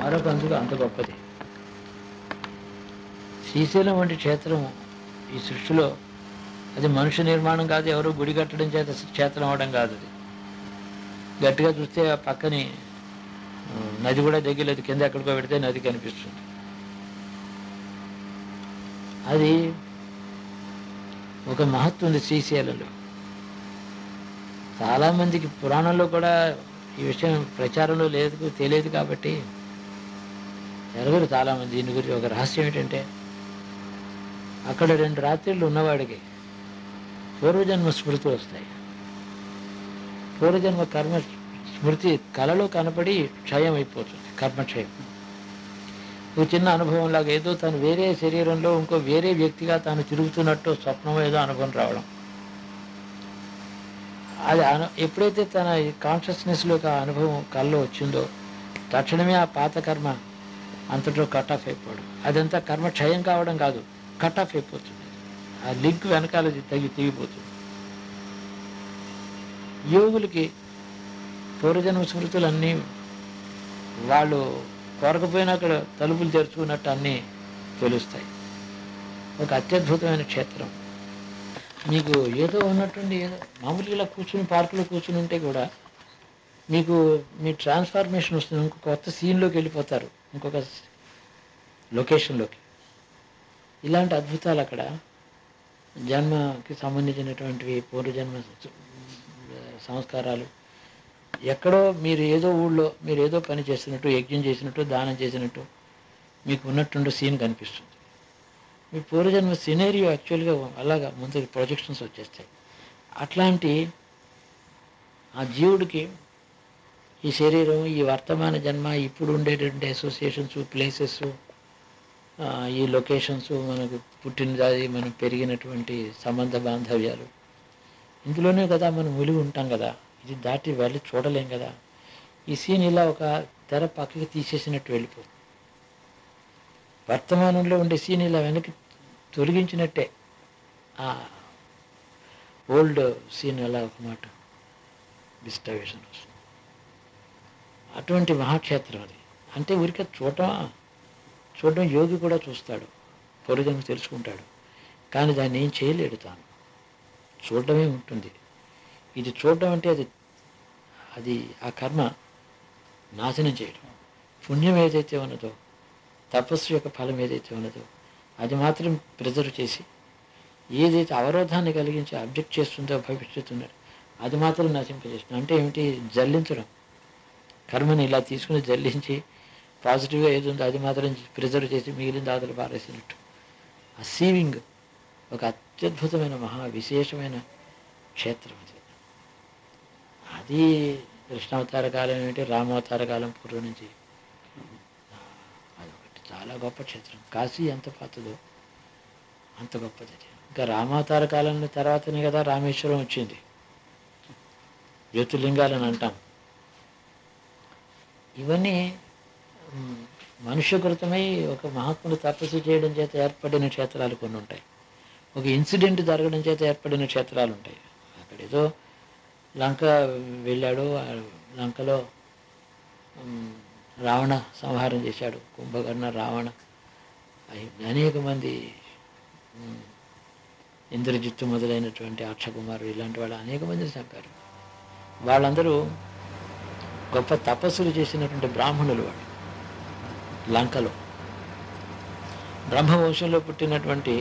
మరొక అందుకు అంత గొప్పది. శ్రీశైలం వంటి క్షేత్రం ఈ సృష్టిలో అది మనుష్య నిర్మాణం కాదు, ఎవరు గుడి కట్టడం చేత క్షేత్రం అవడం కాదు. అది గట్టిగా చూస్తే ఆ పక్కని నది కూడా దగ్గరలేదు, కింద ఎక్కడికో పెడితే నది కనిపిస్తుంది. అది ఒక మహత్వం ఉంది శ్రీశైలంలో. చాలామందికి పురాణంలో కూడా ఈ విషయం ప్రచారంలో లేదు, తెలియదు కాబట్టి ఎరగరు చాలామంది దీని గురించి. ఒక రహస్యం ఏంటంటే అక్కడ 2 రాత్రిళ్ళు ఉన్నవాడికి పూర్వజన్మ స్మృతి వస్తాయి. పూర్వజన్మ కర్మ స్మృతి కళలో కనపడి క్షయం అయిపోతుంది, కర్మక్షయం. ఒక చిన్న అనుభవంలాగా ఏదో తను వేరే శరీరంలో ఇంకో వేరే వ్యక్తిగా తాను తిరుగుతున్నట్టు స్వప్నం ఏదో అనుభవం రావడం. అది ఎప్పుడైతే తన కాన్షియస్నెస్లోకి ఆ అనుభవం కళ్ళలో వచ్చిందో తక్షణమే ఆ పాత కర్మ అంతటో కట్ ఆఫ్ అయిపోవడం. అదంతా కర్మ క్షయం కావడం కాదు, కట్ ఆఫ్ అయిపోతుంది. ఆ లింక్ వెనకాల తెగిపోతుంది. యోగులకి పూర్వజన్మ స్మృతులన్నీ వాళ్ళు కోరకపోయినా అక్కడ తలుపులు తెరుచుకున్నట్టు అన్నీ తెలుస్తాయి. ఒక అత్యద్భుతమైన క్షేత్రం. మీకు ఏదో ఉన్నట్టుండి ఏదో మామూలుగా ఇలా కూర్చుని పార్కులో కూర్చుని ఉంటే కూడా మీకు మీ ట్రాన్స్ఫార్మేషన్ వస్తుంది, ఇంకొక కొత్త సీన్లోకి వెళ్ళిపోతారు, ఇంకొక లొకేషన్లోకి. ఇలాంటి అద్భుతాలు అక్కడ జన్మకి సంబంధించినటువంటివి, పూర్వజన్మ సంస్కారాలు. ఎక్కడో మీరు ఏదో ఊళ్ళో మీరు ఏదో పని చేస్తున్నట్టు, యజ్ఞం చేసినట్టు, దానం చేసినట్టు మీకు ఉన్నట్టుండి సీన్ కనిపిస్తుంది. మీ పూర్వజన్మ సినేరియో యాక్చువల్గా అలాగా ముందు ప్రొజెక్షన్స్ వచ్చేస్తాయి. అట్లాంటి ఆ జీవుడికి ఈ శరీరం, ఈ వర్తమాన జన్మ, ఇప్పుడు ఉండేటువంటి అసోసియేషన్స్, ప్లేసెస్, ఈ లొకేషన్స్, మనకు పుట్టినది, మనం పెరిగినటువంటి సంబంధ బాంధవ్యాలు, ఇందులోనే కదా మనం ములిగి ఉంటాం కదా. ఇది దాటి వెళ్ళి చూడలేం కదా. ఈ సీన్ ఇలా ఒక తెర పక్కకి తీసేసినట్టు వెళ్ళిపోతుంది. వర్తమానంలో ఉండే సీన్ ఇలా వెనక్కి తొలగించినట్టే ఆ ఓల్డ్ సీన్ అలా ఒక మాట డిస్టర్బేషన్ వస్తుంది. అటువంటి మహాక్షేత్రం అది. అంటే ఊరికే చూడడం యోగి కూడా చూస్తాడు, పూర్వజన్మ తెలుసుకుంటాడు, కానీ దాన్ని ఏం చేయలేడు. తాను చూడడమే ఉంటుంది. ఇది చూడడం అంటే అది ఆ కర్మ నాశనం చేయడం. పుణ్యం ఏదైతే ఉన్నదో, తపస్సు యొక్క ఫలం ఏదైతే ఉన్నదో అది మాత్రం ప్రిజర్వ్ చేసి, ఏదైతే అవరోధాన్ని కలిగించి అబ్జెక్ట్ చేస్తుందో భవిష్యత్తు ఉన్నది అది మాత్రం నశింపజేస్తుంది. అంటే ఏమిటి? జల్లించడం. కర్మని ఇలా తీసుకుని జల్లించి పాజిటివ్గా ఏది ఉందో అది మాత్రం ప్రిజర్వ్ చేసి మిగిలిన దాతలు పారేసినట్టు. ఆ సీవింగ్ ఒక అత్యద్భుతమైన మహా విశేషమైన క్షేత్రం అది. అది కృష్ణావతార కాలం ఏమిటి, రామావతార కాలం పూర్వం నుంచి అదొకటి చాలా గొప్ప క్షేత్రం. కాశీ ఎంత పాతదో అంత గొప్పది. ఇంకా రామావతార కాలం తర్వాతనే కదా రామేశ్వరం వచ్చింది. జ్యోతిర్లింగాలని అంటాం. ఇవన్నీ మనుష్యకృతమై ఒక మహాత్ములు తపస్సు చేయడం చేత ఏర్పడిన క్షేత్రాలు కొన్ని ఉంటాయి. ఒక ఇన్సిడెంట్ జరగడం చేత ఏర్పడిన క్షేత్రాలు ఉంటాయి. అక్కడ ఏదో లంక వెళ్ళాడు, లంకలో రావణ సంహారం చేశాడు, కుంభకర్ణ, రావణ, అనేక మంది, ఇంద్రజిత్తు మొదలైనటువంటి అక్షకుమారుడు ఇలాంటి వాళ్ళు అనేక మందిని చంపారు. వాళ్ళందరూ గొప్ప తపస్సులు చేసినటువంటి బ్రాహ్మణులు. వాళ్ళు లంకలో బ్రహ్మవంశంలో పుట్టినటువంటి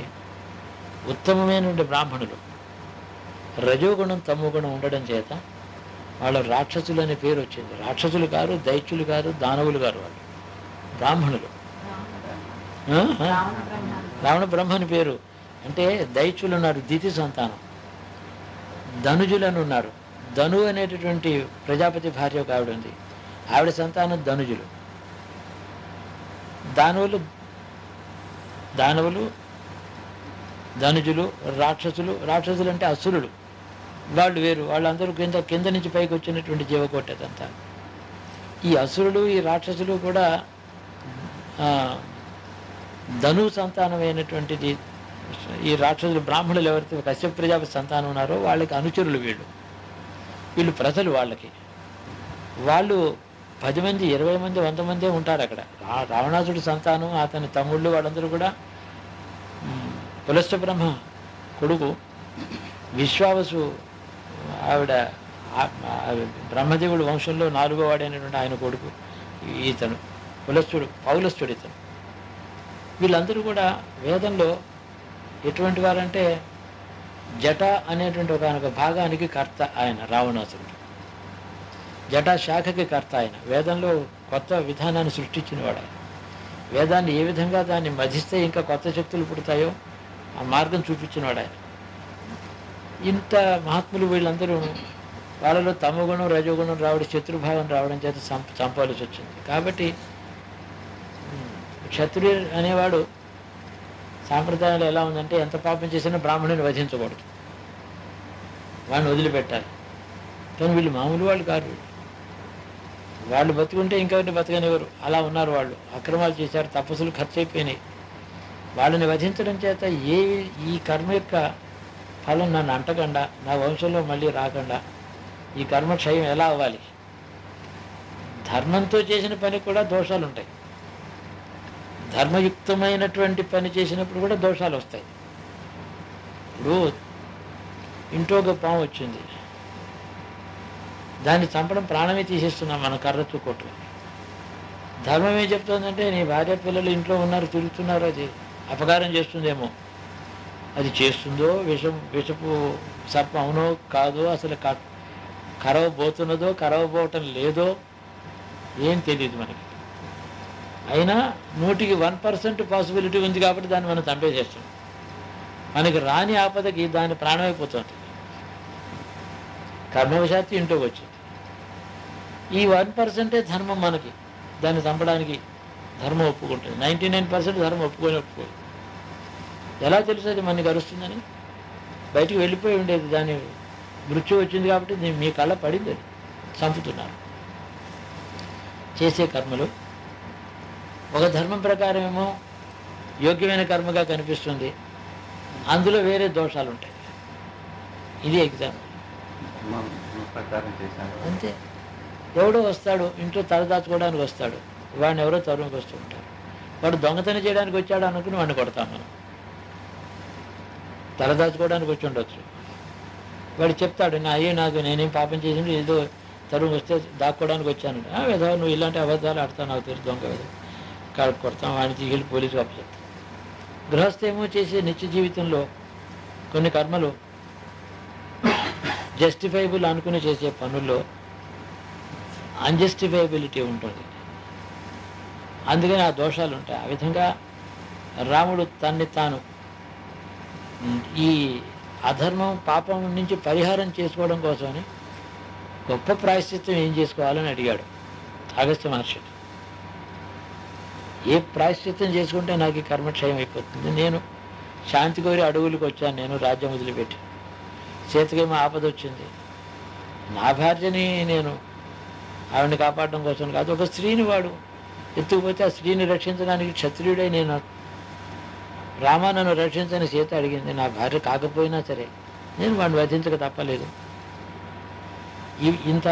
ఉత్తమమైనటువంటి బ్రాహ్మణులు. రజోగుణం తమోగుణం ఉండడం చేత వాళ్ళు రాక్షసులు అనే పేరు వచ్చింది. రాక్షసులు కారు, దైత్యులు కారు, దానవులు కారు, వాళ్ళు బ్రాహ్మణులు. రావణ బ్రహ్మ అని పేరు. అంటే దైత్యులు ఉన్నారు, దితి సంతానం. ధనుజులను ఉన్నారు. ధను అనేటటువంటి ప్రజాపతి భార్య ఒక ఆవిడ ఉంది, ఆవిడ సంతానం ధనుజులు. దానవులు, ధనుజులు, రాక్షసులు అంటే అసురులు, వాళ్ళు వేరు. వాళ్ళందరూ కింద నుంచి పైకి వచ్చినటువంటి జీవకోటదంతా. ఈ అసురులు, ఈ రాక్షసులు కూడా ధను సంతానమైనటువంటిది. ఈ రాక్షసులు బ్రాహ్మణులు ఎవరైతే కశ్యప ప్రజాపతి సంతానం ఉన్నారో వాళ్ళకి అనుచరులు వీళ్ళు ప్రజలు. వాళ్ళు 10 మంది 20 మంది 100 మందే ఉంటారు అక్కడ. రావణాసుడి సంతానం, అతని తమ్ముళ్ళు వాళ్ళందరూ కూడా పులస్త్య బ్రహ్మ కొడుకు విశ్వావసు ఆవిడ బ్రహ్మదేవుడు వంశంలో 4వ వాడైనటువంటి ఆయన కొడుకు ఇతను పౌలస్త్యుడు ఇతను. వీళ్ళందరూ కూడా వేదంలో ఎటువంటి వారంటే జట అనేటువంటి ఒక భాగానికి కర్త ఆయన రావణాసురుడు. జటా శాఖకి కర్త ఆయన. వేదంలో కొత్త విధానాన్ని సృష్టించినవాడు ఆయన. వేదాన్ని ఏ విధంగా దాన్ని మధిస్తే ఇంకా కొత్త శక్తులు పుడతాయో ఆ మార్గం చూపించినవాడు ఆయన. ఇంత మహాత్ములు వీళ్ళందరూ వాళ్ళలో తమగుణం రజోగుణం రావడం, శత్రుభావం రావడం చేత చంపాల్సి వచ్చింది. కాబట్టి క్షత్రియుడు అనేవాడు సాంప్రదాయాలు ఎలా ఉందంటే ఎంత పాపం చేసినా బ్రాహ్మణుని వధించకూడదు, వాడిని వదిలిపెట్టాలి. కానీ వీళ్ళు మామూలు వాళ్ళు కాదు. వాళ్ళు బతుకుంటే ఇంకెవరిని బతకనివ్వరు. అలా ఉన్నారు వాళ్ళు. అక్రమాలు చేశారు, తపస్సులు ఖర్చు అయిపోయినాయి. వాళ్ళని వధించడం చేత ఈ కర్మ యొక్క ఫలం నన్ను అంటకుండా, నా వంశంలో మళ్ళీ రాకుండా ఈ కర్మక్షయం ఎలా అవ్వాలి? ధర్మంతో చేసిన పని కూడా దోషాలు ఉంటాయి. ధర్మయుక్తమైనటువంటి పని చేసినప్పుడు కూడా దోషాలు వస్తాయి. ఇప్పుడు ఇంట్లో ఒక పాము వచ్చింది, దాన్ని చంపడం ప్రాణమే తీసేస్తున్నాం మన కర్రతో కొట్టు. ధర్మం ఏం చెప్తుందంటే నీ భార్య పిల్లలు ఇంట్లో ఉన్నారు, తిరుగుతున్నారు, అది అపకారం చేస్తుందేమో. అది చేస్తుందో విషపు సర్పం అవునో కాదో, అసలు కరవబోతున్నదో కరవబోవటం లేదో ఏం తెలియదు మనకి. అయినా 100కి 1% పాసిబిలిటీ ఉంది కాబట్టి దాన్ని మనం చంపేసేస్తున్నాం. మనకి రాని ఆపదకి దాని ప్రాణమైపోతుంది. కర్మవశాత్తు ఇంట్లోకి వచ్చింది. ఈ 1%ఏ ధర్మం మనకి. దాన్ని చంపడానికి ధర్మం ఒప్పుకుంటుంది. 99% ధర్మం ఒప్పుకోదు. ఎలా తెలుసు అది మనకి అరుస్తుందని? బయటికి వెళ్ళిపోయి ఉండేది, దాని మృత్యు వచ్చింది కాబట్టి మీ కళ్ళ పడింది, అది చంపుతున్నారు. చేసే కర్మలు ఒక ధర్మం ప్రకారం ఏమో యోగ్యమైన కర్మగా కనిపిస్తుంది, అందులో వేరే దోషాలు ఉంటాయి. ఇది ఎగ్జాంపుల్. అంతే. ఎవడో వస్తాడు, ఇంట్లో తలదాచుకోవడానికి వస్తాడు, వాడిని ఎవరో తరువుకి వస్తూ ఉంటారు. వాడు దొంగతనం చేయడానికి వచ్చాడు అనుకుని వాడిని కొడతాం మనం. తలదాచుకోవడానికి వచ్చి ఉండొచ్చు. వాడు చెప్తాడు, నాకు నేనేం పాపం చేసిండు, ఏదో తరువు వస్తే దాక్కోవడానికి వచ్చాను. ఏదో నువ్వు ఇలాంటి అబద్ధాలు ఆడతావు, నాకు తెలుసు, దొంగ ఏదో కాడికి కొడతాం, వాడిని తీసుకెళ్ళి పోలీసుకు అప్పచెప్తాం. గృహస్థేమో చేసే నిత్య జీవితంలో కొన్ని కర్మలు జస్టిఫైబుల్ అనుకుని చేసే పనుల్లో అన్జస్టిఫైబిలిటీ ఉంటుంది. అందుకని ఆ దోషాలు ఉంటాయి. ఆ విధంగా రాముడు తన్ని తాను ఈ అధర్మం పాపం నుంచి పరిహారం చేసుకోవడం కోసమని గొప్ప ప్రాయశ్చిత్తం ఏం చేసుకోవాలని అడిగాడు అగస్త్య మహర్షి. ఏ ప్రాయశ్చిత్తం చేసుకుంటే నాకు ఈ కర్మక్షయం అయిపోతుంది? నేను శాంతి కోరి అడవులకు వచ్చాను, నేను రాజ్యం వదిలిపెట్టి. చేతికేమో ఆపద వచ్చింది. నా భార్యని నేను ఆవిడని కాపాడడం కోసం కాదు, ఒక స్త్రీని వాడు ఎత్తుకుపోతే ఆ స్త్రీని రక్షించడానికి క్షత్రియుడై నేను రామా నన్ను రక్షించని సీత అడిగింది. నా భార్య కాకపోయినా సరే నేను వాడిని వధించక తప్పలేదు. ఇంత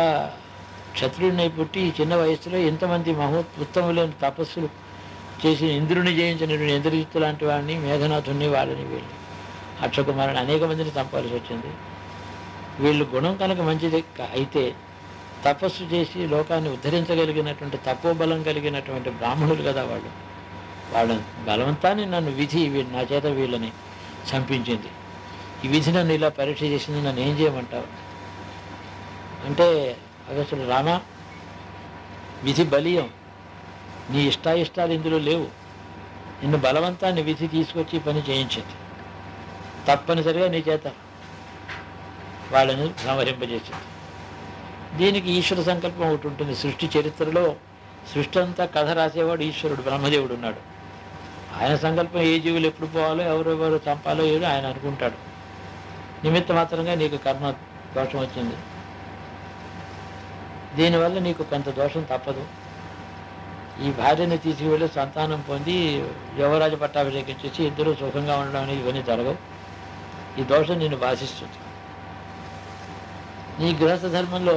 క్షత్రియుడినై పుట్టి ఈ చిన్న వయసులో ఇంతమంది ఉత్తములైన తపస్సులు చేసి ఇంద్రుని జయించిన ఇంద్రజిత్తు లాంటి వాడిని, మేఘనాథుని, వాళ్ళని, వీళ్ళు అక్షకుమారుని అనేక మందిని చంపాల్సి వచ్చింది. వీళ్ళు గుణం కనుక మంచిది అయితే తపస్సు చేసి లోకాన్ని ఉద్ధరించగలిగినటువంటి తపోబలం కలిగినటువంటి బ్రాహ్మణులు కదా వాళ్ళు. వాళ్ళ బలవంతాన్ని నన్ను విధి నా చేత వీళ్ళని చంపించింది. ఈ విధి నన్ను ఇలా పరీక్ష చేసింది, నన్ను ఏం చేయమంటావు అంటే అగస్త్యుడు, రామా విధి బలీయం, నీ ఇష్టాయిష్టాలు ఇందులో లేవు. నిన్ను బలవంతాన్ని విధి తీసుకొచ్చి పని చేయించింది. తప్పనిసరిగా నీ చేత వాళ్ళని సంహరింపజేసింది. దీనికి ఈశ్వర సంకల్పం ఒకటి ఉంటుంది. సృష్టి చరిత్రలో సృష్టి అంతా కథ రాసేవాడు ఈశ్వరుడు, బ్రహ్మదేవుడు ఉన్నాడు. ఆయన సంకల్పం ఏ జీవులు ఎప్పుడు పోవాలో, ఎవరెవరు చంపాలో ఏదో ఆయన అనుకుంటాడు. నిమిత్త మాత్రంగా నీకు కర్మ దోషం వచ్చింది, దీనివల్ల నీకు కొంత దోషం తప్పదు. ఈ భార్యని తీసుకువెళ్ళి సంతానం పొంది యువరాజ పట్టాభిషేకం చేసి ఇద్దరు సుఖంగా ఉండడం అనేది ఇవన్నీ జరగవు. ఈ దోషం నిన్ను బాధిస్తుంది. నీ గృహస్థ ధర్మంలో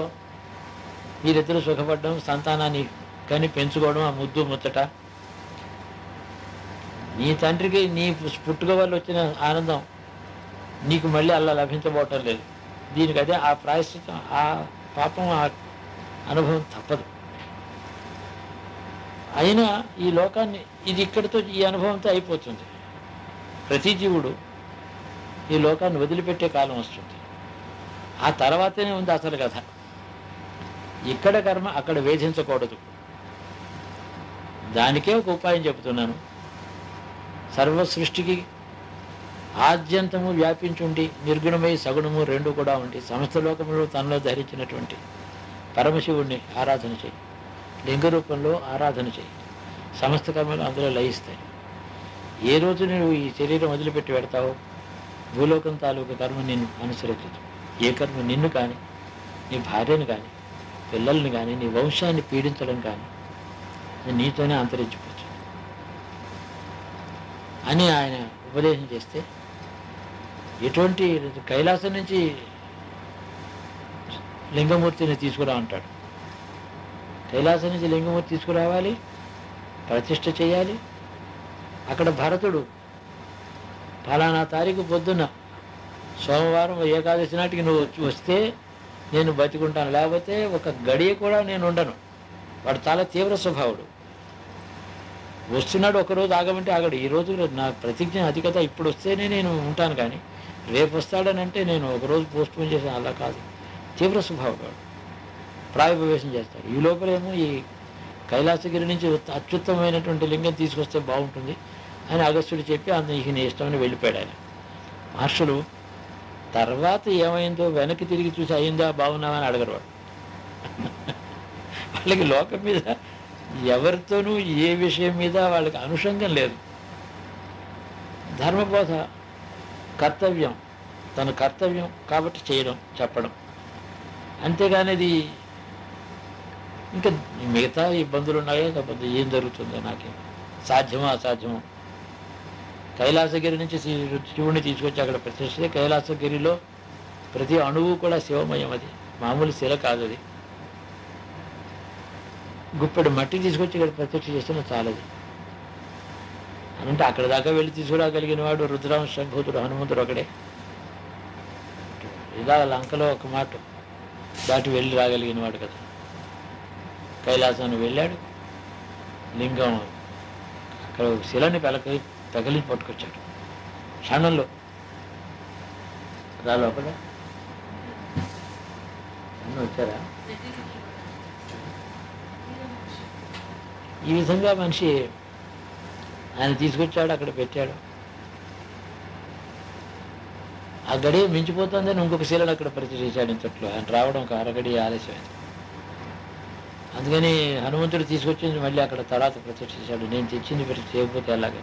మీరిద్దరు సుఖపడడం, సంతానాన్ని కానీ పెంచుకోవడం, ఆ ముద్దు ముచ్చట, నీ తండ్రికి నీ పుట్టుక వల్ల వచ్చిన ఆనందం నీకు మళ్ళీ అలా లభించబోవటం లేదు. దీనికి అదే ఆ ప్రాయశ్చితం, ఆ పాపం, ఆ అనుభవం తప్పదు. అయినా ఈ లోకాన్ని ఇది ఇక్కడితో ఈ అనుభవంతో అయిపోతుంది. ప్రతి జీవుడు ఈ లోకాన్ని వదిలిపెట్టే కాలం వస్తుంది. ఆ తర్వాతనే ఉంది అసలు కథ. ఇక్కడ కర్మ అక్కడ వేధించకూడదు. దానికే ఒక ఉపాయం చెబుతున్నాను. సర్వ సృష్టికి ఆద్యంతము వ్యాపించుండి నిర్గుణమై సగుణము రెండు కూడా ఉండి సమస్త లోకములు తనలో ధరించినటువంటి పరమశివుణ్ణి ఆరాధన చేయి. లింగ రూపంలో ఆరాధన చేయి. సమస్త కర్మలు అందులో లయిస్తాయి. ఏ రోజు నువ్వు ఈ శరీరం వదిలిపెట్టి పెడతావో భూలోకం తాలూకు కర్మ నిన్ను అనుసరించదు. ఏ కర్మ నిన్ను కానీ, నీ భార్యను కానీ, పిల్లల్ని కానీ, నీ వంశాన్ని పీడించడం కానీ నీతోనే అంతరించిపోతుంది అని ఆయన ఉపదేశం చేస్తే, ఎటువంటి కైలాసం నుంచి లింగమూర్తిని తీసుకురా అంటాడు. కైలాసం నుంచి లింగమూర్తి తీసుకురావాలి, ప్రతిష్ఠ చేయాలి. అక్కడ భరతుడు ఫలానా తారీఖు పొద్దున్న సోమవారం ఏకాదశి నాటికి నువ్వు వస్తే నేను బతికుంటాను, లేకపోతే ఒక గడియ కూడా నేను ఉండను. వాడు చాలా తీవ్ర స్వభావుడు. వస్తున్నాడు, ఒకరోజు ఆగమంటే ఆగడు. ఈరోజు నా ప్రతిజ్ఞ అది కదా, ఇప్పుడు వస్తేనే నేను ఉంటాను, కానీ రేపు వస్తాడని అంటే నేను ఒకరోజు పోస్ట్పోన్ చేశాను. అలా కాదు, తీవ్ర స్వభావుడు వాడు. ప్రాయప్రవేశం చేస్తాడు. ఈ లోపలేమో ఈ కైలాసగిరి నుంచి అత్యుత్తమైనటువంటి లింగం తీసుకొస్తే బాగుంటుంది అని అగస్త్యుడు చెప్పి అందుకు నీ ఇష్టమని వెళ్ళిపోయాడు ఆయన. మహర్షులు తర్వాత ఏమైందో వెనక్కి తిరిగి చూసి అయిందా బాగున్నామని అడగరు వాడు. వాళ్ళకి లోకం మీద ఎవరితోనూ ఏ విషయం మీద వాళ్ళకి అనుషంగం లేదు. ధర్మబోధ కర్తవ్యం, తన కర్తవ్యం కాబట్టి చేయడం, చెప్పడం, అంతేగాని ఇది ఇంకా మిగతా ఇబ్బందులు ఉన్నాయో కాకపోతే ఏం జరుగుతుందో నాకేం సాధ్యమో అసాధ్యమో. కైలాసగిరి నుంచి శివుడిని తీసుకొచ్చి అక్కడ ప్రతిష్ఠిస్తే కైలాసగిరిలో ప్రతి అణువు కూడా శివమయం. అది మామూలు శిల కాదు. అది గుప్పెడు మట్టి తీసుకొచ్చి ఇక్కడ ప్రత్యక్ష చేస్తున్నా చాలది అంటే అక్కడ దాకా వెళ్ళి తీసుకురాగలిగిన వాడు రుద్రాంశ సంభూతుడు హనుమంతుడు ఒకడే. ఇలా లంకలో ఒక మాట దాటి వెళ్ళి రాగలిగిన వాడు కదా. కైలాసాన్ని వెళ్ళాడు, లింగం అక్కడ శిలని తగిలించి పట్టుకొచ్చాడు క్షణంలో. రా లోపల వచ్చారా? ఈ విధంగా మనిషి ఆయన తీసుకొచ్చాడు, అక్కడ పెట్టాడు. ఆ గడియ మించిపోతుందని ఇంకొక శిలను అక్కడ పరిచయం చేశాడు. ఇంతట్లో ఆయన రావడం ఒక అరగడి ఆలస్యమైంది. అందుకని హనుమంతుడు తీసుకొచ్చింది మళ్ళీ అక్కడ తర్వాత ప్రత్యక్షించాడు. నేను తెచ్చింది ప్రతి చేయకపోతే అలాగే.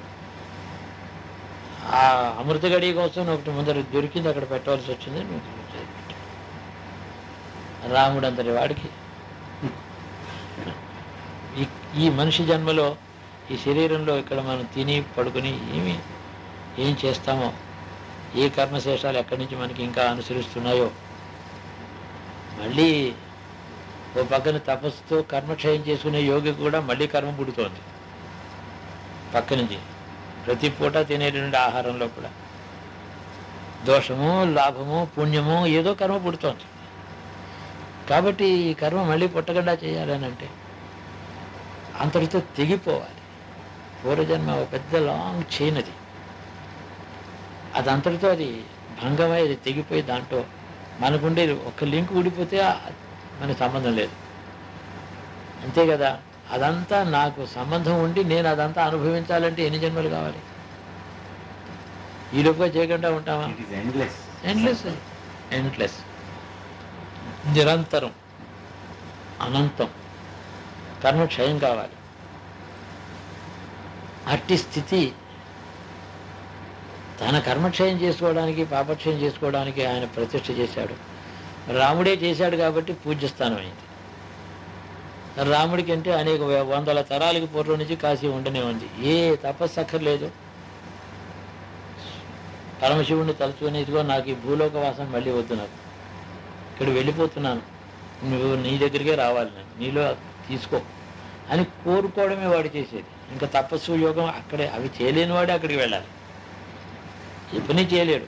ఆ అమృత గడియ కోసం ఒకటి ముందర దొరికింది, అక్కడ పెట్టవలసి వచ్చింది. రాముడు అంతటి వాడికి ఈ మనిషి జన్మలో ఈ శరీరంలో ఇక్కడ మనం తిని పడుకుని ఏం చేస్తామో, ఏ కర్మశేషాలు ఎక్కడి నుంచి మనకి ఇంకా అనుసరిస్తున్నాయో, మళ్ళీ ఓ పక్కన తపస్సుతో కర్మక్షయం చేసుకునే యోగి కూడా మళ్ళీ కర్మ పుడుతోంది పక్క నుంచి. ప్రతి పూట తినేటువంటి ఆహారంలో కూడా దోషము, లాభము, పుణ్యము ఏదో కర్మ పుడుతోంది. కాబట్టి ఈ కర్మ మళ్ళీ పుట్టకుండా చేయాలని అంటే అంతటితో తెగిపోవాలి. పూర్వజన్మ ఒక పెద్ద లాంగ్ చైన్ అది. అది అంతటితో అది భంగమై అది తెగిపోయి దాంట్లో మనకుండేది ఒక లింక్ ఊడిపోతే మనకు సంబంధం లేదు, అంతే కదా. అదంతా నాకు సంబంధం ఉండి నేను అదంతా అనుభవించాలంటే ఎన్ని జన్మలు కావాలి? ఈ లోపుగా చేయకుండా ఉంటామా? ఎండ్లెస్, నిరంతరం, అనంతం. కర్మక్షయం కావాలి. అట్టి స్థితి తన కర్మక్షయం చేసుకోవడానికి, పాపక్షయం చేసుకోవడానికి ఆయన ప్రతిష్ఠ చేశాడు. రాముడే చేశాడు కాబట్టి పూజ్యస్థానం అయింది. రాముడికి అంటే అనేక వందల తరాలకి పూర్వం నుంచి కాశీ ఉండనే ఉంది. ఏ తపస్సు అక్కర్లేదు. పరమశివుడిని తలుచుకొని, ఇదిగో నాకు ఈ భూలోక వాసం మళ్ళీ వద్దు, నాకు ఇక్కడ వెళ్ళిపోతున్నాను, నువ్వు నీ దగ్గరికే రావాలి, నేను నీలో తీసుకో అని కోరుకోవడమే వాడు చేసేది. ఇంకా తపస్సు యోగం అక్కడే, అవి చేయలేని వాడే అక్కడికి వెళ్ళాలి. ఏ పని చేయలేడు,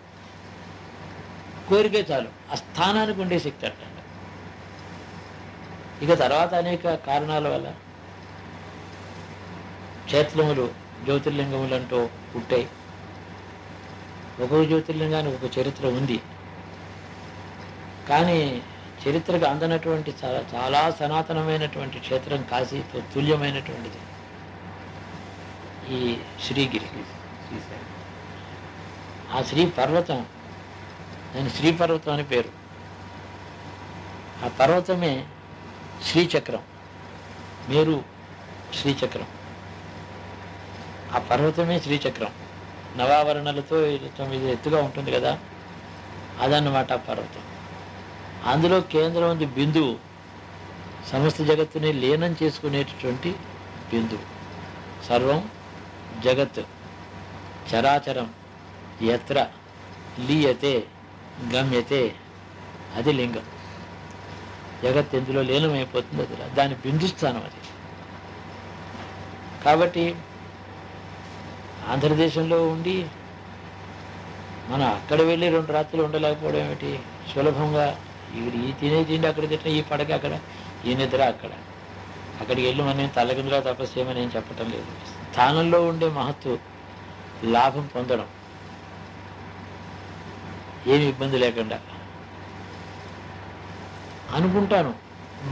కోరికే చాలు, ఆ స్థానానికి ఉండే శక్తి అంట. ఇక తర్వాత అనేక కారణాల వల్ల క్షేత్రములు జ్యోతిర్లింగములు అంటూ పుట్టాయి. ఒక్కొక్క జ్యోతిర్లింగానికి ఒక చరిత్ర ఉంది. కానీ చరిత్రకు అందనటువంటి చాలా చాలా సనాతనమైనటువంటి క్షేత్రం, కాశీతో తుల్యమైనటువంటిది ఈ శ్రీగిరి. ఆ శ్రీ పర్వతం, దాని శ్రీ పర్వతం అని పేరు. ఆ పర్వతమే శ్రీచక్రం, మేరు శ్రీచక్రం. ఆ పర్వతమే శ్రీచక్రం, నవావరణలతో 9 ఎత్తుగా ఉంటుంది కదా, అదన్నమాట ఆ పర్వతం. అందులో కేంద్రం ఉంది బిందువు, సమస్త జగత్తుని లీనం చేసుకునేటటువంటి బిందువు. సర్వం జగత్ చరాచరం ఎత్ర లీయతే గమ్యతే, అది లింగం. జగత్ ఎందులో లీనమైపోతుంది, అది దాని బిందుస్థానం అది. కాబట్టి ఆంధ్రదేశంలో ఉండి మనం అక్కడ వెళ్ళి 2 రాత్రులు ఉండలేకపోవడం ఏమిటి? సులభంగా ఈ తినే తిండి అక్కడ తింటే, ఈ పడక అక్కడ, ఈ నిద్ర అక్కడ. అక్కడికి వెళ్ళి మనం తలకిందులో తపస్సు చేయమని ఏం చెప్పటం లేదు. స్థానంలో ఉండే మహత్తు లాభం పొందడం, ఏమి ఇబ్బంది లేకుండా. అనుకుంటాను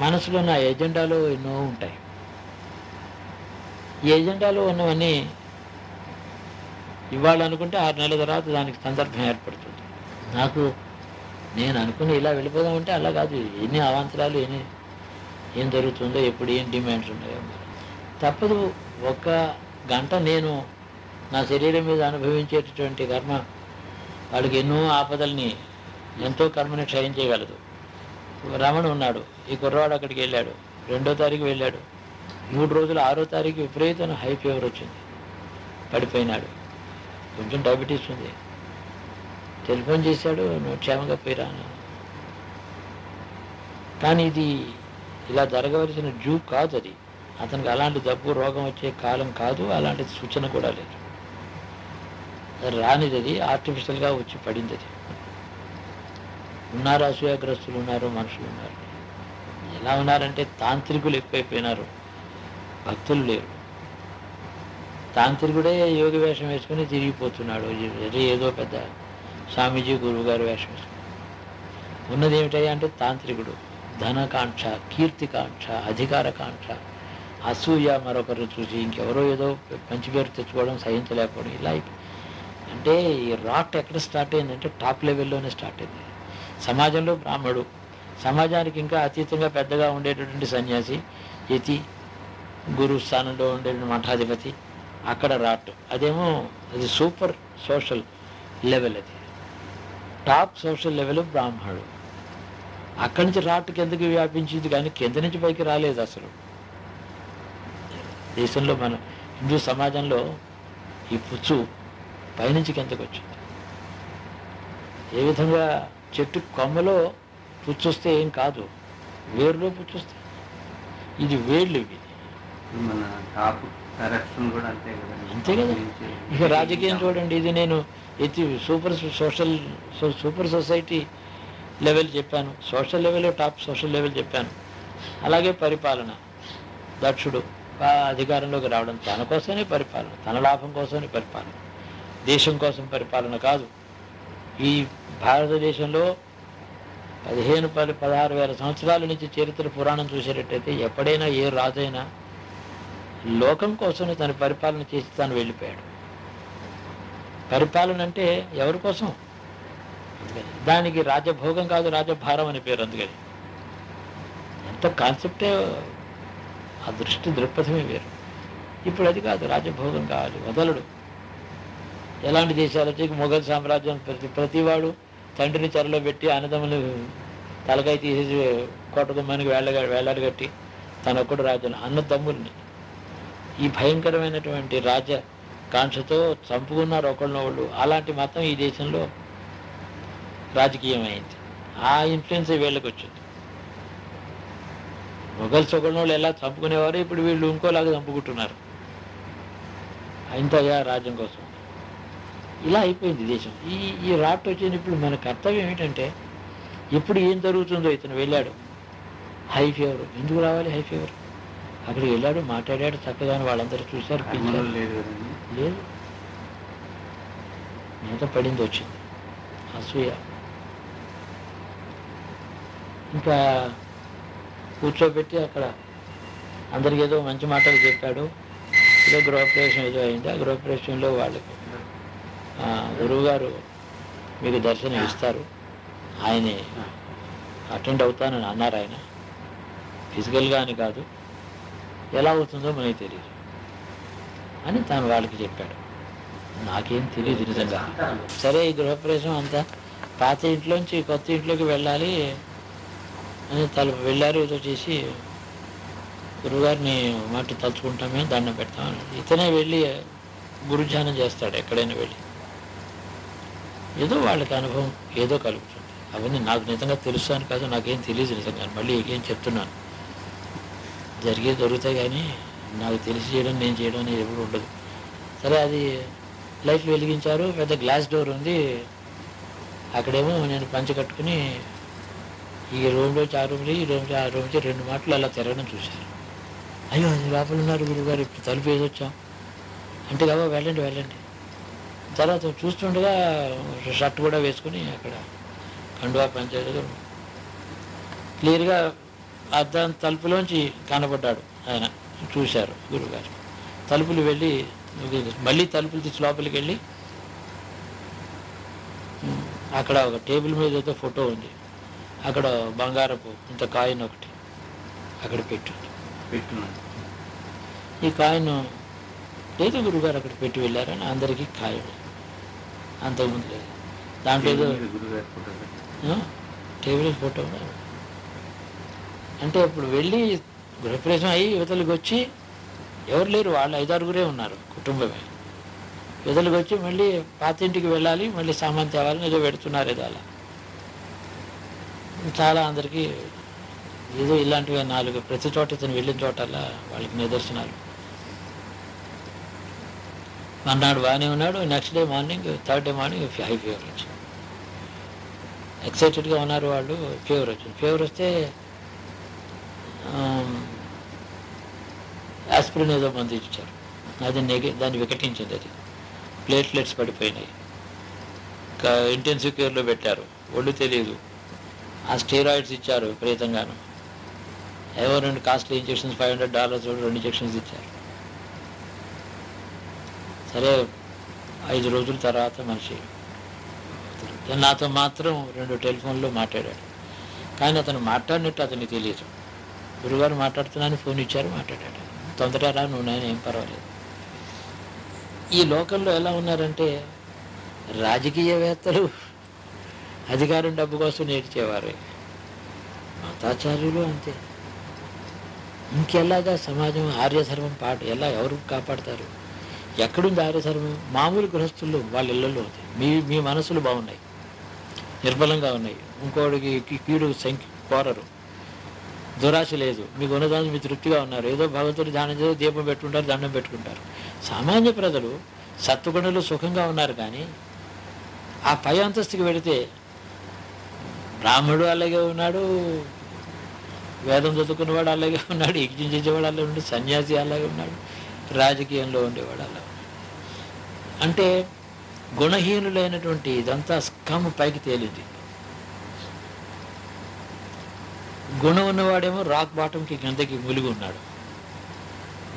మనసులో నా ఎజెండాలో ఎన్నో ఉంటాయి. ఈ ఎజెండాలో ఉన్నవన్నీ ఇవ్వాలనుకుంటే 6 నెలల తర్వాత దానికి సందర్భం ఏర్పడుతుంది. నాకు నేను అనుకుని ఇలా వెళ్ళిపోదామంటే అలా కాదు. ఎన్ని అవాంతరాలు, ఏం జరుగుతుందో, ఎప్పుడు ఏం డిమాండ్స్ ఉన్నాయో తప్పదు. 1 గంట నేను నా శరీరం మీద అనుభవించేటటువంటి కర్మ వాళ్ళకి ఎన్నో ఆపదల్ని, ఎంతో కర్మని క్షయం చేయగలదు. రమణ ఉన్నాడు, ఈ కుర్రవాడు అక్కడికి వెళ్ళాడు, 2వ తారీఖు వెళ్ళాడు, 3 రోజులు 6వ తారీఖు విపరీతమైన హై ఫీవర్ వచ్చింది, పడిపోయినాడు. కొంచెం డయాబెటీస్ ఉంది. టెలిఫోన్ చేశాడు, నువ్వు క్షేమంగా పోయిరా. కానీ ఇది ఇలా జరగవలసిన జూ కాదు అది. అతనికి అలాంటి జబ్బు రోగం వచ్చే కాలం కాదు, అలాంటి సూచన కూడా లేదు. రానిది అది, ఆర్టిఫిషియల్గా వచ్చి పడింది అది. ఉన్నారు అసూయాగ్రస్తులు ఉన్నారు, మనుషులు ఉన్నారు. ఎలా ఉన్నారంటే తాంత్రికులు ఎక్కువైపోయినారు, భక్తులు లేరు. తాంత్రికుడే యోగి వేషం వేసుకుని తిరిగిపోతున్నాడు, ఏదో పెద్ద స్వామీజీ గురువు గారు వేషం వేసుకుని. ఉన్నది ఏమిటయ్యా అంటే తాంత్రికుడు ధనకాంక్ష, కీర్తికాంక్ష, అధికారకాంక్ష, అసూయ, మరొకరు చూసి ఇంకెవరో ఏదో మంచి పేరు తెచ్చుకోవడం, సహించలేకపోవడం. ఇలా అంటే ఈ రాట్ ఎక్కడ స్టార్ట్ అయిందంటే టాప్ లెవెల్లోనే స్టార్ట్ అయింది. సమాజంలో బ్రాహ్మడు, సమాజానికి ఇంకా అతీతంగా పెద్దగా ఉండేటటువంటి సన్యాసి, యతి, గురు స్థానంలో ఉండేటువంటి మఠాధిపతి, అక్కడ రాట్. అదేమో అది సూపర్ సోషల్ లెవెల్, అది టాప్ సోషల్ లెవెల్ బ్రాహ్మణుడు. అక్కడి నుంచి రాట్ కిందకి వ్యాపించింది, కానీ కింద నుంచి పైకి రాలేదు అసలు. దేశంలో మన హిందూ సమాజంలో ఈ పుచ్చు పైనుంచి కిందకు వచ్చింది. ఏ విధంగా చెట్టు కొమ్మలో పుచ్చొస్తే ఏం కాదు, వేరులో పుచ్చొస్తే, ఇది వేళ్ళు ఇవి. మన టాప్ కరప్షన్ కూడా అంతే కదా. ఇక రాజకీయం చూడండి, ఇది నేను సూపర్ సొసైటీ లెవెల్ చెప్పాను, social level, top social level చెప్పాను. అలాగే పరిపాలన, దక్షుడు అధికారంలోకి రావడం తన కోసమే పరిపాలన, తన లాభం కోసమే పరిపాలన, దేశం కోసం పరిపాలన కాదు. ఈ భారతదేశంలో 15,000-16,000 సంవత్సరాల నుంచి చరిత్ర పురాణం చూసేటట్టయితే ఎప్పుడైనా ఏ రాజైనా లోకం కోసమే తన పరిపాలన చేసి తాను వెళ్ళిపోయాడు. పరిపాలన అంటే ఎవరి కోసం? దానికి రాజభోగం కాదు, రాజభారం అని పేరు. అందుకని ఎంత కాన్సెప్టే, ఆ దృక్పథమే వేరు. ఇప్పుడు అది కాదు, రాజభోగం కావాలి, వదలడు. ఎలాంటి దేశాలు వచ్చి మొఘల్ సామ్రాజ్యం, ప్రతివాడు తండ్రిని చెరలో పెట్టి అన్నదమ్ములు తలకాయ తీసేసి కొట్టదమ్మనికి వేలాడగట్టి తనొక్కడు రాజు, అన్నదమ్ముల్ని ఈ భయంకరమైనటువంటి రాజకాంక్షతో చంపుకున్నారు ఒకళ్ళనొకళ్ళు. అలాంటి మతం ఈ దేశంలో రాజకీయం అయింది. ఆ ఇన్ఫ్లుయెన్స్ వీళ్ళకి వచ్చింది. మొఘల్స్ ఒకళ్ళు ఎలా చంపుకునేవారు, ఇప్పుడు వీళ్ళు ఇంకోలాగా చంపుకుంటున్నారు ఇంతగా రాజ్యం కోసం. ఇలా అయిపోయింది దేశం. ఈ రాట్ వచ్చినప్పుడు మన కర్తవ్యం ఏమిటంటే, ఎప్పుడు ఏం జరుగుతుందో. ఇతను వెళ్ళాడు, హై ఫీవర్. ఎందుకు రావాలి హై ఫీవర్? అక్కడికి వెళ్ళాడు, మాట్లాడాడు చక్కగా, వాళ్ళందరూ చూశారు, పిలిచారు. లేదు, ఎంత పడింది వచ్చింది అసూయ. ఇంకా కూర్చోబెట్టి అక్కడ అందరికి ఏదో మంచి మాటలు చెప్పాడు. ఏదో గృహప్రవేశం ఏదో అయింది. ఆ గృహప్రవేశంలో వాళ్ళకి గురువుగారు మీకు దర్శనం ఇస్తారు, ఆయనే అటెండ్ అవుతానని అన్నారు. ఆయన ఫిజికల్గా అని కాదు, ఎలా అవుతుందో మనకి తెలియదు అని తాను వాళ్ళకి చెప్పాడు. నాకేం తెలియదు నిజంగా. సరే, ఈ గృహప్రవేశం అంతా పాత ఇంట్లోంచి కొత్త ఇంట్లోకి వెళ్ళాలి అని వెళ్ళారు. ఏదో చేసి గురువుగారిని మాట తలుచుకుంటామే, దండం పెడతామని. ఇతనే వెళ్ళి గురుధ్యానం చేస్తాడు ఎక్కడైనా వెళ్ళి. ఏదో వాళ్ళకి అనుభవం ఏదో కలుగుతుంది. అవన్నీ నాకు నిజంగా తెలుసు అని కాదు, నాకేం తెలియదు నిజంగా. మళ్ళీ ఏం చెప్తున్నాను, జరుగుతాయి కానీ నాకు తెలిసి చేయడం, నేను చేయడం అనేది ఎప్పుడు ఉండదు. సరే, అది లైట్ వెలిగించారు. పెద్ద గ్లాస్ డోర్ ఉంది. అక్కడేమో నేను పంచి కట్టుకుని ఈ రూమ్లోంచి ఆ రూమ్లో, ఈ రూమ్లో ఆ రూమ్కి 2 మాటలు అలా తిరగడం చూశారు. అయ్యో, లోపల ఉన్నారు గురువుగారు, ఇప్పుడు తలుపు వేసొచ్చాం అంటే కదా, వెళ్ళండి వెళ్ళండి. తర్వాత చూస్తుండగా షర్ట్ కూడా వేసుకుని అక్కడ కండువా పంచాయతీ క్లియర్గా అద్దం తలుపులోంచి కనబడ్డాడు ఆయన. చూశారు గురువుగారు. తలుపులు వెళ్ళి మళ్ళీ తలుపులు తీసి లోపలికి వెళ్ళి అక్కడ ఒక టేబుల్ మీద ఏదో ఫోటో ఉంది, అక్కడ బంగారపు ఇంత కాయిన్ ఒకటి అక్కడ పెట్టున్నాడు. ఈ కాయిన్ లేదు గురువుగారు అక్కడ పెట్టి వెళ్ళారని అందరికీ కాయిన్ అంతకుముందు లేదు. దాంట్లో ఏదో టేబుల్ ఫోటో అంటే ఇప్పుడు వెళ్ళి గృహప్రవేశం అయ్యి యువతలకు వచ్చి ఎవరు లేరు, వాళ్ళు 5-6 ఉన్నారు కుటుంబమే. యువతలకు వచ్చి మళ్ళీ పాత ఇంటికి వెళ్ళాలి, మళ్ళీ సామాన్ తేవాలని ఏదో పెడుతున్నారు. ఏదో అలా చాలా అందరికీ ఏదో ఇలాంటివి 4 ప్రతి చోట ఇతను వెళ్ళిన చోటల్లా వాళ్ళకి నిదర్శనాలు. మర్నాడు బాగానే ఉన్నాడు. Next day morning, 3rd day morning high fever వచ్చింది. ఎక్సైటెడ్గా ఉన్నారు వాళ్ళు. ఫీవర్ వచ్చింది. ఫీవర్ వస్తే ఆస్పిరిన్ ఏదో మందు ఇచ్చారు. అది దాన్ని వికటించింది. అది ప్లేట్లెట్స్ పడిపోయినాయి. ఇంటెన్సివ్ కేర్లో పెట్టారు. ఒళ్ళు తెలియదు. ఆ స్టెరాయిడ్స్ ఇచ్చారు విపరీతంగాను. ఏవో 2 కాస్ట్లీ ఇంజెక్షన్స్, $500 2 ఇంజెక్షన్స్ ఇచ్చారు. సరే, 5 రోజుల తర్వాత మనిషి నాతో మాత్రం 2 టెలిఫోన్లో మాట్లాడాడు. కానీ అతను మాట్లాడినట్టు అతనికి తెలియదు. గురుగారు మాట్లాడుతున్నాను, ఫోన్ ఇచ్చారు, మాట్లాడాడు. తొందరగా నువ్వు, నేను ఏం పర్వాలేదు. ఈ లోకంలో ఎలా ఉన్నారంటే, రాజకీయవేత్తలు అధికారం డబ్బు కోసం నేర్చేవారు, మతాచార్యులు అంతే. ఇంకెలాగా సమాజం ఆర్యధర్మం ఎవరు కాపాడతారు? ఎక్కడుంది ఆర్యధర్మం? మామూలు గృహస్థుల్లో వాళ్ళ ఇళ్లలో ఉంది. మీ మనసులు బాగున్నాయి, నిర్బలంగా ఉన్నాయి. ఇంకోటికి కీడు కోరరు, దురాశ లేదు, మీకు ఉన్నదాన్ని మీరు తృప్తిగా ఉన్నారు. ఏదో భగవంతుడి ధ్యానం చేసి దీపం పెట్టుకుంటారు, దండం పెట్టుకుంటారు. సామాన్య ప్రజలు సత్వగుణులు సుఖంగా ఉన్నారు. కానీ ఆ పై అంతస్తుకి వెళితే బ్రాహ్మణుడు అలాగే ఉన్నాడు, వేదం చదువుకున్నవాడు అలాగే ఉన్నాడు, యజ్ఞం చేసేవాడు అలాగే ఉన్నాడు, సన్యాసి అలాగే ఉన్నాడు, రాజకీయంలో ఉండేవాడు అలా ఉన్నాడు. అంటే గుణహీనులైనటువంటి ఇదంతా స్కమ్ పైకి తేలింది. గుణం ఉన్నవాడేమో రాక్ బాటంకి కిందకి ములిగి ఉన్నాడు.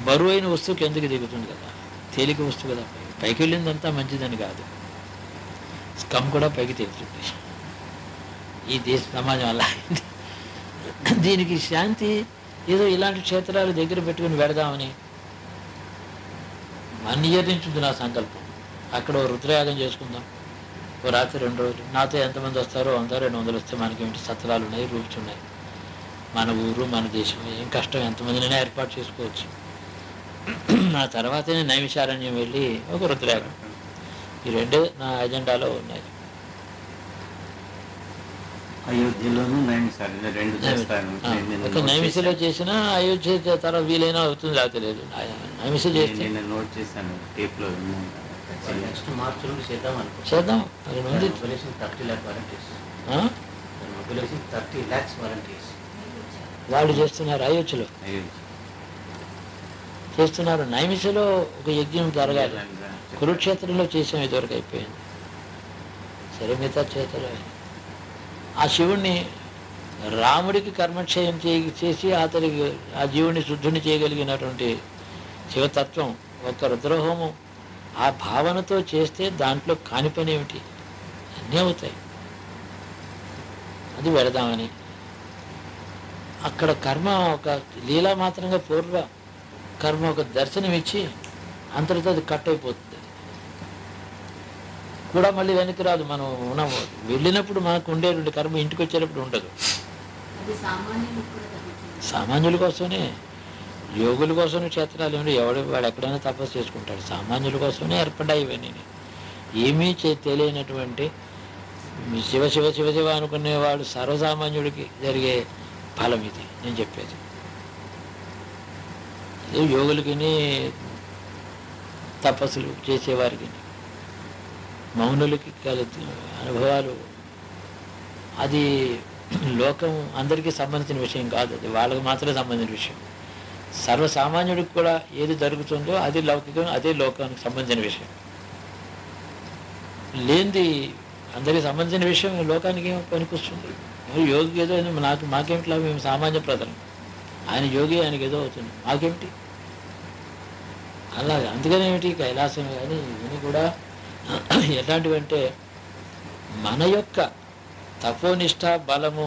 బరువు అయిన వస్తువు కిందకి దిగుతుంది కదా, తేలిక వస్తువు కదా. పైకి వెళ్ళిందంతా మంచిదని కాదు, స్కమ్ కూడా పైకి తేలుతుంది. ఈ దేశ సమాజం అలా అయింది. దీనికి శాంతి ఏదో ఇలాంటి క్షేత్రాలు దగ్గర పెట్టుకుని పెడదామని 1 year నుంచి ఉంది నా సంకల్పం. అక్కడ రుద్రయాగం చేసుకుందాం, ఓ రాత్రి 2 రోజులు. నాతో ఎంతమంది వస్తారో 100-200 వస్తే మనకేమిటి, సత్రాలు ఉన్నాయి, రూప్స్ ఉన్నాయి, మన ఊరు మన దేశం, ఏం కష్టం, ఎంతమందినైనా ఏర్పాటు చేసుకోవచ్చు. నా తర్వాతనే నైమిషారణ్యం వెళ్ళి ఒక రుద్రయాగం. ఈ 2 నా ఎజెండాలో ఉన్నాయి. అయోధ్యలోను నైమిసాలు రెండు చేస్తాను. ఒక నైమిషలో చేసినా అయోధ్య తర్వాత వీలైనా అవుతుంది, లేకపోతే లేదు. నైమిష చేస్తే నేను నోట్ చేశాను, టేప్లో నెక్స్ట్ మార్చ్ నుండి చేద్దాం అనుకో. చేద్దాం. అది ఉంది. Mobilisation 30 lakh volunteers. ఆ? Mobilisation 30 lakhs volunteers. వాళ్ళు చేస్తున్నారు అయోధ్యలో, చేస్తున్నారు. నైమిషలో ఒక యజ్ఞం జరగాలి. కురుక్షేత్రంలో చేసాం, ఇదివరకు అయిపోయింది. సరే, మిగతా చేతలు ఆ శివుణ్ణి రాముడికి కర్మక్షయం చేసి అతనికి ఆ జీవుని శుద్ధుని చేయగలిగినటువంటి శివతత్వం ఒక రుద్రహోమం ఆ భావనతో చేస్తే దాంట్లో కాని పని ఏమిటి? అన్నీ అవుతాయి. అది పెడదామని అక్కడ కర్మ ఒక లీలా మాత్రంగా పూర్వ కర్మ ఒక దర్శనం ఇచ్చి అంతటితో అది కట్ అయిపోతుంది. కూడా మళ్ళీ వెనక్కి రాదు. మనం వెళ్ళినప్పుడు మనకు ఉండేటువంటి కర్మ ఇంటికి వచ్చేటప్పుడు ఉండదు. సామాన్యుల కోసమే, యోగుల కోసమే క్షేత్రాలు ఏమి, వాడు ఎక్కడైనా తపస్సు చేసుకుంటాడు. సామాన్యుల కోసమే ఏర్పడ్డాయి ఇవన్నీ. ఏమీ తెలియనటువంటి శివ శివ శివ శివ అనుకునేవాడు సర్వసామాన్యుడికి జరిగే ఫలం ఇది నేను చెప్పేది. యోగులకి, తపస్సులు చేసేవారికి, మౌనులకి కలిసి అనుభవాలు. అది లోకం అందరికీ సంబంధించిన విషయం కాదు, అది వాళ్ళకి మాత్రమే సంబంధించిన విషయం. సర్వసామాన్యుడికి కూడా ఏది జరుగుతుందో అది లౌకికం, అదే లోకానికి సంబంధించిన విషయం. లేనిది అందరికీ సంబంధించిన విషయం లోకానికి ఏమో పనికొస్తుంది. యోగి ఏదో మాకేమిటి లాభం? మేము సామాన్య ప్రజలు. ఆయన యోగి, ఆయనకి ఏదో అవుతుంది, మాకేమిటి? అలాగే అందుకని ఏమిటి కైలాసం కానీ ఇవన్నీ కూడా ఎలాంటివంటే మన యొక్క తపోనిష్ట, బలము,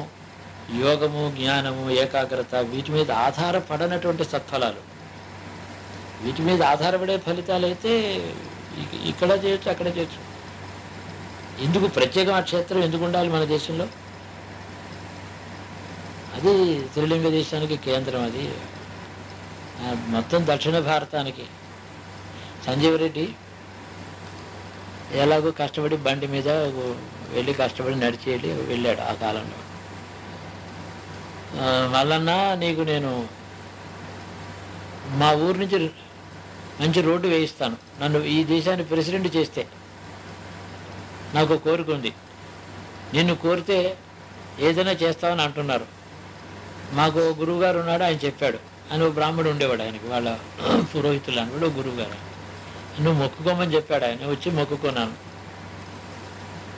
యోగము, జ్ఞానము, ఏకాగ్రత వీటి మీద ఆధారపడనటువంటి సత్ఫలాలు. వీటి మీద ఆధారపడే ఫలితాలు అయితే ఇక్కడ చేయొచ్చు, అక్కడ చేయొచ్చు. ఎందుకు ప్రత్యేకం ఆ క్షేత్రం ఎందుకు ఉండాలి మన దేశంలో? అది త్రిలింగ దేశానికి కేంద్రం. అది మొత్తం దక్షిణ భారతానికి. సంజీవ్ రెడ్డి ఎలాగో కష్టపడి బండి మీద వెళ్ళి కష్టపడి నడిచి వెళ్ళాడు ఆ కాలంలో. మల్లన్న, నీకు నేను మా ఊరు నుంచి మంచి రోడ్డు వేయిస్తాను, నన్ను ఈ దేశాన్ని ప్రెసిడెంట్ చేస్తే నాకు కోరిక ఉంది, నిన్ను కోరితే ఏదైనా చేస్తావని అంటున్నారు. మాకు గురువు గారు ఉన్నాడు, ఆయన చెప్పాడు. ఆయన బ్రాహ్మడు ఉండేవాడు, ఆయనకి వాళ్ళ పురోహితులు అన్నాడు గురువు గారు. నువ్వు మొక్కుకోమని చెప్పాడు ఆయన. వచ్చి మొక్కుకున్నాను.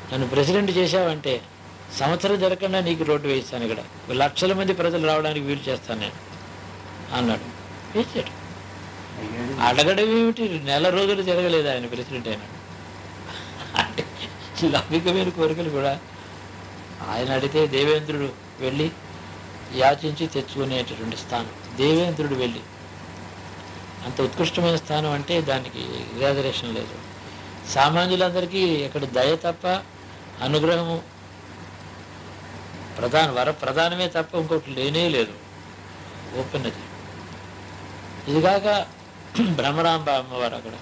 నన్ను ప్రెసిడెంట్ చేశావంటే సంవత్సరం జరగకుండా నీకు రోడ్డు వేయిస్తాను, ఇక్కడ లక్షల మంది ప్రజలు రావడానికి వీలు చేస్తాను నేను అన్నాడు. వేసాడు. అడగడం ఏమిటి? నెల రోజులు జరగలేదు ఆయన ప్రెసిడెంట్ అయినాడు. అంటే లౌకికమైన కోరికలు కూడా ఆయన అడిగితే దేవేంద్రుడు వెళ్ళి యాచించి తెచ్చుకునేటటువంటి స్థానం. దేవేంద్రుడు వెళ్ళి అంత ఉత్కృష్టమైన స్థానం అంటే దానికి ఎగ్జాజరేషన్ లేదు. సామాన్యులందరికీ ఇక్కడ దయ తప్ప, అనుగ్రహము ప్రధానమే తప్ప ఇంకొకటి లేనే లేదు. ఓపెన్ అది. ఇదిగాక భ్రమరాంబ అమ్మవారు అక్కడ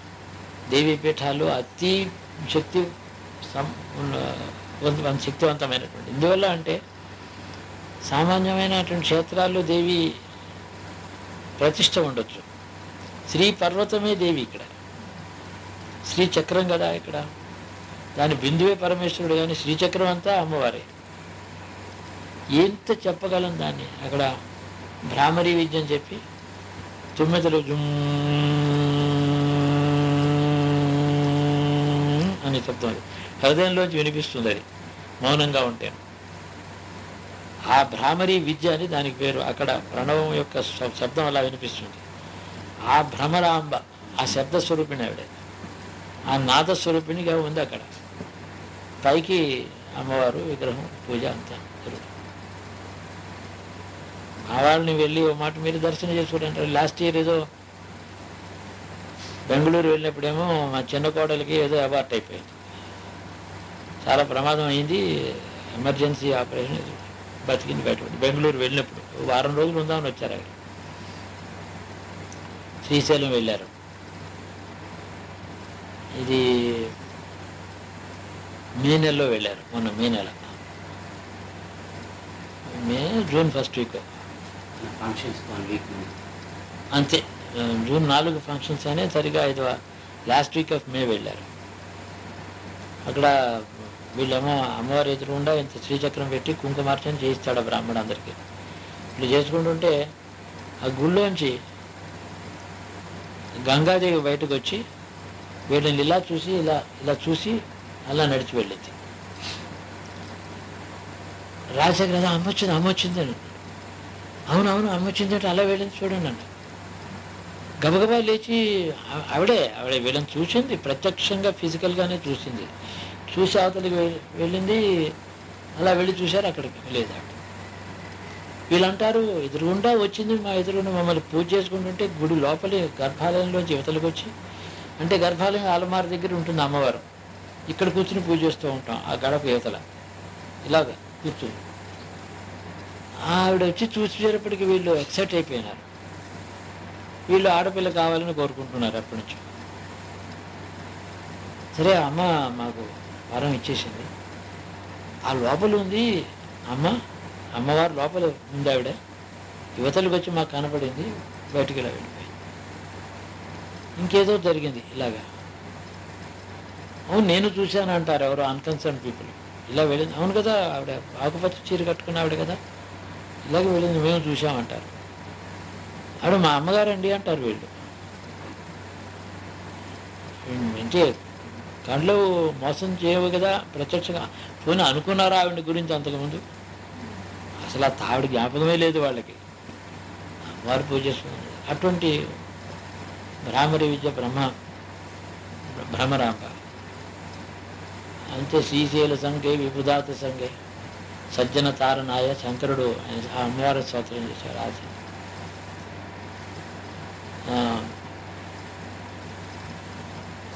దేవీ పీఠాలు అతి శక్తివంతమైనటువంటి. ఇందువల్ల అంటే సామాన్యమైనటువంటి క్షేత్రాల్లో దేవి ప్రతిష్ట ఉండొచ్చు. శ్రీ పర్వతమే దేవి ఇక్కడ. శ్రీచక్రం కదా ఇక్కడ, దాని బిందువే పరమేశ్వరుడు, కానీ శ్రీచక్రం అంతా అమ్మవారే. ఎంత చెప్పగలం దాన్ని. అక్కడ భ్రామరీ విద్య అని చెప్పి తుమ్మెదలు జుమ్ అని శబ్దం, అది హృదయంలోంచి వినిపిస్తుంది. అది మౌనంగా ఉంటే ఆ భ్రామరీ విద్య అని దానికి పేరు. అక్కడ ప్రణవం యొక్క శబ్దం అలా వినిపిస్తుంది. ఆ భ్రమరాంబ ఆ శబ్ద స్వరూపిణి ఆవిడ, ఆ నాదస్వరూపిణిగా ఉంది అక్కడ. పైకి అమ్మవారు విగ్రహం, పూజ అంతా జరుగుతుంది. ఆ వాళ్ళని వెళ్ళి ఓ మాట మీరు దర్శనం చేసుకోవడానికి. లాస్ట్ ఇయర్ ఏదో బెంగళూరు వెళ్ళినప్పుడేమో మా చిన్న కోడలికి ఏదో అబార్ట్ అయిపోయింది, చాలా ప్రమాదం అయింది, ఎమర్జెన్సీ ఆపరేషన్, బతికింది బయటపడి. బెంగళూరు వెళ్ళినప్పుడు వారం రోజులు ఉందామని వచ్చారు. అక్కడ శ్రీశైలం వెళ్ళారు. ఇది మే నెలలో వెళ్ళారు, మొన్న మే నెల. June first week functions 1 week అంతే. జూన్ 4 ఫంక్షన్స్ అనే సరిగా 5 లాస్ట్ వీక్ ఆఫ్ మే వెళ్ళారు. అక్కడ వీళ్ళేమో అమ్మవారి ఎదురుగుండా ఇంత శ్రీచక్రం పెట్టి కుంకుమార్చన చేయిస్తాడు ఆ బ్రాహ్మణ అందరికీ. ఇట్లా చేసుకుంటుంటే ఆ గుళ్ళోంచి గంగాదేవి బయటకు వచ్చి వీళ్ళని ఇలా చూసి ఇలా చూసి అలా నడిచి వెళ్ళింది. రాజశేఖర్ కదా అమ్మ వచ్చింది అని. అవును అమ్మ వచ్చింది అంటే అలా వెళ్ళింది చూడండి అన్న. గబగబా లేచి ఆవిడే వీళ్ళని చూసింది, ప్రత్యక్షంగా ఫిజికల్గానే చూసింది. చూసి అవతలికి వెళ్ళింది. అలా వెళ్ళి చూశారు, అక్కడికి లేదు. వీళ్ళంటారు ఎదురుగుండా వచ్చింది, మా ఎదురుగుండా మమ్మల్ని పూజ చేసుకుంటుంటే గుడి లోపలి గర్భాలయంలోంచి యువతలకు వచ్చి, అంటే గర్భాలయం అలమార దగ్గర ఉంటుంది అమ్మవారు, ఇక్కడ కూర్చుని పూజ చేస్తూ ఉంటాం ఆ గడప యువతల ఇలాగ కూర్చుని. ఆవిడ వచ్చి చూసేటప్పటికి వీళ్ళు ఎక్సైట్ అయిపోయినారు. వీళ్ళు ఆడపిల్ల కావాలని కోరుకుంటున్నారు అప్పటి నుంచి. సరే అమ్మ మాకు వరం ఇచ్చేసింది. ఆ లోపల ఉంది అమ్మవారు లోపల ఉంది. ఆవిడ యువతలకు వచ్చి మాకు కనపడింది, బయటికి ఇలా వెళ్ళిపోయింది. ఇంకేదో జరిగింది ఇలాగా. అవును నేను చూశాను అంటారు ఎవరో అన్కన్సర్న్ పీపుల్. ఇలా వెళ్ళింది, అవును కదా ఆవిడ ఆకుపచ్చ చీర కట్టుకున్న ఆవిడ కదా, ఇలాగే వెళ్ళింది, మేము చూసామంటారు. ఆవిడ మా అమ్మగారండి అంటారు వీళ్ళు. అంటే కళ్ళు మోసం చేయవు కదా ప్రత్యక్షంగా. పోనీ అనుకున్నారా ఆవిడ గురించి అంతకుముందు? అసలు ఆ ఆవిడ జ్ఞాపకమే లేదు వాళ్ళకి. వారు పూజ చేసుకున్నారు. అటువంటి భ్రామరి విద్య భ్రమరాంబ అంతే. శ్రీశైల సంఘే విబుధాత సంఘే సజ్జన తారనాయ శంకరుడు ఆ అమ్మవారి స్తోత్రం చేశాడు. రాజు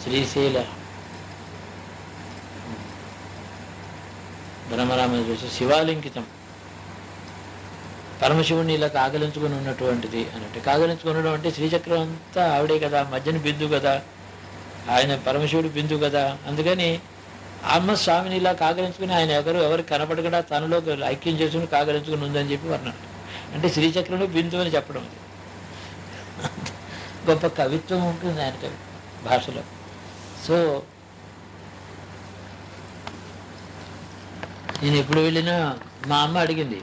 శ్రీశైల బ్రహ్మరామ చూసి శివాలింకితం పరమశివుని ఇలా కాగలించుకుని ఉన్నటువంటిది అన్నట్టు. కాగలించుకుని ఉండడం అంటే శ్రీచక్రం అంతా ఆవిడే కదా, మధ్యన బిందు కదా, ఆయన పరమశివుడు బిందు కదా. అందుకని అమ్మ స్వామిని ఇలా కాగలించుకుని ఆయన ఎవరికి కనపడకుండా తనలో ఐక్యం చేసుకుని కాగలించుకుని ఉందని చెప్పి వర్ణన. అంటే శ్రీచక్రంలో బిందు అని చెప్పడం. అది గొప్ప కవిత్వం ఉంటుంది ఆయన భాషలో. సో నేను ఎప్పుడు వెళ్ళినా మా అమ్మ అడిగింది,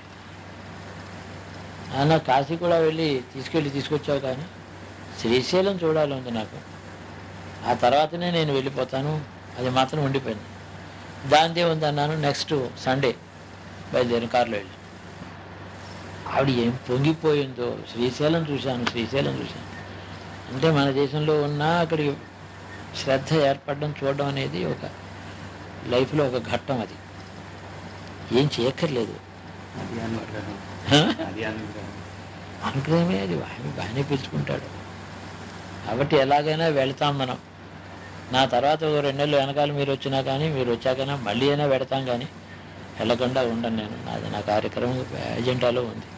అన్న కాశీ కూడా వెళ్ళి తీసుకొచ్చావు కానీ శ్రీశైలం చూడాలి ఉంది నాకు, ఆ తర్వాతనే నేను వెళ్ళిపోతాను, అది మాత్రం ఉండిపోయింది. దాందే ఉంది అన్నాను. నెక్స్ట్ సండే బయలుదేరిన కారులో వెళ్ళి ఆవిడ ఏం పొంగిపోయిందో, శ్రీశైలం చూశాను. అంటే మన దేశంలో ఉన్న అక్కడికి శ్రద్ధ ఏర్పడడం చూడడం అనేది ఒక లైఫ్లో ఒక ఘట్టం. అది ఏం చేయక్కర్లేదు, అది అనుగ్రహం. అనుగ్రహమే. అది బాగానే పిలుచుకుంటాడు. కాబట్టి ఎలాగైనా వెళ్తాం మనం. నా తర్వాత 2 నెలలు వెనకాల మీరు వచ్చినా కానీ, మీరు వచ్చాకైనా మళ్ళీ అయినా పెడతాం, కానీ వెళ్ళకుండా ఉండను నేను. నాది నా కార్యక్రమం ఎజెండాలో ఉంది.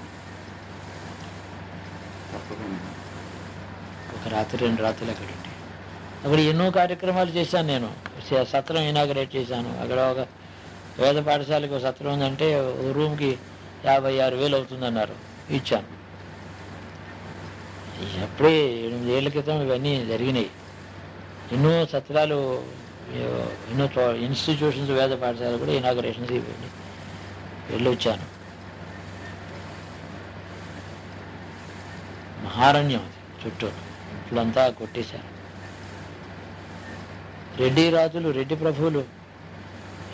ఒక రాత్రి 2 రాత్రులు అక్కడ ఉండి అక్కడ ఎన్నో కార్యక్రమాలు చేశాను నేను. సత్రం ఇనాగరేట్ చేశాను. అక్కడ ఒక వేద పాఠశాలకు ఒక సత్రం ఉందంటే ఒక రూమ్కి 56,000 అవుతుందన్నారు, ఇచ్చాను. అప్పుడే 8 ఏళ్ల క్రితం ఇవన్నీ జరిగినాయి. ఎన్నో సత్రాలు, ఎన్నో ఇన్స్టిట్యూషన్స్, వేద పాఠశాలలు కూడా ఇనాగరేషన్స్ ఇవన్నీ వెళ్ళి వచ్చాను. మహారణ్యం అది చుట్టూ, ఇప్పుడంతా కొట్టేశారు. రెడ్డి రాజులు, రెడ్డి ప్రభువులు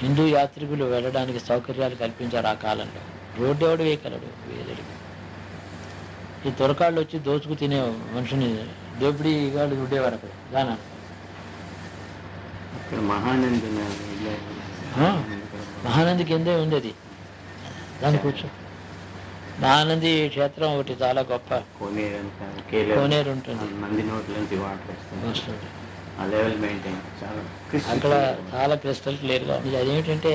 హిందూ యాత్రికులు వెళ్ళడానికి సౌకర్యాలు కల్పించారు ఆ కాలంలో. రోడ్డు ఎవడు వేయగలడు? వేయలేడు. ఈ దొరకాళ్ళు వచ్చి దోచుకు తినే మనుషుని దోపిడీ వాళ్ళు ఉండేవారు అక్కడ. దానా మహానంది కిందే ఉంది అది. దాన్ని కూర్చో. మహానంది క్షేత్రం ఒకటి చాలా గొప్ప. కోనేరు ఉంటుంది, వస్తుంది. అక్కడ చాలా క్రిస్టల్ క్లియర్గా ఉంది. అదేమిటంటే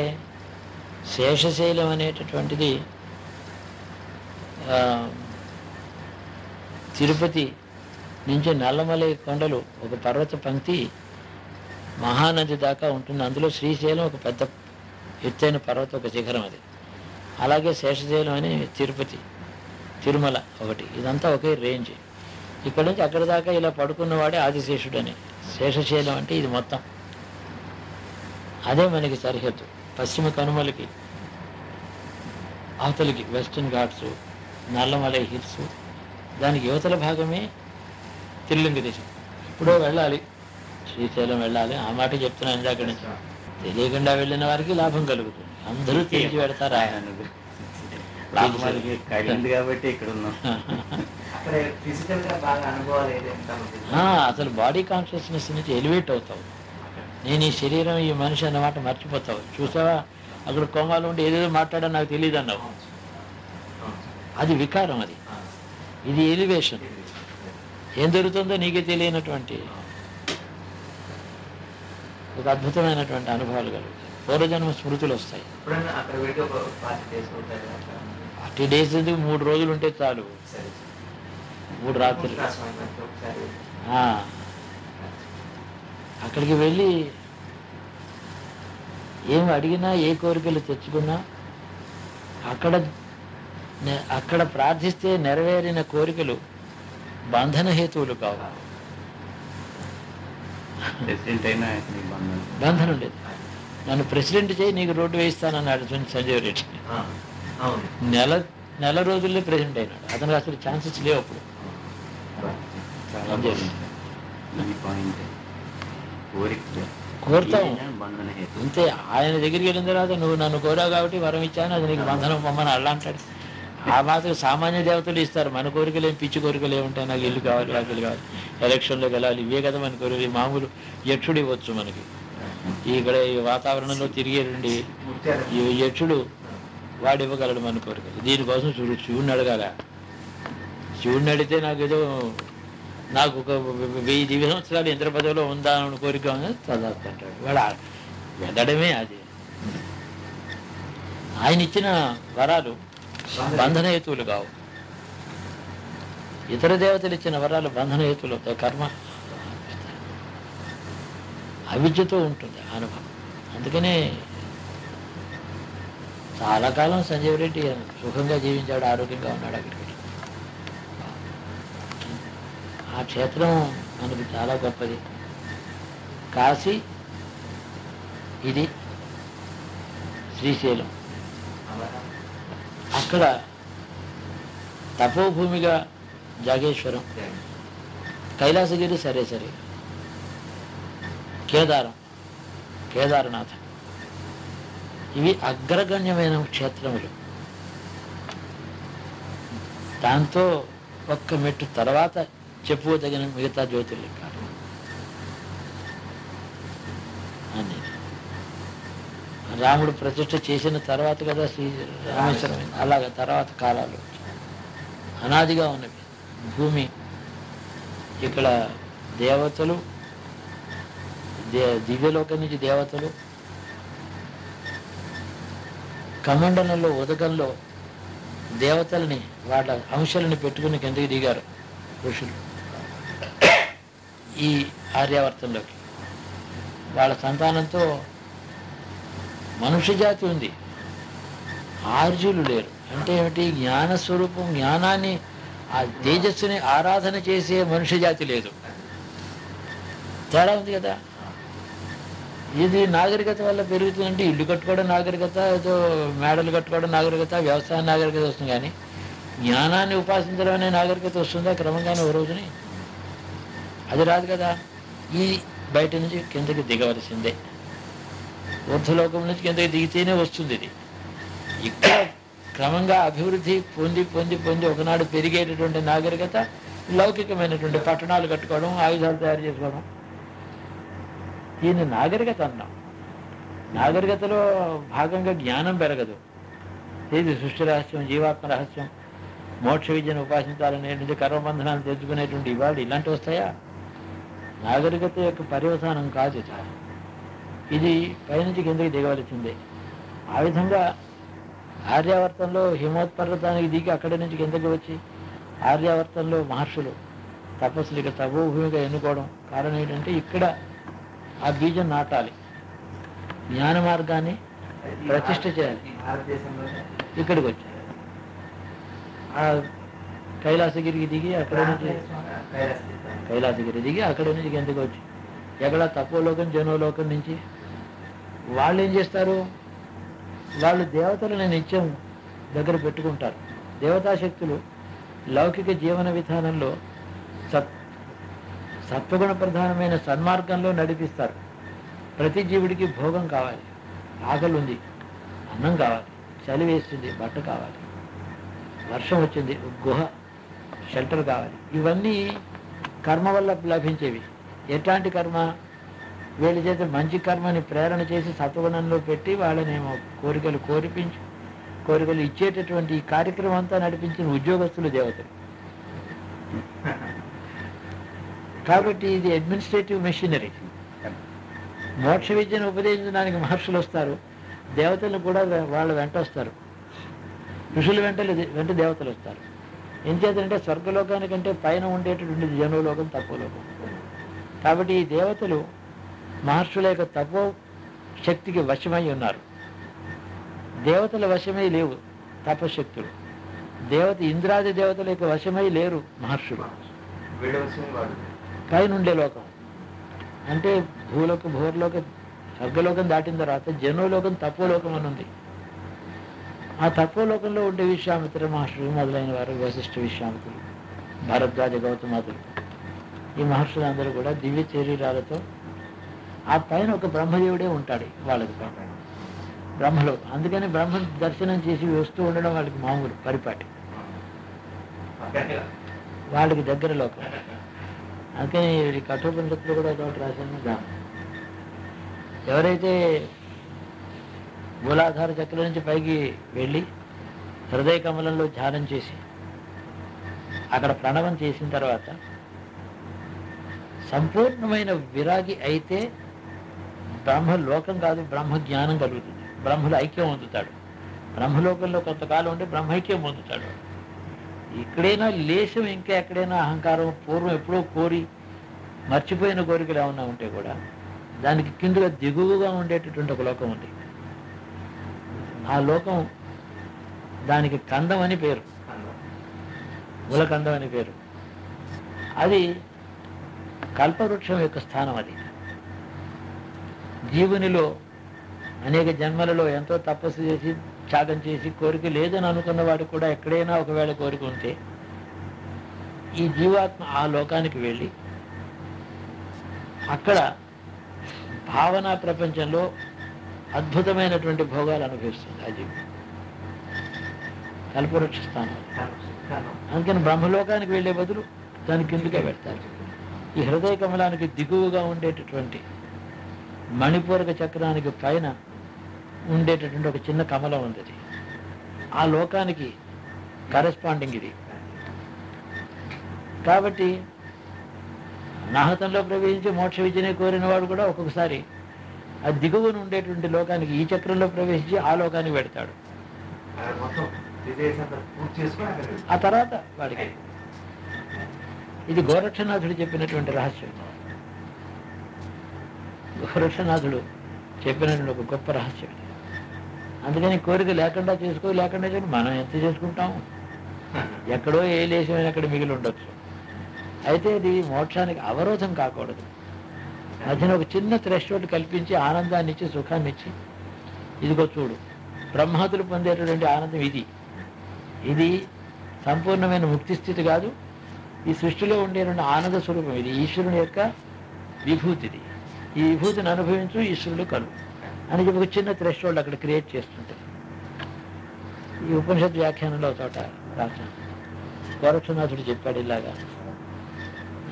శేషశైలం అనేటటువంటిది తిరుపతి నుంచి నల్లమలై కొండలు ఒక పర్వత పంక్తి మహానది దాకా ఉంటుంది. అందులో శ్రీశైలం ఒక పెద్ద ఎత్తైన పర్వత, ఒక శిఖరం. అది అలాగే శేషశైలం అని తిరుపతి, తిరుమల ఒకటి, ఇదంతా ఒకే రేంజ్. ఇక్కడ నుంచి అక్కడి దాకా ఇలా పడుకున్నవాడే ఆదిశేషుడు అని. శేషశైలం అంటే ఇది మొత్తం. అదే మనకి సరిహద్దు. పశ్చిమ కనుమలకి అవతలికి వెస్టర్న్ ఘాట్స్, నల్లమలై హిల్స్, దానికి యువతల భాగమే తిరులింగ దేశం. ఎప్పుడో వెళ్ళాలి, శ్రీశైలం వెళ్ళాలి. ఆ మాట చెప్తున్నాను ఇందాక నుంచి. తెలియకుండా వెళ్ళిన వారికి లాభం కలుగుతుంది. అందరూ తెలిసి పెడతారా? లాభాలకి కలిగింది కాబట్టి ఇక్కడ ఉన్నాం. అక్కడ ఫిజికల్ గా బాగా అనుభవాలు ఏదైనా ఉంటుంది. అసలు బాడీ కాన్షియస్నెస్ నుంచి ఎలివేట్ అవుతావు. నేను ఈ శరీరం, ఈ మనిషి అన్నమాట మర్చిపోతావు. చూసావా, అక్కడ కోమాలు ఉండి ఏదేదో మాట్లాడా నాకు తెలియదు అన్నావు. అది వికారం. అది ఇది ఎలివేషన్. ఏం జరుగుతుందో నీకే తెలియనటువంటి ఒక అద్భుతమైనటువంటి అనుభవాలు కలుగుతాయి. పూర్వజన్మ స్మృతులు వస్తాయి. ఎప్పుడైనా అక్కడ వెళ్ళి ఒక 40 days ఉంటారు. 40 days ఎందుకు, 3 రోజులు ఉంటే చాలు. 3 రాత్రులు. ఒకసారి అక్కడికి వెళ్ళి ఏం అడిగినా, ఏ కోరికలు తెచ్చుకున్నా, అక్కడ ప్రార్థిస్తే నెరవేరిన కోరికలు బంధన హేతువులు కావు. ప్రెసిడెంట్ అయినా బంధనం లేదు. నన్ను ప్రెసిడెంట్ చేయి, నీకు రోడ్డు వేయిస్తానన్నాడు సంజయ్ రెడ్డి. నెల రోజుల్లో ప్రెసిడెంట్ అయినాడు. అతనికి అసలు ఛాన్సెస్ లేవు అప్పుడు. కోరుతాం అంతే. ఆయన దగ్గరికి వెళ్ళిన తర్వాత నువ్వు నన్ను కోరావు కాబట్టి వరం ఇచ్చాను, అది నీకు బంధనం పొమ్మని అలా అంటాడు. ఆ మాత్రం సామాన్య దేవతలు ఇస్తారు. మన కోరికలు ఏం పిచ్చి కోరికలు ఏముంటాయి? నాకు ఇల్లు కావాలి, నాకు ఇల్లు కావాలి, ఎలక్షన్లోకి వెళ్ళాలి, ఇవే కదా మన కోరికలు. మామూలు యక్షుడు ఇవ్వచ్చు మనకి. ఇక్కడ ఈ వాతావరణంలో తిరిగేటండి ఈ యక్షుడు వాడు ఇవ్వగలడు మన కోరికలు. దీనికోసం శివుడిని అడగాల. శివుడిని అడిగితే నాకు ఒక 1000 దివ్య సంవత్సరాలు ఇంద్ర పదవిలో ఉందా అని కోరిక చదువుతుంటాడు. వాడు వెళ్ళడమే అది. ఆయన ఇచ్చిన వరాలు బంధనహేతువులు కావు. ఇతర దేవతలు ఇచ్చిన వరాలు బంధనహేతువులు అవుతాయి. కర్మ అవిద్యతో ఉంటుంది అనుభవం. అందుకనే చాలా కాలం సంజీవ్ రెడ్డి సుఖంగా జీవించాడు, ఆరోగ్యంగా ఉన్నాడు. అక్కడికి ఆ క్షేత్రం మనకి చాలా గొప్పది. కాశీ, ఇది శ్రీశైలం. అక్కడ తపోభూమిగా జాగేశ్వరం, కైలాసగిరి సరే, కేదారనాథ్, ఇవి అగ్రగణ్యమైన క్షేత్రములు. దాంతో ఒక్క మెట్టు తర్వాత చెప్పుకోదగిన మిగతా జ్యోతిర్లింగాలు అని. రాముడు ప్రతిష్ఠ చేసిన తర్వాత కదా శ్రీ రామేశ్వరం. అలాగే తర్వాత కాలాలు అనాదిగా ఉన్నవి. భూమి ఇక్కడ దేవతలు, దివ్యలోకం నుంచి దేవతలు కమండలంలో, ఉదకంలో దేవతల్ని, వాళ్ళ అంశాలని పెట్టుకుని కిందకి దిగారు ఋషులు ఈ ఆర్యావర్తంలోకి. వాళ్ళ సంతానంతో మనుష్య జాతి ఉంది, ఆర్జులు లేరు. అంటే ఏమిటి? జ్ఞానస్వరూపం, జ్ఞానాన్ని, ఆ తేజస్సుని ఆరాధన చేసే మనుష్య జాతి లేదు. తేడా ఉంది కదా. ఇది నాగరికత వల్ల పెరుగుతుందంటే ఇల్లు కట్టుకోవడం నాగరికత, ఏదో మేడలు కట్టుకోవడం నాగరికత, వ్యవసాయ నాగరికత వస్తుంది. కానీ జ్ఞానాన్ని ఉపాసించడం అనే నాగరికత వస్తుందా క్రమంగానే ఓ రోజుని? అది రాదు కదా. ఈ బయట నుంచి కిందకి దిగవలసిందే. ఊర్ధ్వలోకం నుంచి కిందకి దిగితేనే వస్తుంది ఇది. ఇక్కడ క్రమంగా అభివృద్ధి పొంది పొంది పొంది ఒకనాడు పెరిగేటటువంటి నాగరికత లౌకికమైనటువంటి పట్టణాలు కట్టుకోవడం, ఆయుధాలు తయారు చేసుకోవడం, దీన్ని నాగరికత అన్నాం. నాగరికతలో భాగంగా జ్ఞానం పెరగదు. ఇది సృష్టి రహస్యం, జీవాత్మ రహస్యం, మోక్ష విద్యను ఉపాసించాలనేటువంటి కర్మబంధనాలు తెచ్చుకునేటువంటి ఇవాళ ఇలాంటివి వస్తాయా? నాగరికత యొక్క పర్యవసానం కాదు ఇది. పైనుంచి కిందకి దిగవలసిందే. ఆ విధంగా ఆర్యావర్తంలో హిమోత్పర్వతానికి దిగి అక్కడి నుంచి కిందకి వచ్చి ఆర్యావర్తంలో మహర్షులు తపస్సులు ఇక తపోభూమిగా ఎన్నుకోవడం కారణం ఏంటంటే ఇక్కడ ఆ బీజం నాటాలి, జ్ఞాన మార్గాన్ని ప్రతిష్ఠ చేయాలి. భారతదేశంలో ఇక్కడికి వచ్చారు. ఆ కైలాసగిరికి దిగి అక్కడ నుంచి కైలాసగిరి దిగి అక్కడ నుంచి ఎందుకు వచ్చి ఎక్కడ తపోలోకం జనోలోకం నుంచి వాళ్ళు ఏం చేస్తారు, వాళ్ళు దేవతలను నిత్యం దగ్గర పెట్టుకుంటారు. దేవతాశక్తులు లౌకిక జీవన విధానంలో సత్వగుణ ప్రధానమైన సన్మార్గంలో నడిపిస్తారు. ప్రతి జీవుడికి భోగం కావాలి, ఆకలి ఉంది, అన్నం కావాలి, చలి వేస్తుంది, బట్ట కావాలి, వర్షం వచ్చింది, గుహ షెల్టర్ కావాలి. ఇవన్నీ కర్మ వల్ల లభించేవి. ఎట్లాంటి కర్మ? వీళ్ళ చేత మంచి కర్మని ప్రేరణ చేసి సత్వగుణంలో పెట్టి వాళ్ళనేమో కోరికలు ఇచ్చేటటువంటి ఈ కార్యక్రమం అంతా నడిపించిన ఉద్యోగస్తులు దేవతలు. కాబట్టి ఇది అడ్మినిస్ట్రేటివ్ మెషినరీ. మోక్ష విద్యను ఉపదేశించడానికి మహర్షులు వస్తారు, దేవతలు కూడా వాళ్ళ వెంట వస్తారు, ఋషుల వెంట దేవతలు వస్తారు. ఏం చేతంటే స్వర్గలోకానికంటే పైన ఉండేటటువంటి జనోలోకం తపోలోకం. కాబట్టి ఈ దేవతలు మహర్షుల యొక్క తపో శక్తికి వశమై ఉన్నారు. దేవతల వశమై లేవు తపశక్తులు. ఇంద్రాది దేవతల యొక్క వశమై లేరు మహర్షులు. పైన ఉండే లోకం అంటే భూలోకం, భూర్లోకం, స్వర్గలోకం దాటిన తర్వాత జనోలోకం తపోలోకం అని ఉంది. ఆ తపోలోకంలో ఉండే విశ్వామిత్ర మహర్షులు మొదలైన వారు, వశిష్ఠ విశ్వామిత్రులు, భరద్వాజ గౌతమాదులు, ఈ మహర్షులందరూ కూడా దివ్య శరీరాలతో ఆ పైన ఒక బ్రహ్మదేవుడే ఉంటాడు వాళ్ళకి బ్రహ్మలో. అందుకని బ్రహ్మ దర్శనం చేసి వస్తూ ఉండడం వాళ్ళకి మామూలు పరిపాటి, వాళ్ళకి దగ్గర లోకం. అందుకని కఠోపనిషత్తులు కూడా ఒకటి రాశాను. దాని ఎవరైతే మూలాధార చక్రం నుంచి పైకి వెళ్ళి హృదయ కమలంలో ధ్యానం చేసి అక్కడ ప్రణవం చేసిన తర్వాత సంపూర్ణమైన విరాగి అయితే బ్రహ్మలోకం కాదు, బ్రహ్మ జ్ఞానం కలుగుతుంది, బ్రహ్మలో ఐక్యం పొందుతాడు. బ్రహ్మలోకంలో కొంతకాలం ఉంటే బ్రహ్మైక్యం పొందుతాడు. ఇక్కడైనా లేశం ఇంకా ఎక్కడైనా అహంకారం, పూర్వం ఎప్పుడో కోరి మర్చిపోయిన కోరికలు ఏమన్నా ఉంటే కూడా దానికి కిందగా దిగువగా ఉండేటటువంటి ఒక లోకం ఉంది. ఆ లోకం దానికి కందం అని పేరు, మూలకందం అని పేరు. అది కల్పవృక్షం యొక్క స్థానం. అది జీవునిలో అనేక జన్మలలో ఎంతో తపస్సు చేసి త్యాగం చేసి కోరిక లేదని అనుకున్న వాడు కూడా ఎక్కడైనా ఒకవేళ కోరిక ఉంటే ఈ జీవాత్మ ఆ లోకానికి వెళ్ళి అక్కడ భావనా ప్రపంచంలో అద్భుతమైనటువంటి భోగాలు అనుభవిస్తుంది ఆ జీవి. కల్పవృక్ష స్థానం. అందుకని బ్రహ్మలోకానికి వెళ్ళే బదులు దాని కిందకే పెడతారు. ఈ హృదయ కమలానికి దిగువగా ఉండేటటువంటి మణిపూరక చక్రానికి పైన ఉండేటటువంటి ఒక చిన్న కమలం ఉంది. ఆ లోకానికి కరెస్పాండింగ్ ఇది. కాబట్టి నాహతంలో ప్రవేశించి మోక్ష విద్యనే కోరిన వాడు కూడా ఒక్కొక్కసారి ఆ దిగువన ఉండేటువంటి లోకానికి ఈ చక్రంలో ప్రవేశించి ఆ లోకానికి పెడతాడు. ఆ తర్వాత వాడికి ఇది గోరక్షనాథుడు చెప్పినటువంటి రహస్యం. గోరక్షనాథుడు చెప్పినటువంటి ఒక గొప్ప రహస్యం. అందుకని కోరిక లేకుండా లేకుండా మనం ఎంత చేసుకుంటాము, ఎక్కడో ఏ లేశమైనా అక్కడ మిగిలి ఉండొచ్చు. అయితే ఇది మోక్షానికి అవరోధం కాకూడదు. మధ్యన ఒక చిన్న థ్రెషోల్డ్ కల్పించి ఆనందాన్ని ఇచ్చి సుఖాన్ని ఇచ్చి ఇదిగో చూడు బ్రహ్మాదులు పొందేటటువంటి ఆనందం ఇది సంపూర్ణమైన ముక్తి స్థితి కాదు, ఈ సృష్టిలో ఉండేటువంటి ఆనంద స్వరూపం ఇది, ఈశ్వరుని యొక్క విభూతిది. ఈ విభూతిని అనుభవించు, ఈశ్వరుడు కలు అని చెప్పి ఒక చిన్న థ్రెషోల్డ్ అక్కడ క్రియేట్ చేస్తుంటారు. ఈ ఉపనిషత్ వ్యాఖ్యానంలో చోట రాశాను. గోరక్షనాథుడు చెప్పాడు ఇలాగా,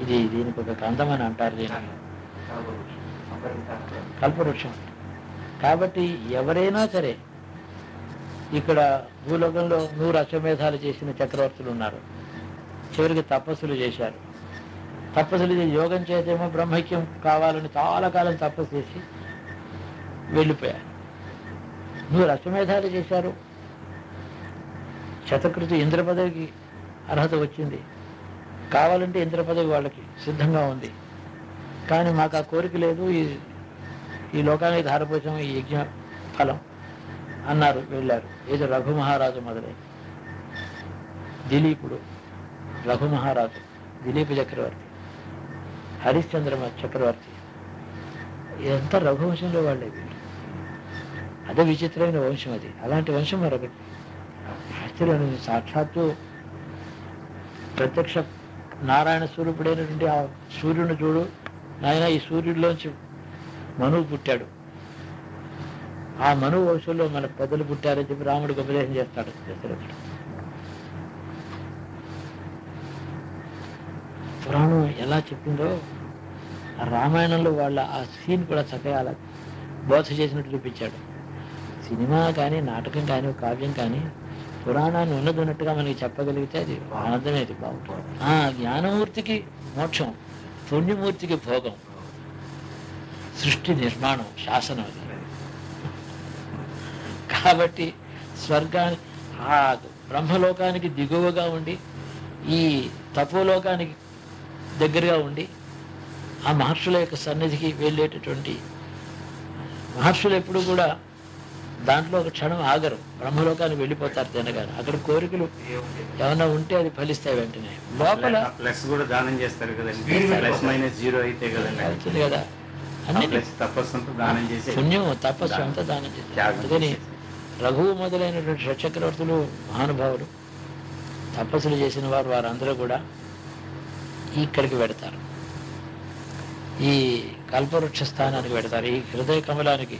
దీనికి ఒక కందం అని అంటారు, దీన్ని కల్పవృక్షం. కాబట్టి ఎవరైనా సరే ఇక్కడ భూలోకంలో 100 అశ్వమేధాలు చేసిన చక్రవర్తులు ఉన్నారు. చివరికి తపస్సులు చేశారు. తపస్సులు చేసి యోగం చేసేమో బ్రహ్మైక్యం కావాలని చాలా కాలం తపస్సు చేసి వెళ్ళిపోయారు. 100 అశ్వమేధాలు చేశారు. శతకృతి ఇంద్ర పదవికి అర్హత వచ్చింది. కావాలంటే ఇంద్ర పదవి వాళ్ళకి సిద్ధంగా ఉంది. కానీ మాకు ఆ కోరిక లేదు, ఈ లోకానికి ధారపోసాము ఈ యజ్ఞ ఫలం అన్నారు, వెళ్ళారు. ఏదో రఘు మహారాజు మొదలై దిలీపుడు, రఘు మహారాజు, దిలీప చక్రవర్తి, హరిశ్చంద్ర చక్రవర్తి, ఇదంతా రఘువంశంలో వాళ్ళే వీళ్ళు. అదే విచిత్రమైన వంశం అది. అలాంటి వంశం మరొకటి ఆశ్చర్యం. సాక్షాత్తు ప్రత్యక్ష నారాయణ స్వరూపుడైనటువంటి ఆ సూర్యుని చూడు నాయన, ఈ సూర్యుడిలోంచి మనువు పుట్టాడు, ఆ మనువు వంశంలో మన పెద్దలు పుట్టారని చెప్పి రాముడికి ఉపదేశం చేస్తాడు దశరథుడు. పురాణం ఎలా చెప్పిందో ఆ రామాయణంలో వాళ్ళ ఆ సీన్ కూడా చక్కగా అలా బోధ చేసినట్టు చూపించాడు. సినిమా కానీ నాటకం కానీ కావ్యం కానీ పురాణాన్ని ఉన్నదన్నట్టుగా మనకి చెప్పగలిగితే అది ఆనందమే, అది బాగుంటుంది. జ్ఞానమూర్తికి మోక్షం, పుణ్యమూర్తికి భోగం, సృష్టి నిర్మాణం, శాసనం అది. కాబట్టి స్వర్గానికి, ఆ బ్రహ్మలోకానికి దిగువగా ఉండి ఈ తపోలోకానికి దగ్గరగా ఉండి ఆ మహర్షుల యొక్క సన్నిధికి వెళ్ళేటటువంటి మహర్షులు ఎప్పుడు కూడా దాంట్లో ఒక క్షణం ఆగరు, బ్రహ్మలోకానికి వెళ్ళిపోతారు తినగానే. అక్కడ కోరికలు ఏమన్నా ఉంటే అది ఫలిస్తాయి వెంటనే. లోపల ప్లస్ కూడా దానం చేస్తారు కదండి, ప్లస్ మైనస్ జీరో అయితే కదండి అవుతుంది కదా. అన్ని తపస్సు దానం చేసి పుణ్యం తపస్సు అంతా దానం చేస్తారు. అందుకని రఘువు మొదలైనటువంటి షట్చక్రవర్తులు మహానుభావులు తపస్సులు చేసిన వారు, వారందరూ కూడా ఇక్కడికి పెడతారు, ఈ కల్పవృక్ష స్థానానికి పెడతారు. ఈ హృదయ కమలానికి,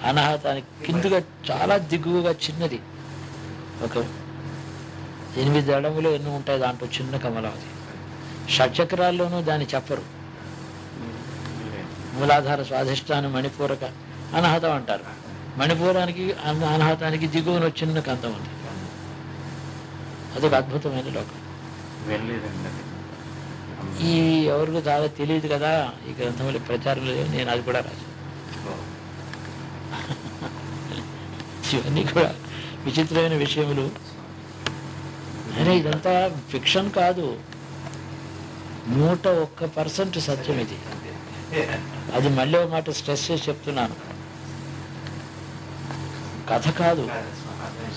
అనాహతానికి కిందుగా చాలా దిగువగా చిన్నది, ఒక 8 అడుగులు ఎన్నో ఉంటాయి, దాంట్లో చిన్న కమలం అది. షట్చక్రాల్లోనూ దాన్ని చెప్పరు. మూలాధార స్వాధిష్టానం మణిపూరక అనాహతం అంటారు. మణిపూరానికి అనాహతానికి దిగువన చిన్న కంతం ఉంది. అదొక అద్భుతమైన లోకం. ఈ ఎవరికి చాలా తెలియదు కదా, ఈ గ్రంథంలో ప్రచారం లేదు, నేను అది కూడా రాశాను. ఇవన్నీ కూడా విచిత్రమైన విషయములు. అరే ఇదంతా ఫిక్షన్ కాదు, 101% సత్యం ఇది. అది మళ్ళీ ఒక మాట స్ట్రెస్ చేసి చెప్తున్నాను, కథ కాదు,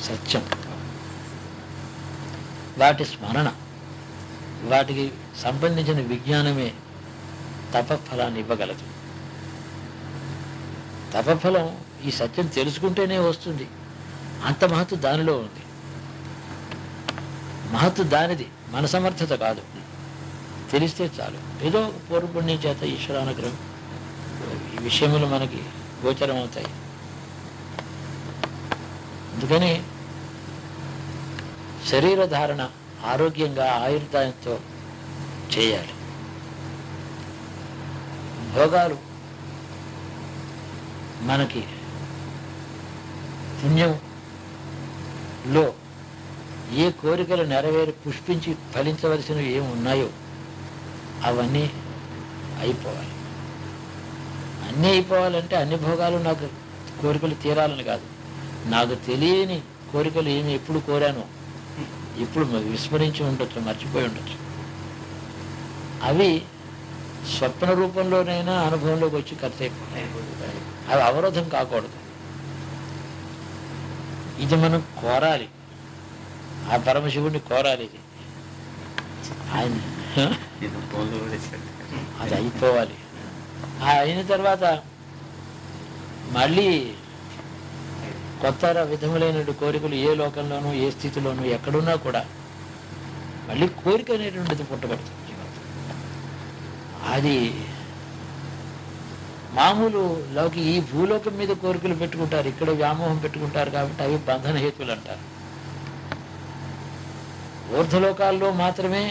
సత్యం. వాటి స్మరణ, వాటికి సంబంధించిన విజ్ఞానమే తపఫలాన్ని ఇవ్వగలదు. తపఫలం ఈ సత్యం తెలుసుకుంటేనే వస్తుంది. అంత మహత్తు దానిలో ఉంది. మహత్తు దానిది, మన సమర్థత కాదు. తెలిస్తే చాలు. ఏదో పూర్వపుణ్యం చేత ఈశ్వరానుగ్రహం ఈ విషయములు మనకి గోచరం అవుతాయి. అందుకని శరీర ధారణ ఆరోగ్యంగా ఆయుర్దాయంతో చేయాలి. భోగాలు మనకి పుణ్యంలో ఏ కోరికలు నెరవేరి పుష్పించి ఫలించవలసినవి ఏమి ఉన్నాయో అవన్నీ అయిపోవాలి. అన్నీ అయిపోవాలంటే అన్ని భోగాలు నాకు కోరికలు తీరాలని కాదు, నాకు తెలియని కోరికలు ఏమి ఎప్పుడు కోరానో ఇప్పుడు విస్మరించి ఉండొచ్చు, మర్చిపోయి ఉండొచ్చు. అవి స్వప్న రూపంలోనైనా అనుభవంలోకి వచ్చి ఖర్చు అయిపోతాయి. అవి అవరోధం కాకూడదు. ఇది మనం కోరాలి, ఆ పరమశివుడిని కోరాలి. ఇది ఆయన అది అయిపోవాలి. అయిన తర్వాత మళ్ళీ కొత్త విధములైన కోరికలు ఏ లోకంలోనూ ఏ స్థితిలోనూ ఎక్కడున్నా కూడా మళ్ళీ కోరిక అనేటువంటిది పుట్టబడుతుంది. అది మామూలు లోకి ఈ భూలోకం మీద కోరికలు పెట్టుకుంటారు, ఇక్కడ వ్యామోహం పెట్టుకుంటారు, కాబట్టి అవి బంధన హేతువులు అంటారు. ఊర్ధ్వలోకాల్లో మాత్రమే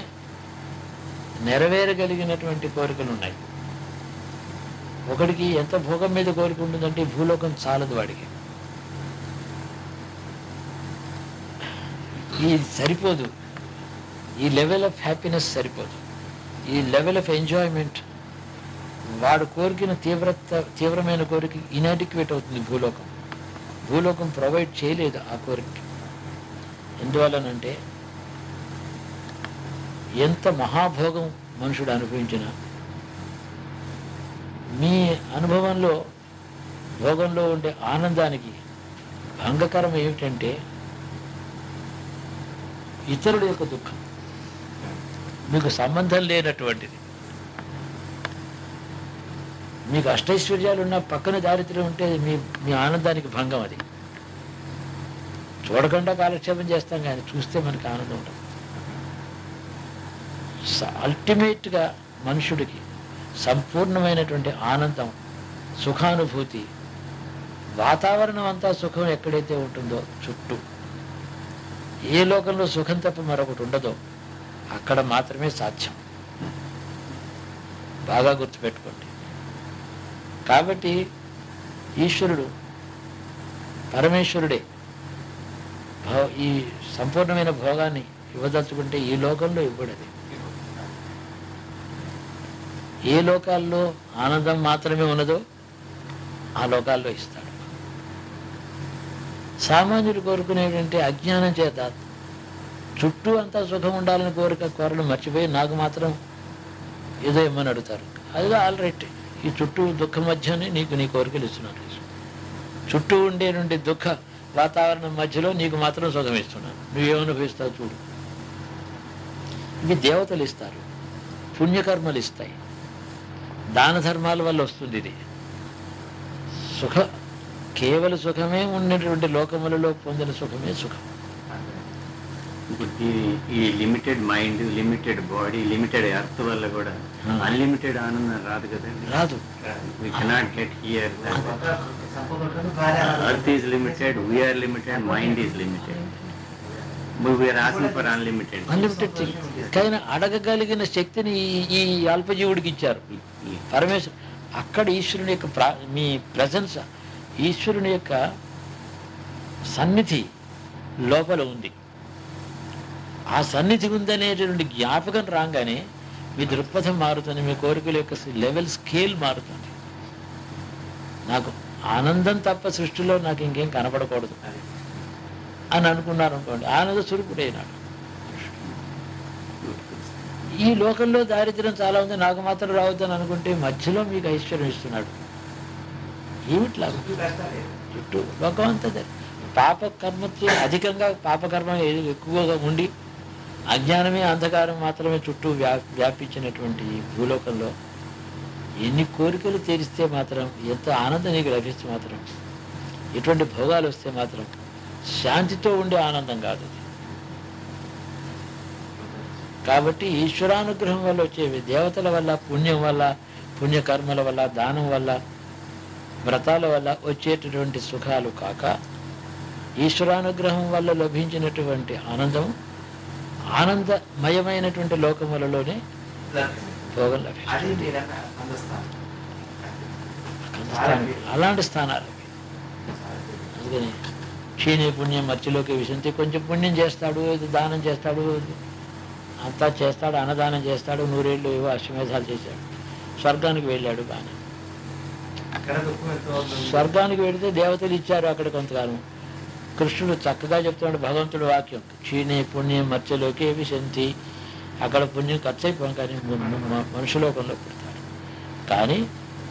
నెరవేరగలిగినటువంటి కోరికలు ఉన్నాయి. ఒకడికి ఎంత భోగం మీద కోరిక ఉంటుందంటే ఈ భూలోకం చాలదు వాడికి, ఈ సరిపోదు, ఈ లెవెల్ ఆఫ్ హ్యాపీనెస్ సరిపోదు, ఈ లెవెల్ ఆఫ్ ఎంజాయ్మెంట్ వాడు కోరికిన తీవ్రమైన కోరిక ఇనాడిక్వేట్ అవుతుంది. భూలోకం ప్రొవైడ్ చేయలేదు ఆ కోరిక. ఎందువల్లనంటే ఎంత మహాభోగం మనుషుడు అనుభవించినా మీ అనుభవంలో భోగంలో ఉండే ఆనందానికి భంగకరం ఏమిటంటే ఇతరుల యొక్క దుఃఖం, మీకు సంబంధం లేనటువంటిది. మీకు అష్టైశ్వర్యాలు ఉన్న పక్కన దారిద్ర్యం ఉంటే మీ ఆనందానికి భంగం. అది చూడకుండా కాలక్షేపం చేస్తాం, కానీ చూస్తే మనకి ఆనందం ఉంటుంది. అల్టిమేట్గా మనుషుడికి సంపూర్ణమైనటువంటి ఆనందం, సుఖానుభూతి, వాతావరణం అంతా సుఖం ఎక్కడైతే ఉంటుందో చుట్టూ, ఏ లోకంలో సుఖం తప్ప మరొకటి ఉండదో అక్కడ మాత్రమే సాధ్యం. బాగా గుర్తుపెట్టుకోండి. కాబట్టి ఈశ్వరుడు పరమేశ్వరుడే ఈ సంపూర్ణమైన భోగాన్ని ఇవ్వదలుచుకుంటే ఈ లోకంలో ఇవ్వడది. ఏ లోకాల్లో ఆనందం మాత్రమే ఉన్నదో ఆ లోకాల్లో ఇస్తాడు. సామాన్యులు కోరుకునేటువంటి అజ్ఞానం చేత చుట్టూ అంతా సుఖం ఉండాలని కోరడం మర్చిపోయి నాకు మాత్రం ఏదో ఇమ్మని అడుగుతారు. అదిగా ఆల్రైట్, ఈ చుట్టూ దుఃఖం మధ్యనే నీకు నీ కోరికలు ఇస్తున్నాను. చుట్టూ ఉండే నుండి దుఃఖ వాతావరణం మధ్యలో నీకు మాత్రం సుఖం ఇస్తున్నాను, నువ్వేమనుభవిస్తావు చూడు. ఇవి దేవతలు ఇస్తారు, పుణ్యకర్మలు ఇస్తాయి, దాన ధర్మాల వల్ల వస్తుంది. ఇది కేవల సుఖమే ఉన్నటువంటి లోకములలో పొందిన సుఖమే సుఖం. ఈ limited mind, limited body, limited earth వల్ల కూడా అన్లిమిటెడ్ ఆనందం రాదు కదండి. రాదు. We cannot get here. Earth is limited, we are limited, mind is limited. We are asking for unlimited. Unlimited thing. కానీ అడగగలిగిన శక్తిని ఈ అల్పజీవుడికి ఇచ్చారు పరమేశ్వరు. అక్కడ ఈశ్వరుని యొక్క మీ ప్రజెన్స్, ఈశ్వరుని యొక్క సన్నిధి లోపల ఉంది. ఆ సన్నిధి ఉందనేటువంటి జ్ఞాపకం రాగానే మీ దృక్పథం మారుతుంది, మీ కోరికల యొక్క లెవెల్ స్కేల్ మారుతుంది. నాకు ఆనందం తప్ప సృష్టిలో నాకు ఇంకేం కనపడకూడదు అని అనుకున్నారు అనుకోండి, ఆనంద స్వరూపుడైనాడు. ఈ లోకంలో దారిద్ర్యం చాలా ఉంది, నాకు మాత్రం రావద్దని అనుకుంటే మధ్యలో మీకు ఐశ్వర్యం ఇస్తున్నాడు. ఏమిట్లా చుట్టూ లోకం అంతా పాపకర్మకి అధికంగా పాపకర్మ ఎక్కువగా ఉండి అజ్ఞానమే అంధకారం మాత్రమే చుట్టూ వ్యాపించినటువంటి ఈ భూలోకంలో ఎన్ని కోరికలు తీరిస్తే మాత్రం, ఎంత ఆనందం నీకు లభిస్తే మాత్రం, ఎటువంటి భోగాలు వస్తే మాత్రం శాంతితో ఉండే ఆనందం కాదు అది. కాబట్టి ఈశ్వరానుగ్రహం వల్ల వచ్చేవి దేవతల వల్ల, పుణ్యం వల్ల, పుణ్యకర్మల వల్ల, దానం వల్ల, వ్రతాల వల్ల వచ్చేటటువంటి సుఖాలు కాక ఈశ్వరానుగ్రహం వల్ల లభించినటువంటి ఆనందం ఆనందమయమైనటువంటి లోకములలోనే భోగం లభిస్తుంది. అలాంటి స్థానాలు. అందుకని క్షీణే పుణ్యం మర్చిలోకి విశంతి, కొంచెం పుణ్యం చేస్తాడు, దానం చేస్తాడు, అంతా చేస్తాడు, అన్నదానం చేస్తాడు, 100 ఏళ్ళు ఏవో అశ్వమేధాలు చేశాడు, స్వర్గానికి వెళ్ళాడు. బాగా స్వర్గానికి వెళితే దేవతలు ఇచ్చారు అక్కడ కొంతకాలం. కృష్ణుడు చక్కగా చెప్తున్నాడు భగవంతుడు వాక్యం, క్షీణే పుణ్యం మర్చలోకి విశంతి. అక్కడ పుణ్యం ఖర్చు అయిపోయాం, కానీ మనుషులోకంలో పుడతాడు. కానీ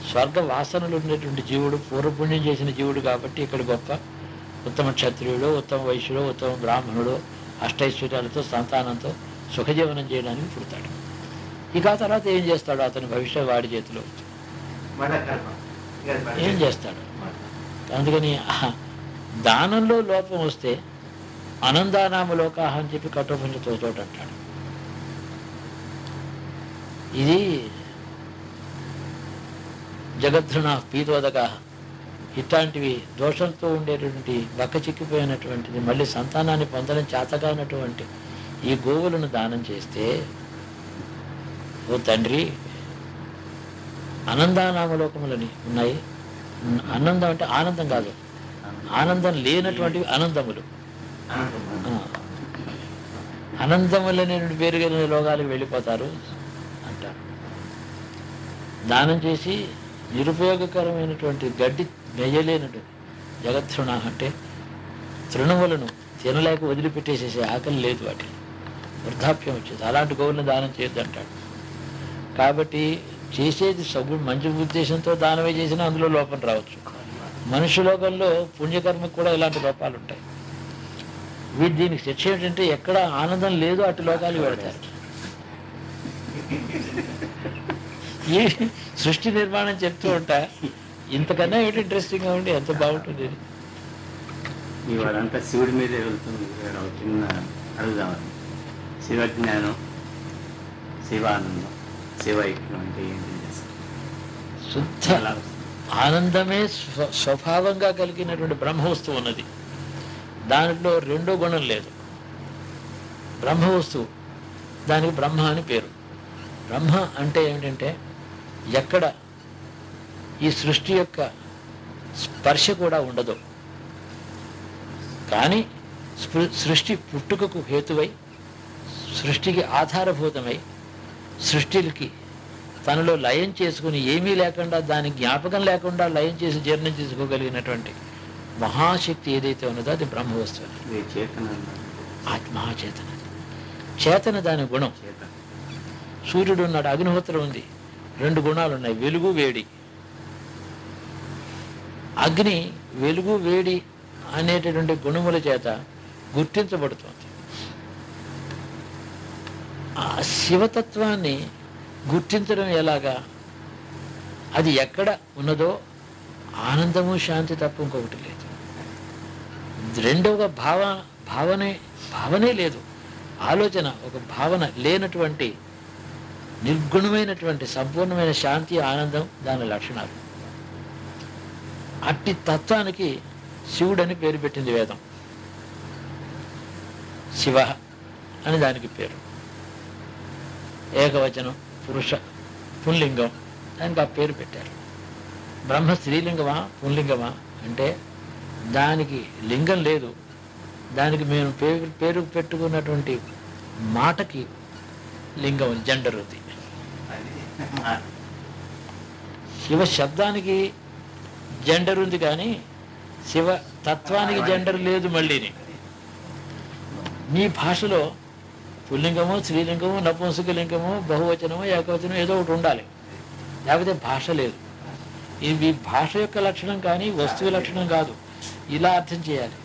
స్వర్గ వాసనలు ఉండేటువంటి జీవుడు పూర్వపుణ్యం చేసిన జీవుడు కాబట్టి ఇక్కడ గొప్ప ఉత్తమ క్షత్రియుడు, ఉత్తమ వైశ్యుడు, ఉత్తమ బ్రాహ్మణుడు, అష్టైశ్వర్యాలతో సంతానంతో సుఖజీవనం చేయడానికి పుడతాడు. ఇక తర్వాత ఏం చేస్తాడు, అతని భవిష్యత్ వాడి చేతిలో ఏం చేస్తాడు. అందుకని దానంలో లోపం వస్తే అనందానామ లోకాహ అని చెప్పి కఠోపనిషత్తు చోట అంటాడు. ఇది జగద్ధృణ పీతోదక ఇట్లాంటివి దోషంతో ఉండేటువంటి బక్క చిక్కిపోయినటువంటిది, మళ్ళీ సంతానాన్ని పొందడం చేతగానటువంటి ఈ గోవులను దానం చేస్తే, ఓ తండ్రి ఆనందానామలోకములని ఉన్నాయి. ఆనందం అంటే ఆనందం కాదు, ఆనందం లేనటువంటి అనందములు. అనందములనేటువంటి పేరు కలిగిన లోకాలకు వెళ్ళిపోతారు అంటారు. దానం చేసి నిరుపయోగకరమైనటువంటి గడ్డి మెయ్యలేనటువంటి జగత్తృణ అంటే తృణములను తినలేక వదిలిపెట్టేసేసే ఆకలి లేదు, వాటిని వృద్ధాప్యం వచ్చేది. అలాంటి గోవులను దానం చేయొద్దు అంటాడు. కాబట్టి చేసేది మంచి ఉద్దేశంతో దానమే చేసినా అందులో లోపం రావచ్చు. మనుష్యలోకంలో పుణ్యకర్మకు కూడా ఇలాంటి లోపాలు ఉంటాయి. దీనికి శిక్ష ఏంటంటే ఎక్కడ ఆనందం లేదో అటు లోకాలు పెడతారు. ఈ సృష్టి నిర్మాణం చెప్తూ ఉంటా, ఇంతకన్నా ఏంటి ఇంట్రెస్టింగ్గా ఉండి ఎంత బాగుంటుంది ఇది. ఇవాళంతా శివుడి మీదే వెళ్తుంది. ఒక చిన్న అడుగుదామని, శివజ్ఞానం, శివానందం, శివైక్యం అంటే ఏంటి? శుద్ధ ఆనందమే స్వభావంగా కలిగినటువంటి బ్రహ్మవస్తువు ఉన్నది. దానిలో రెండో గుణం లేదు. బ్రహ్మవస్తువు, దానికి బ్రహ్మ అని పేరు. బ్రహ్మ అంటే ఏమిటంటే ఎక్కడ ఈ సృష్టి యొక్క స్పర్శ కూడా ఉండదు, కానీ సృష్టి పుట్టుకకు హేతువై, సృష్టికి ఆధారభూతమై, సృష్టికి తనలో లయం చేసుకుని ఏమీ లేకుండా, దాని జ్ఞాపకం లేకుండా లయం చేసి జీర్ణం చేసుకోగలిగినటువంటి మహాశక్తి ఏదైతే ఉన్నదో అది బ్రహ్మవస్తువు. మహాచేతన, చేతన దాని గుణం. సూర్యుడు ఉన్నాడు, అగ్నిహోత్రం ఉంది, రెండు గుణాలు ఉన్నాయి, వెలుగు వేడి. అగ్ని వెలుగు వేడి అనేటటువంటి గుణముల చేత గుర్తించబడుతుంది. ఆ శివతత్వాన్ని గుర్తించడం ఎలాగా? అది ఎక్కడ ఉన్నదో ఆనందము శాంతి తప్ప ఇంకొకటి లేదు. రెండవగా భావనే లేదు, ఆలోచన, ఒక భావన లేనటువంటి నిర్గుణమైనటువంటి సంపూర్ణమైన శాంతి ఆనందం దాని లక్షణాలు. అట్టి తత్వానికి శివుడని పేరు పెట్టింది వేదం. శివ అని దానికి పేరు. ఏకవచనం, పురుష పుంలింగం, దానికి ఆ పేరు పెట్టారు. బ్రహ్మ స్త్రీలింగమా పుంలింగమా అంటే దానికి లింగం లేదు. దానికి మేము పేరు పెట్టుకున్నటువంటి మాటకి లింగం, జెండర్ ఉంది. శివ శబ్దానికి జెండర్ ఉంది, కానీ శివ తత్వానికి జెండర్ లేదు. మళ్ళీని మీ భాషలో పుల్లింగము, స్త్రీలింగము, నపుంసకలింగము, బహువచనము, ఏకవచనం ఏదో ఒకటి ఉండాలి, లేకపోతే భాష లేదు. ఇది భాష యొక్క లక్షణం కానీ వస్తువు లక్షణం కాదు. ఇలా అర్థం చేయాలి.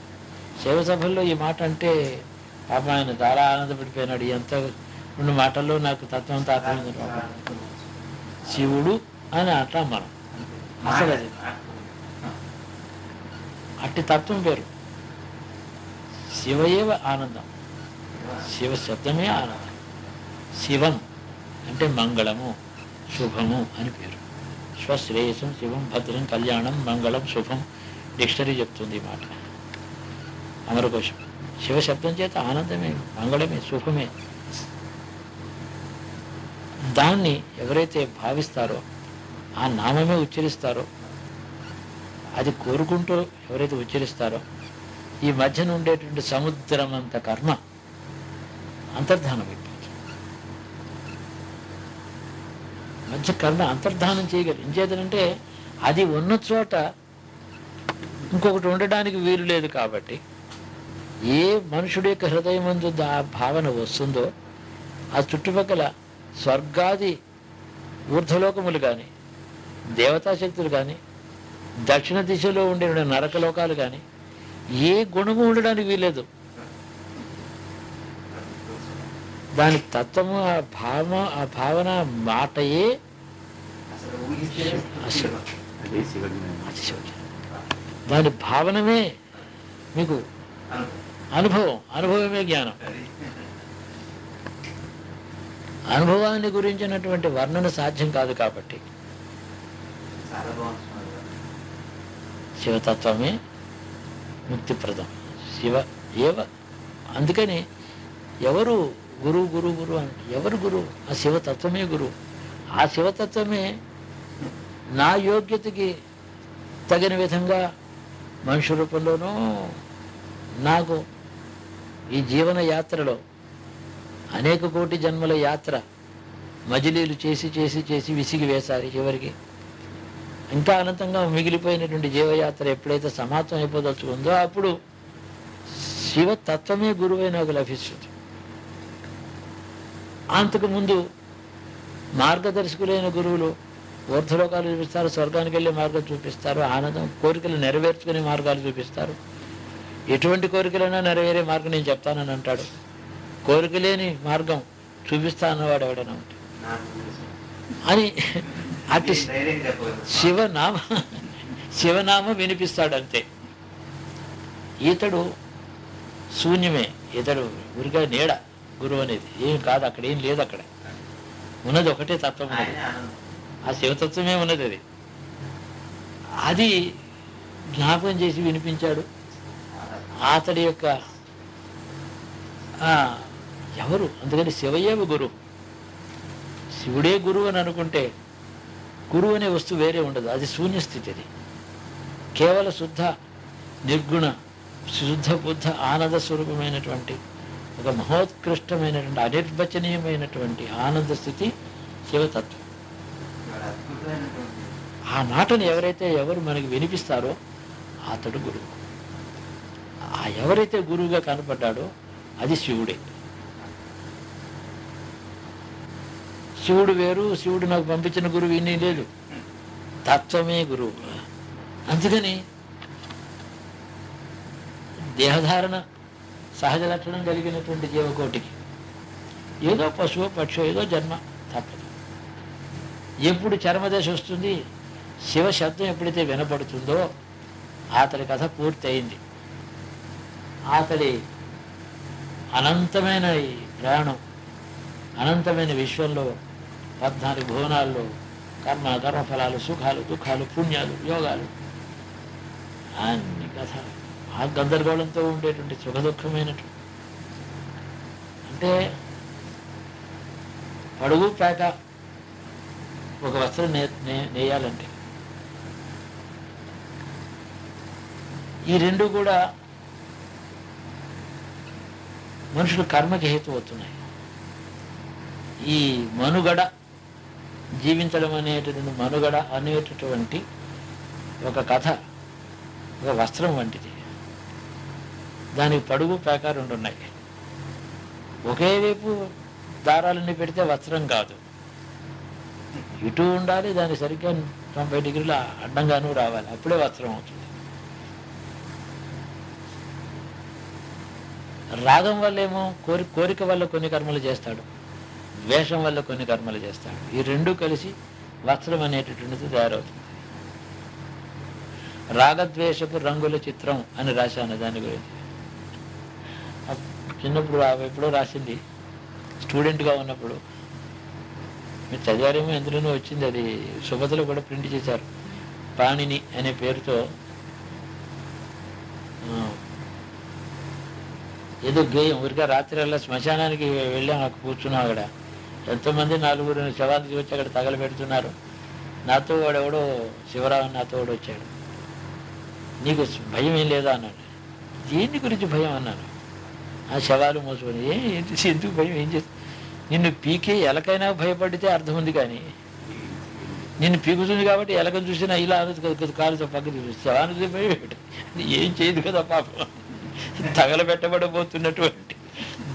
శైవ సభల్లో ఈ మాట అంటే పాప ఆయన చాలా ఆనందపడిపోయినాడు. ఎంత రెండు మాటల్లో నాకు తత్వం అంతా అర్థమైంది. శివుడు అని అంటాం మనం. అసలు అది అట్టి తత్వం పేరు శివయేవ ఆనందం. శివ శబ్దమే ఆనందం. శివం అంటే మంగళము, శుభము అని పేరు. స్వశ్రేయసం, శివం, భద్రం, కళ్యాణం, మంగళం, శుభం. డిక్షనరీ చెప్తుంది ఈ మాట, అమరకోశం. శివ శబ్దం చేత ఆనందమే, మంగళమే, శుభమే. దాన్ని ఎవరైతే భావిస్తారో, ఆ నామమే ఉచ్చరిస్తారో, అది కోరుకుంటూ ఎవరైతే ఉచ్చరిస్తారో, ఈ మధ్యన ఉండేటువంటి సముద్రం అంత కర్మ అంతర్ధానం అయిపోతుంది. మధ్య కర్మ అంతర్ధానం చేయగలరు. ఇంచేతనంటే అది ఉన్న చోట ఇంకొకటి ఉండడానికి వీలు లేదు. కాబట్టి ఏ మనుషుడి యొక్క హృదయం ముందు ఆ భావన వస్తుందో, ఆ చుట్టుపక్కల స్వర్గాది ఊర్ధ్వలోకములు కానీ, దేవతాశక్తులు కానీ, దక్షిణ దిశలో ఉండే నరకలోకాలు కానీ ఏ గుణము ఉండడానికి వీలేదు. దాని తత్వము, ఆ భావన మాటయే దాని భావనమే మీకు అనుభవమే జ్ఞానం. అనుభవాన్ని గురించినటువంటి వర్ణన సాధ్యం కాదు. కాబట్టి శివతత్వమే ముక్తిప్రదం. శివ ఏవ. అందుకని ఎవరు గురువు గురువు గురువు అంటే ఎవరు గురువు? ఆ శివతత్వమే గురువు. ఆ శివతత్వమే నా యోగ్యతకి తగిన విధంగా మనుష్య రూపంలోనూ నాకు ఈ జీవన యాత్రలో అనేక కోటి జన్మల యాత్ర మజిలీలు చేసి చేసి చేసి విసిగి వేశారు. చివరికి ఇంకా అనంతంగా మిగిలిపోయినటువంటి జీవయాత్ర ఎప్పుడైతే సమాప్తం అయిపోదలుచుకుందో అప్పుడు శివతత్వమే గురువై నాకు లభిస్తుంది. అంతకుముందు మార్గదర్శకులైన గురువులు ఊర్ధ్వలోకాలు చూపిస్తారు, స్వర్గానికి వెళ్ళే మార్గం చూపిస్తారు, ఆనందం కోరికలు నెరవేర్చుకునే మార్గాలు చూపిస్తారు. ఎటువంటి కోరికలైనా నెరవేరే మార్గం నేను చెప్తానని అంటాడు. కోరిక లేని మార్గం చూపిస్తానన్నవాడు ఎవడైనా ఉంటాడు అని అటు శివనామం వినిపిస్తాడు అంతే. ఈతడు శూన్యమే, ఇతడు ఊరిగా నీడ. గురువు అనేది ఏం కాదు, అక్కడ ఏం లేదు. అక్కడ ఉన్నది ఒకటే తత్వం ఉన్నది, ఆ శివతత్వమే ఉన్నది. అది జ్ఞాపకం చేసి వినిపించాడు. అతడి యొక్క ఎవరు, అందుకని శివయేవ గురువు, శివుడే గురువు అని అనుకుంటే గురువు అనే వస్తువు వేరే ఉండదు. అది శూన్యస్థితి. అది కేవల శుద్ధ నిర్గుణ శుద్ధ బుద్ధ ఆనంద స్వరూపమైనటువంటి ఒక మహోత్కృష్టమైనటువంటి అనిర్వచనీయమైనటువంటి ఆనంద స్థితి శివతత్వం. ఆ మాటను ఎవరు మనకి వినిపిస్తారో అతడు గురువు. ఆ ఎవరైతే గురువుగా కనపడ్డాడో అది శివుడే. శివుడు వేరు, శివుడు నాకు పంపించిన గురువు ఇన్ని లేదు, తత్వమే గురువు. అందుకని దేహధారణ సహజ లక్షణం కలిగినటువంటి జీవకోటికి ఏదో పశువు పక్షు ఏదో జన్మ తప్పదు. ఎప్పుడు చర్మదశ వస్తుంది, శివ శబ్దం ఎప్పుడైతే వినపడుతుందో అతడి కథ పూర్తి అయింది. అతడి అనంతమైన ఈ ప్రయాణం, అనంతమైన విశ్వంలో 14 భువనాల్లో కర్మఫలాలు, సుఖాలు, దుఃఖాలు, పుణ్యాలు, యోగాలు అన్ని కథ ఆ గందరగోళంతో ఉండేటువంటి సుఖదుఖమైనటువంటి, అంటే పడుగు పేక ఒక వస్త్రం నేయాలంటే ఈ రెండు కూడా మనుషులు కర్మకి హేతు అవుతున్నాయి. ఈ మనుగడ, జీవించడం అనేటువంటి మనుగడ అనేటటువంటి ఒక కథ ఒక వస్త్రం వంటిది. దానికి పడుగు పేక 2 ఉన్నాయి. ఒకే వైపు దారాలన్నీ పెడితే వస్త్రం కాదు, ఇటు ఉండాలి, దాన్ని సరిగ్గా 90 డిగ్రీల అడ్డంగానూ రావాలి, అప్పుడే వస్త్రం అవుతుంది. రాగం వల్లేమో కోరిక వల్ల కొన్ని కర్మలు చేస్తాడు, ద్వేషం వల్ల కొన్ని కర్మలు చేస్తాడు. ఈ రెండూ కలిసి వస్త్రం అనేటటువంటిది తయారవుతుంది. రాగద్వేషపు రంగుల చిత్రం అని రాశాను దాని గురించి. చిన్నప్పుడు ఎప్పుడో రాసింది, స్టూడెంట్గా ఉన్నప్పుడు. మీరు చదివారేమో, ఎందులోనూ వచ్చింది, అది సుభతలో కూడా ప్రింట్ చేశారు. పాణిని అనే పేరుతో ఏదో గేయం. ఊరిగా రాత్రి అలా శ్మశానానికి వెళ్ళాం, అక్కడ కూర్చున్నాం. అక్కడ ఎంతోమంది 4 శవానికి వచ్చి అక్కడ తగలబెడుతున్నారు. నాతో వాడెవడో శివరావు నాతో వాడు వచ్చాడు. నీకు భయం ఏం లేదా అన్నాడు. దేని గురించి భయం అన్నాను. ఆ శవాలు మోసుకొని ఎందుకు భయం, ఏం చేస్తా, నిన్ను పీకే ఎలకైనా భయపడితే అర్థం ఉంది, కానీ నిన్ను పీకుతుంది కాబట్టి ఎలకను చూసినా ఇలా అనదు, కాలుతో పక్కన చూసి శవాన్ని చూసి భయపెట్టి ఏం చేయదు కదా పాపం, తగలబెట్టబడబోతున్నటువంటి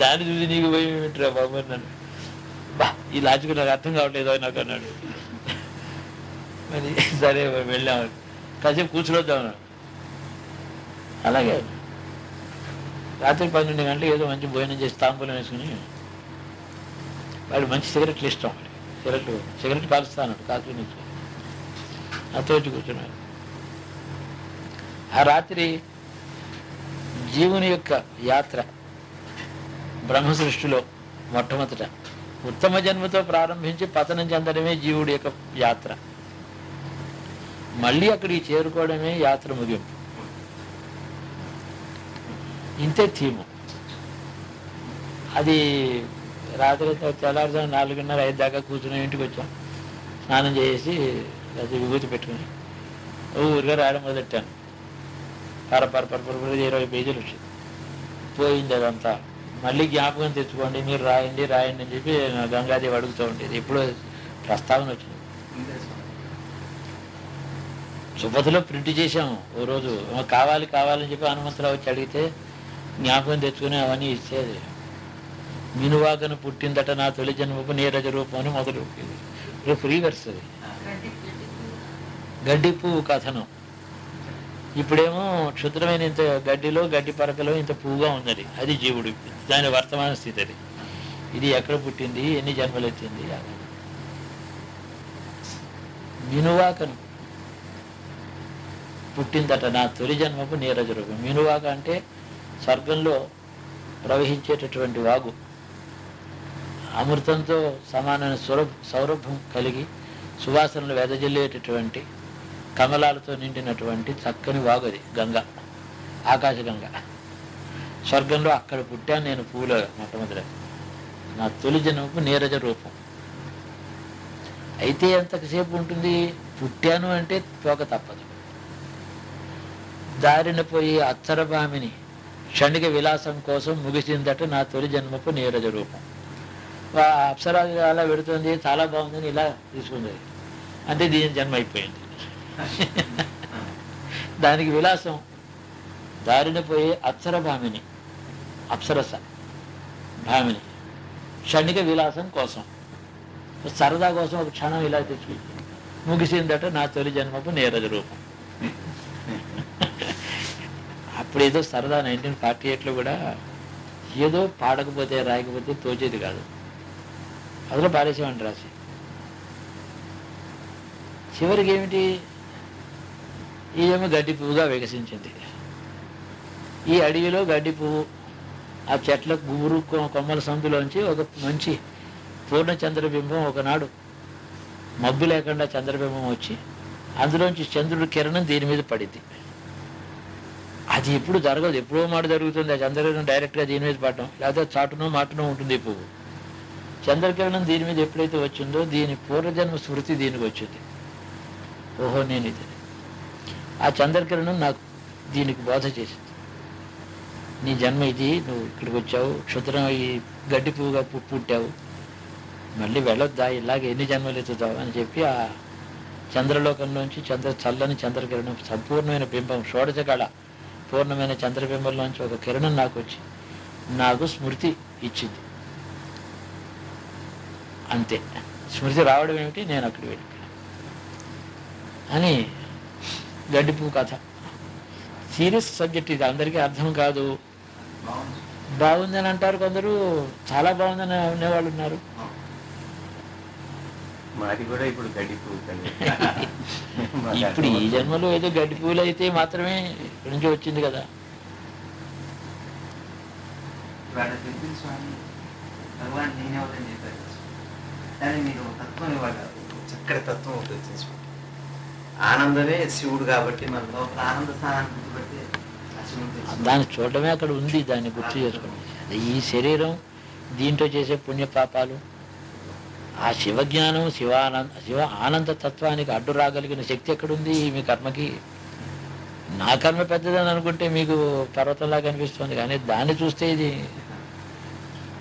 దాన్ని చూసి నీకు భయం ఏమిట్రా బాబు అన్నాడు. బా ఈ లాజిక్ నాకు అర్థం కావట్లేదు నాకు అన్నాడు. మరి సరే వెళ్ళాము, కాసేపు కూర్చుని అలాగే రాత్రి 12 గంటలకు ఏదో మంచి భోజనం చేసి తాంబూలం వేసుకుని, వాడు మంచి సిగరెట్లు ఇష్టం, సిగరెట్ కాలుస్తాను కాకి నుంచి నాతో వచ్చి కూర్చున్నాడు. ఆ రాత్రి జీవుని యొక్క యాత్ర బ్రహ్మ సృష్టిలో మొట్టమొదట ఉత్తమ జన్మతో ప్రారంభించి పతనం చెందడమే జీవుడి యొక్క యాత్ర. మళ్ళీ అక్కడికి చేరుకోవడమే యాత్ర ముగింపు. ఇంతే థీము. అది రాత్రి తెల్లారుజాము 4:30, 5 దాకా కూర్చుని ఇంటికి వచ్చాం. స్నానం చేసి అది విభూతి పెట్టుకుని ఊరిగా రాయడం మొదలెట్టాను. పర 20 పేజీలు వచ్చింది. పోయింది అదంతా. మళ్ళీ జ్ఞాపకం తెచ్చుకోండి, మీరు రాయండి అని చెప్పి గంగాదేవి అడుగుతూ ఉండేది. ఎప్పుడో ప్రస్తావన వచ్చింది. సుపతిలో ప్రింట్ చేసాము ఓ రోజు. కావాలని చెప్పి హనుమంతరావు వచ్చి అడిగితే జ్ఞాపకం తెచ్చుకుని అవన్నీ ఇచ్చేది. మినువాగను పుట్టిందట నా తొలి జన్మపు నీరజ రూపం అని మొదలు. రేపు ఫ్రీ వర్స్ అది. గడ్డి పువ్వు కథనం. ఇప్పుడేమో క్షుద్రమైన ఇంత గడ్డిలో, గడ్డి పరకలో ఇంత పువ్వుగా ఉన్నది, అది జీవుడు, దాని వర్తమాన స్థితి అది. ఇది ఎక్కడ పుట్టింది, ఎన్ని జన్మలు ఎత్తింది. మినువాకను పుట్టిందట నా తొలి జన్మపు నీరజ రూపం. మినువాక అంటే స్వర్గంలో ప్రవహించేటటువంటి వాగు, అమృతంతో సమానమైన సౌరభం కలిగి సువాసనలు వెదజల్లేటటువంటి కమలాలతో నిండినటువంటి చక్కని వాగు అది, గంగ, ఆకాశగంగ. స్వర్గంలో అక్కడ పుట్టాను నేను, పువ్వులో మొట్టమొదట. నా తొలి జన్మపు నీరజ రూపం. అయితే ఎంతసేపు ఉంటుంది, పుట్టాను అంటే తోక తప్పదు. దారిన పోయి అత్తరభామిని క్షణిక విలాసం కోసం ముగిసిందట నా తొలి జన్మపు నీరజ రూపం. అప్సరా అలా పెడుతుంది, చాలా బాగుందని ఇలా తీసుకుంది, అంటే దీని జన్మ అయిపోయింది. దానికి విలాసం దారిన పోయి అప్సరభామిని, అప్సరస భామిని క్షణిక విలాసం కోసం, సరదా కోసం ఒక క్షణం ఇలా తెచ్చి ముగిసిందట నా తొలి జన్మపు నీరజ రూపం. అప్పుడేదో సరదా 1948లో కూడా ఏదో పాడకపోతే రాయకపోతే తోచేది కాదు, అందులో పారేసేవాడిని రాసి. చివరికి ఏమిటి, ఇదేమో గడ్డి పువ్వుగా వికసించింది. ఈ అడవిలో గడ్డి పువ్వు, ఆ చెట్ల గుబురు కొమ్మల సందులోంచి ఒక మంచి పూర్ణ చంద్రబింబం, ఒకనాడు మబ్బు లేకుండా చంద్రబింబం వచ్చి అందులోంచి చంద్రుడి కిరణం దీని మీద పడింది. అది ఎప్పుడు జరగదు, ఎప్పుడో మాట జరుగుతుంది. ఆ చంద్రకిరణం డైరెక్ట్గా దీని మీద పడటం, లేకపోతే చాటునో మాటునో ఉంటుంది ఈ పువ్వు. చంద్రకిరణం దీని మీద ఎప్పుడైతే వచ్చిందో దీని పూర్వజన్మ స్మృతి దీనికి వచ్చింది. ఓహో నేను ఇది, ఆ చంద్రకిరణం నాకు దీనికి బోధ చేసింది. నీ జన్మ ఇది, నువ్వు ఇక్కడికి వచ్చావు, క్షుద్రం ఈ గడ్డి పువ్వుగా పుట్టావు, మళ్ళీ వెళ్ళొద్దా, ఇలాగే ఎన్ని జన్మలు ఎత్తుతావు అని చెప్పి ఆ చంద్రలోకంలోంచి చల్లని చంద్రకిరణం, సంపూర్ణమైన బింబం, షోడశకళ పూర్ణమైన చంద్రబింబంలోంచి ఒక కిరణం నాకు వచ్చి నాకు స్మృతి ఇచ్చింది. అంతే, స్మృతి రావడం ఏమిటి, నేను అక్కడికి వెళ్ళి అని. గడ్డి పువ్వు కథ సీరియస్ సబ్జెక్ట్, ఇది అందరికీ అర్థం కాదు. బాగుందని అంటారు కొందరు, చాలా బాగుందని అనేవాళ్ళు ఉన్నారు. మాది కూడా ఇప్పుడు గడ్డి పువ్వు. ఇప్పుడు ఈ జన్మలో ఏదో గడ్డి పువ్వులు అయితే మాత్రమే ఇక్కడి నుంచి వచ్చింది కదా. స్వామి భగవాన్ నేనెవరని చెప్పారు, కానీ మీరు తత్వం ఇవ్వాలి, చక్కటి తత్వం ఉంటుంది. ఆనందమే శివుడు కాబట్టి మన లోపల ఆనంద స్థానాన్ని గుర్తుపెట్టి దాన్ని చూడటమే అక్కడ ఉంది, దాన్ని గుర్తు చేసుకోండి. ఈ శరీరం, దీంట్లో చేసే పుణ్యపాపాలు, ఆ శివజ్ఞానం, శివ ఆనంద తత్వానికి అడ్డు రాగలిగిన శక్తి ఎక్కడుంది మీ కర్మకి? నా కర్మ పెద్దదని అనుకుంటే మీకు పర్వతంలా కనిపిస్తుంది, కానీ దాన్ని చూస్తే ఇది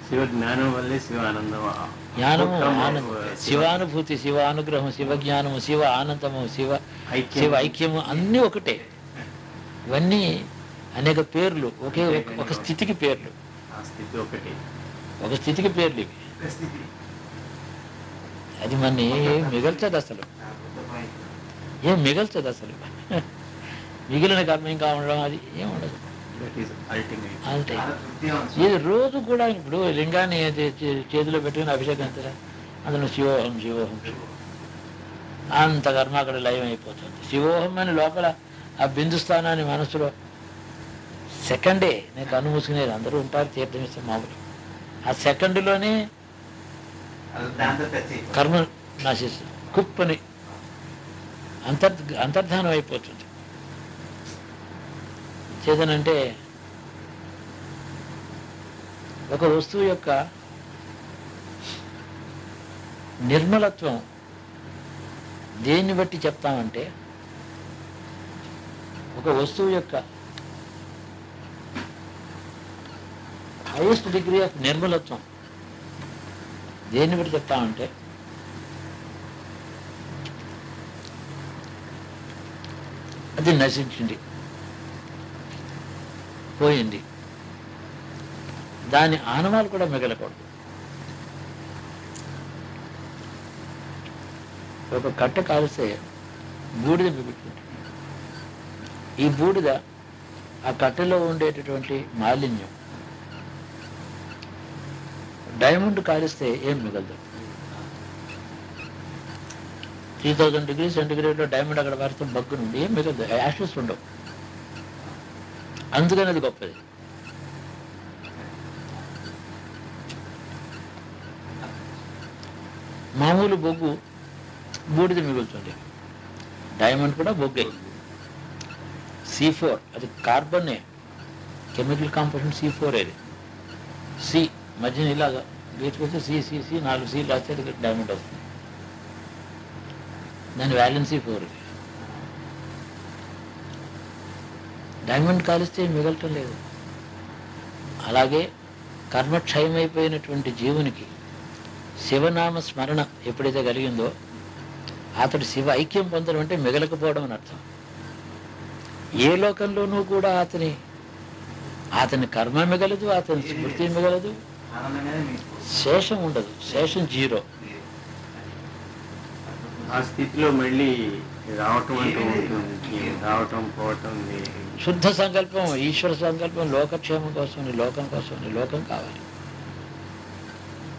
శివ జ్ఞానం వల్లే శివ ఆనందం, జ్ఞానము, ఆనందం, శివానుభూతి, శివానుగ్రహం, శివజ్ఞానము, శివ ఆనందము, శివ ఐక్యము అన్నీ ఒకటే. ఇవన్నీ అనేక పేర్లు, ఒకే ఒక స్థితికి పేర్లు, ఒక స్థితికి పేర్లు ఇవి. అది మన మిగల్చదు అసలు, ఏం మిగల్చదు అసలు. మిగిలిన కర్మ ఇంకా ఉండడం అది ఏం ఉండదు. అంటే ఇది రోజు కూడా ఇప్పుడు లింగాన్ని చేతిలో పెట్టుకుని అభిషేకం అంతరా, అందులో శివోహం శివోహం శివోహం, అంత కర్మ అక్కడ లయం అయిపోతుంది. శివోహం అని లోపల ఆ బిందు స్థానాన్ని మనసులో సెకండే, నేను కన్ను మూసుకునేది, అందరూ ఉంటారు తీర్థం ఇస్తే మామూలు, ఆ సెకండ్లోనే కర్మ నాశిస్తుంది, కుప్పని అంతర్ధానం అయిపోతుంది. చేతనంటే ఒక వస్తువు యొక్క నిర్మలత్వం దేన్ని బట్టి చెప్తామంటే, ఒక వస్తువు యొక్క హైయెస్ట్ డిగ్రీ ఆఫ్ నిర్మలత్వం దేన్ని బట్టి చెప్తామంటే, అది నశించింది, పోయింది, దాని ఆనవాలు కూడా మిగలకూడదు. ఒక కట్ట కాలిస్తే బూడిద మిగులుతుంది. ఈ బూడిద ఆ కట్టెలో ఉండేటటువంటి మాలిన్యం. డైమండ్ కాలిస్తే ఏం మిగలదు. 3000 డిగ్రీ సెంటిగ్రేడ్లో డైమండ్ అక్కడ పడుతుంది, బగ్గు నుండి ఏం మిగలదు, యాషెస్ ఉండవు. అందుకని అది గొప్పది. మామూలు బొగ్గు బూడిద మిగులుతుంది, డైమండ్ కూడా బొగ్గే. C4 అది కార్బన్నే, కెమికల్ కాంపోజిషన్ C4 అది. సి మధ్యన ఇలాగా గీచుకొస్తే సి 4 సీలు రాస్తే అది డైమండ్ వస్తుంది. దాని వ్యాలెన్సీ 4. డైమండ్ కాలిస్తే మిగలటం లేదు. అలాగే కర్మక్షయమైపోయినటువంటి జీవునికి శివనామ స్మరణ ఎప్పుడైతే కలిగిందో అతడు శివ ఐక్యం పొందడం అంటే మిగలకపోవడం అని అర్థం. ఏ లోకంలోనూ కూడా అతని కర్మ మిగలదు, అతని స్మృతి మిగలదు, శేషం ఉండదు, శేషం 0. ఆ స్థితిలో మళ్ళీ రావటం అంటూ ఉంటుంది, రావటం పోవటం. శుద్ధ సంకల్పం, ఈశ్వర సంకల్పం, లోకక్షేమం కోసం, లోకం కోసం, లోకం కావాలి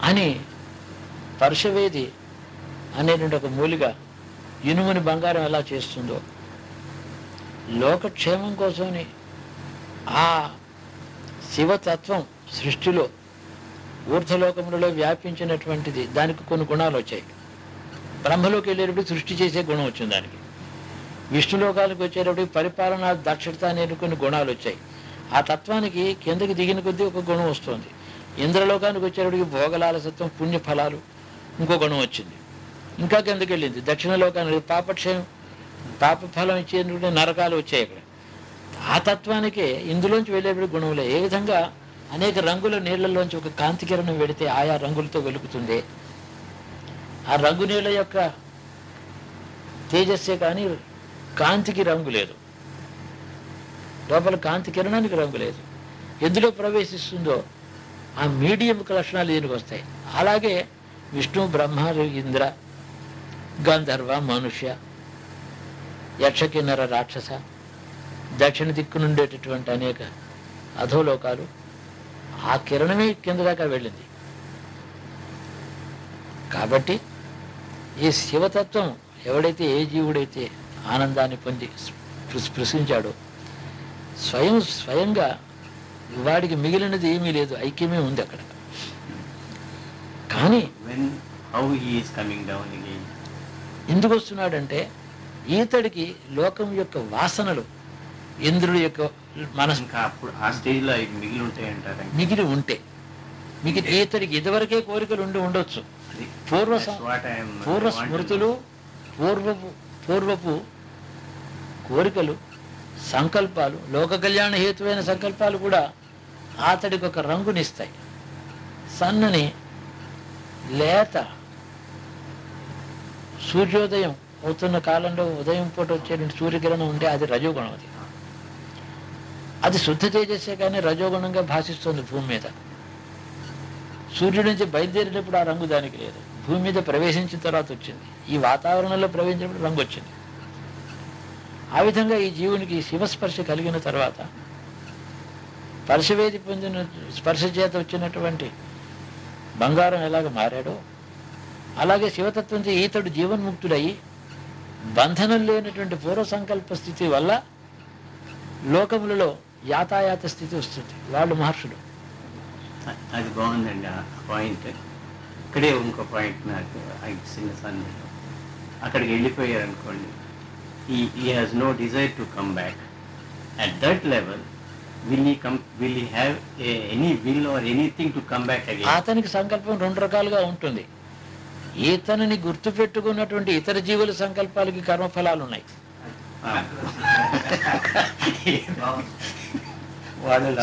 అని పరుషవేది అనేటువంటి ఒక మూలిక ఇనుముని బంగారం ఎలా చేస్తుందో, లోకక్షేమం కోసమని ఆ శివతత్వం సృష్టిలో ఊర్ధ్వలోకములలో వ్యాపించినటువంటిది. దానికి కొన్ని గుణాలు వచ్చాయి. బ్రహ్మలోకి వెళ్ళేటప్పుడు సృష్టి చేసే గుణం వచ్చింది దానికి. విష్ణులోకాలకు వచ్చేటప్పుడు పరిపాలన దక్షత అనే కొన్ని గుణాలు వచ్చాయి. ఆ తత్వానికి కిందకి దిగిన కొద్దీ ఒక గుణం వస్తుంది. ఇంద్రలోకానికి వచ్చేటప్పటికి భోగలాలసత్వం, పుణ్యఫలాలు ఇంకో గుణం వచ్చింది. ఇంకా కిందకి వెళ్ళింది దక్షిణలోకానికి పాపక్షయం, పాప ఫలం ఇచ్చేటువంటి నరకాలు వచ్చాయి అక్కడ. ఆ తత్వానికే ఇందులోంచి వెళ్ళేప్పుడు గుణంలే. ఏ విధంగా అనేక రంగుల నీళ్లలోంచి ఒక కాంతి కిరణం వెడితే ఆయా రంగులతో వెలుగుతుంది. ఆ రంగు నీళ్ళ యొక్క తేజస్సే కానీ కాంతికి రంగు లేదు, లోపల కాంతి కిరణానికి రంగు లేదు. ఎందులో ప్రవేశిస్తుందో ఆ మీడియం లక్షణాలు దీనికి వస్తాయి. అలాగే విష్ణు, బ్రహ్మ, ఇంద్ర, గంధర్వ, మనుష్య, యక్ష, కిన్నర, రాక్షస, దక్షిణ దిక్కు నుండేటటువంటి అనేక అధోలోకాలు, ఆ కిరణమే కింద దాకా వెళ్ళింది. కాబట్టి ఈ శివతత్వం ఎవడైతే, ఏ జీవుడైతే ఆనందాన్ని పొంది స్పృశించాడో స్వయంగా వాడికి మిగిలినది ఏమీ లేదు, ఐక్యమే ఉంది అక్కడ. కానీ ఎందుకు వస్తున్నాడంటే ఈతడికి లోకం యొక్క వాసనలు, ఇంద్రుడి యొక్క మనసు ఆ స్టేజ్లో మిగిలి ఉంటాయంటారు. మిగిలి ఈతడికి ఇదివరకే కోరికలు ఉండొచ్చు. పూర్వ స్మృతులు, పూర్వపు కోరికలు, సంకల్పాలు, లోక కళ్యాణ హేతువైన సంకల్పాలు కూడా అతడికి ఒక రంగునిస్తాయి. సన్నని లేత సూర్యోదయం అవుతున్న కాలంలో ఉదయం పూట వచ్చే సూర్యకిరణం ఉంటే అది రజోగుణం. అది శుద్ధ తేజస్సే కానీ రజోగుణంగా భాషిస్తుంది భూమి మీద. సూర్యుడి నుంచి బయలుదేరేటప్పుడు ఆ రంగు దానికి లేదు, భూమి మీద ప్రవేశించిన తర్వాత వచ్చింది. ఈ వాతావరణంలో ప్రవేశించినప్పుడు రంగు వచ్చింది. ఆ విధంగా ఈ జీవునికి శివస్పర్శ కలిగిన తర్వాత పరశవేది పొందిన స్పర్శ చేత వచ్చినటువంటి బంగారం ఎలాగ మారాడో అలాగే శివతత్వంతో ఈతడు జీవన్ముక్తుడయి బంధనం లేనటువంటి పూర్వ సంకల్ప స్థితి వల్ల లోకములలో యాతాయాత స్థితి వస్తుంది. వాళ్ళు మహర్షులు. అది బాగుందండి ఆ పాయింట్. ఇక్కడే ఇంకో పాయింట్ నాకు చిన్న సందేహం. అక్కడికి వెళ్ళిపోయారనుకోండి, he has no desire to come back. At that level, will he have any will or anything to come back again? అతనికి సంకల్పం రెండు రకాలుగా ఉంటుంది. ఈతనిని గుర్తు పెట్టుకున్నటువంటి ఇతర జీవుల సంకల్పాలకి కర్మఫలాలు ఉన్నాయి.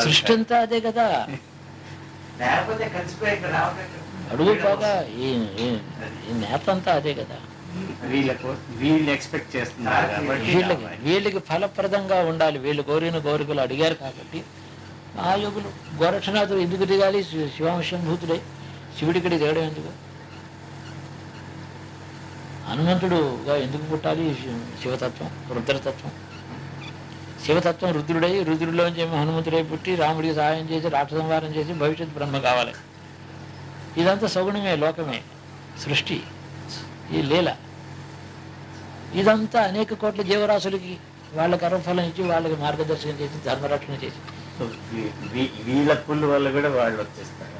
సృష్టి అంతా అదే కదా. అడుగు బాగా ఈ నేత అంతా అదే కదా. వీళ్ళు ఎక్స్పెక్ట్ చేస్తున్నారు కాబట్టి వీళ్ళకి ఫలప్రదంగా ఉండాలి. వీళ్ళు కోరిన కోరికలు అడిగారు కాబట్టి ఆ యోగులు గోరక్షనాథుడు ఎందుకు దిగాలి? శివాంశంభూతుడై శివుడిక్కడి దిగడం ఎందుకు? హనుమంతుడుగా ఎందుకు పుట్టాలి? శివతత్వం, రుద్రతత్వం. శివతత్వం రుద్రుడై, రుద్రుడిలోంచి హనుమంతుడై పుట్టి రాముడికి సహాయం చేసి రాక్ష సంహారం చేసి భవిష్యత్ బ్రహ్మ కావాలి. ఇదంతా సగుణమే, లోకమే, సృష్టి, ఈ లీల. ఇదంతా అనేక కోట్ల జీవరాశులకి వాళ్ళ కర్మఫలం ఇచ్చి వాళ్ళకి మార్గదర్శనం చేసి ధర్మరక్షణ చేసి సో వీళ్ళ పుల్ వల్ల కూడా వాళ్ళు వచ్చేస్తారు.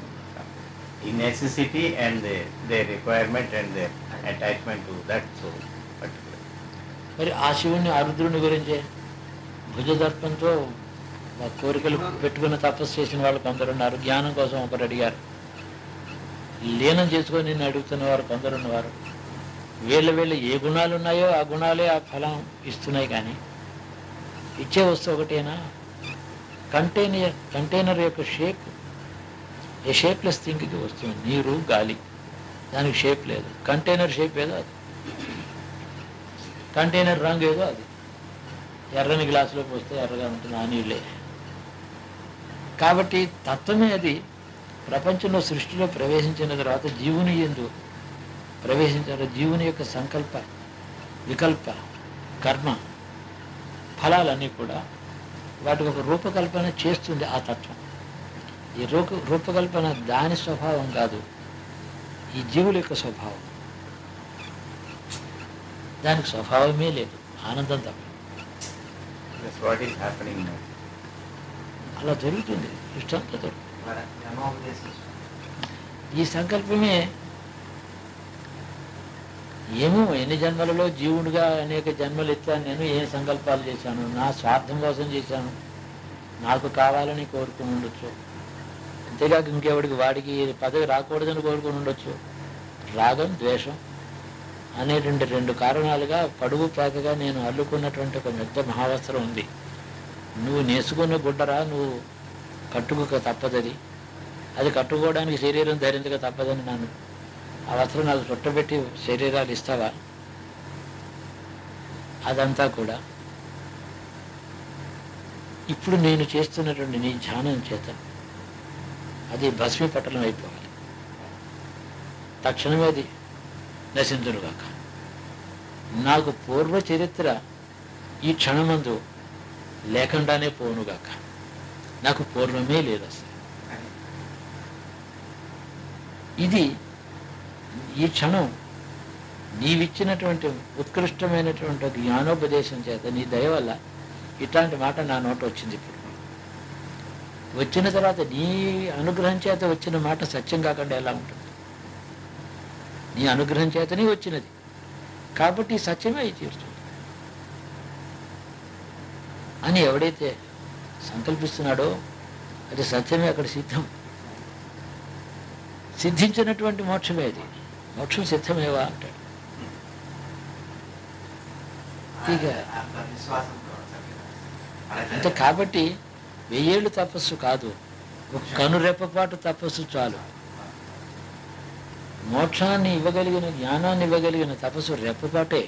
ఈ necessity and they requirement and they attachment to that so particular. మరి ఆ శివుణ్ణి, ఆ రుద్రుని గురించే భుజదర్పంతో కోరికలు పెట్టుకుని తపస్సు చేసిన వాళ్ళు కొందరున్నారు. జ్ఞానం కోసం ఒకరు అడిగారు. లీనం చేసుకొని నిన్ను అడుగుతున్న వారు కొందరున్నవారు. వీళ్ళ ఏ గుణాలు ఉన్నాయో ఆ గుణాలే ఆ ఫలం ఇస్తున్నాయి. కానీ ఇచ్చే వస్తువు ఒకటేనా? కంటైనర్ యొక్క షేప్ ఏ షేప్లెస్ థింగ్కి వస్తుంది. నీరు, గాలి, దానికి షేప్ లేదు. కంటైనర్ షేప్ ఏదో అది, కంటైనర్ రంగు ఏదో అది. ఎర్రని గ్లాసులో పోస్తే ఎర్రగా ఉంటుంది, ఆ నీళ్ళే. కాబట్టి తత్వమే అది. ప్రపంచంలో సృష్టిలో ప్రవేశించిన తర్వాత జీవుని యందు ప్రవేశించిన జీవుని యొక్క సంకల్ప, వికల్ప, కర్మ ఫలాలన్నీ కూడా వాటికి ఒక రూపకల్పన చేస్తుంది ఆ తత్వం. ఈ రూపకల్పన దాని స్వభావం కాదు, ఈ జీవుల యొక్క స్వభావం. దానికి స్వభావమే లేదు, ఆనందం తప్ప. What is happening now? అలా జరుగుతుంది, ఇష్టంతో జరుగుతుంది. బ్రహ్మోపదేశం ఈ సంకల్పమే ఏమో ఎన్ని జన్మలలో జీవుడిగా అనేక జన్మలు ఎత్తాను. నేను ఏ సంకల్పాలు చేశాను? నా స్వార్థం కోసం చేశాను, నాకు కావాలని కోరుకుని ఉండొచ్చు. అంతేకాక ఇంకెవడికి వాడికి పదవి రాకూడదని కోరుకుని ఉండొచ్చు. రాగం, ద్వేషం అనేటువంటి రెండు కారణాలుగా పడుగు పేకగా నేను అల్లుకున్నటువంటి ఒక పెద్ద మహావస్త్రం ఉంది. నువ్వు నేసుకున్న గుడ్డరా, నువ్వు కట్టుకోక తప్పదది. అది కట్టుకోవడానికి శరీరం ధరించక తప్పదని నన్ను ఆ వస్త్రం నాకు చుట్టబెట్టి శరీరాలు ఇస్తావా? అదంతా కూడా ఇప్పుడు నేను చేస్తున్నటువంటి నీ ధ్యానం చేత అది భస్మీపటలం అయిపోవాలి. తక్షణమే అది నశించునుగాక. నాకు పూర్వ చరిత్ర ఈ క్షణమందు లేకుండానే పోనుగాక. నాకు పూర్వమే లేదు అసలు. ఇది ఈ క్షణం నీవిచ్చినటువంటి ఉత్కృష్టమైనటువంటి జ్ఞానోపదేశం చేత, నీ దయ వల్ల ఇట్లాంటి మాట నా నోట వచ్చింది. ఇప్పుడు వచ్చిన తర్వాత నీ అనుగ్రహం చేత వచ్చిన మాట సత్యం కాకుండా ఎలా ఉంటుంది? నీ అనుగ్రహం చేతనే వచ్చినది కాబట్టి సత్యమే అయి తీరుతుంది అని ఎవడైతే సంకల్పిస్తున్నాడో అది సత్యమే అక్కడ సిద్ధం. సిద్ధించినటువంటి మోక్షమే అది. మోక్షం సిద్ధమేవా అంటాడు. ఇక అంటే కాబట్టి 1000 ఏళ్ళు తపస్సు కాదు, ఒక కనురెప్పపాటు తపస్సు చాలు. మోక్షాన్ని ఇవ్వగలిగిన, జ్ఞానాన్ని ఇవ్వగలిగిన తపస్సు రెప్పపాటే.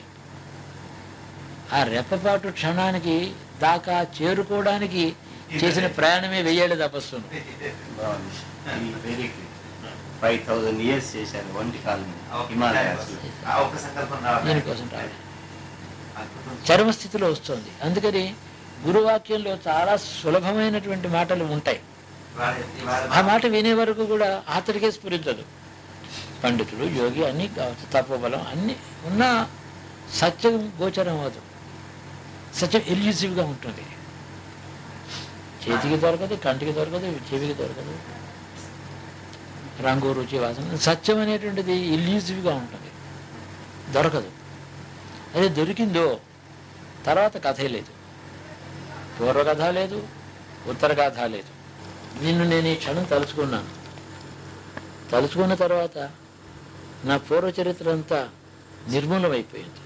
ఆ రెప్పపాటు క్షణానికి దాకా చేరుకోవడానికి చేసిన ప్రయాణమే 1000 ఏళ్ళ తపస్సు. 5000 years చేశారు ఒంటి కాలం హిమాలయాస్. దీనికోసం రావడం చర్మస్థితిలో వస్తుంది. అందుకని గురువాక్యంలో చాలా సులభమైనటువంటి మాటలు ఉంటాయి. ఆ మాట వినే వరకు కూడా అతడికే స్ఫురించదు. పండితుడు, యోగి అన్నీ కావచ్చు, తపోబలం అన్నీ ఉన్నా సత్యం గోచరం అవ్వదు. సత్యం ఎల్యూసివ్గా ఉంటుంది. చేతికి దొరకదు, కంటికి దొరకదు, చెవికి దొరకదు, రంగు, రుచి, వాసన. సత్యం అనేటువంటిది ఎల్యూసివ్గా ఉంటుంది, దొరకదు. అదే దొరికిందో తర్వాత కథే లేదు, పూర్వకథ లేదు, ఉత్తర కథ లేదు. నిన్ను నేను ఈ క్షణం తలుచుకున్నాను. తలుచుకున్న తర్వాత నా పూర్వ చరిత్ర అంతా నిర్మూలమైపోయింది,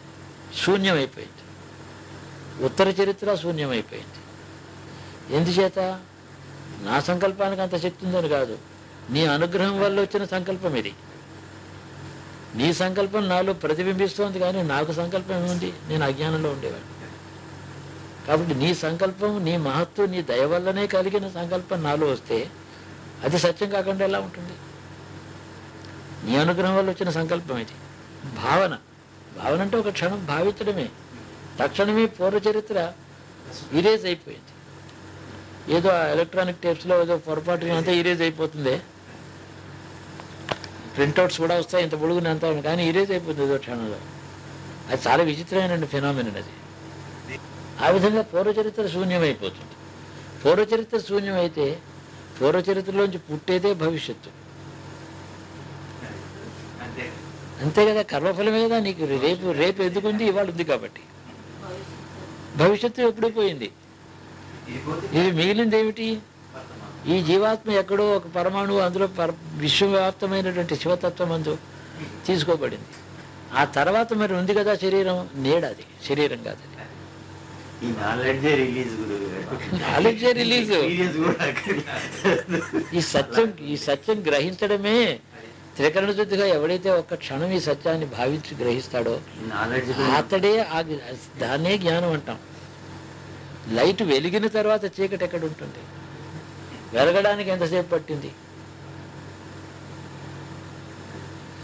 శూన్యమైపోయింది. ఉత్తర చరిత్ర శూన్యమైపోయింది. ఎందుచేత? నా సంకల్పానికి అంత శక్తి ఉందని కాదు, నీ అనుగ్రహం వల్ల వచ్చిన సంకల్పం ఇది. నీ సంకల్పం నాలో ప్రతిబింబిస్తోంది, కానీ నాకు సంకల్పం ఏముంది? నేను అజ్ఞానంలో ఉండేవాడు. కాబట్టి నీ సంకల్పం, నీ మహత్వం, నీ దయ వల్లనే కలిగిన సంకల్పం నాలో వస్తే అది సత్యం కాకుండా ఎలా ఉంటుంది? నీ అనుగ్రహం వల్ల వచ్చిన సంకల్పం ఇది. భావన భావన అంటే ఒక క్షణం భావించడమే. తక్షణమే పూర్వచరిత్ర ఇరేజ్ అయిపోయింది. ఏదో ఎలక్ట్రానిక్ టేప్స్లో ఏదో పొరపాటు అంతా ఇరేజ్ అయిపోతుంది. ప్రింట్అవుట్స్ కూడా వస్తాయి ఇంత పొడుగునంత, కానీ ఇరేజ్ అయిపోతుంది ఏదో క్షణంలో. అది చాలా విచిత్రమైన ఫినామినన్ అది. ఆ విధంగా పూర్వచరిత్ర శూన్యమైపోతుంది. పూర్వచరిత్ర శూన్యమైతే పూర్వచరిత్రలోంచి పుట్టేదే భవిష్యత్తు. అంతే కదా, కర్మఫలమే కదా నీకు. రేపు ఎందుకుంది, ఇవాళ ఉంది కాబట్టి. భవిష్యత్తు ఎప్పుడూ పోయింది. ఇది మిగిలింది ఏమిటి? ఈ జీవాత్మ ఎక్కడో ఒక పరమాణువు, అందులో విశ్వవ్యాప్తమైనటువంటి శివతత్వం అందు తీసుకోబడింది. ఆ తర్వాత మరి ఉంది కదా శరీరం, నీడది, శరీరం కాదు. నాలెడ్జే రిలీజ్. ఈ సత్యం గ్రహించడమే త్రికరణ శుద్ధిగా. ఎవడైతే ఒక్క క్షణం ఈ సత్యాన్ని భావించి గ్రహిస్తాడో అతడే దాన్నే జ్ఞానం అంటాం. లైట్ వెలిగిన తర్వాత చీకటి ఎక్కడ ఉంటుంది? వెలగడానికి ఎంతసేపు పట్టింది?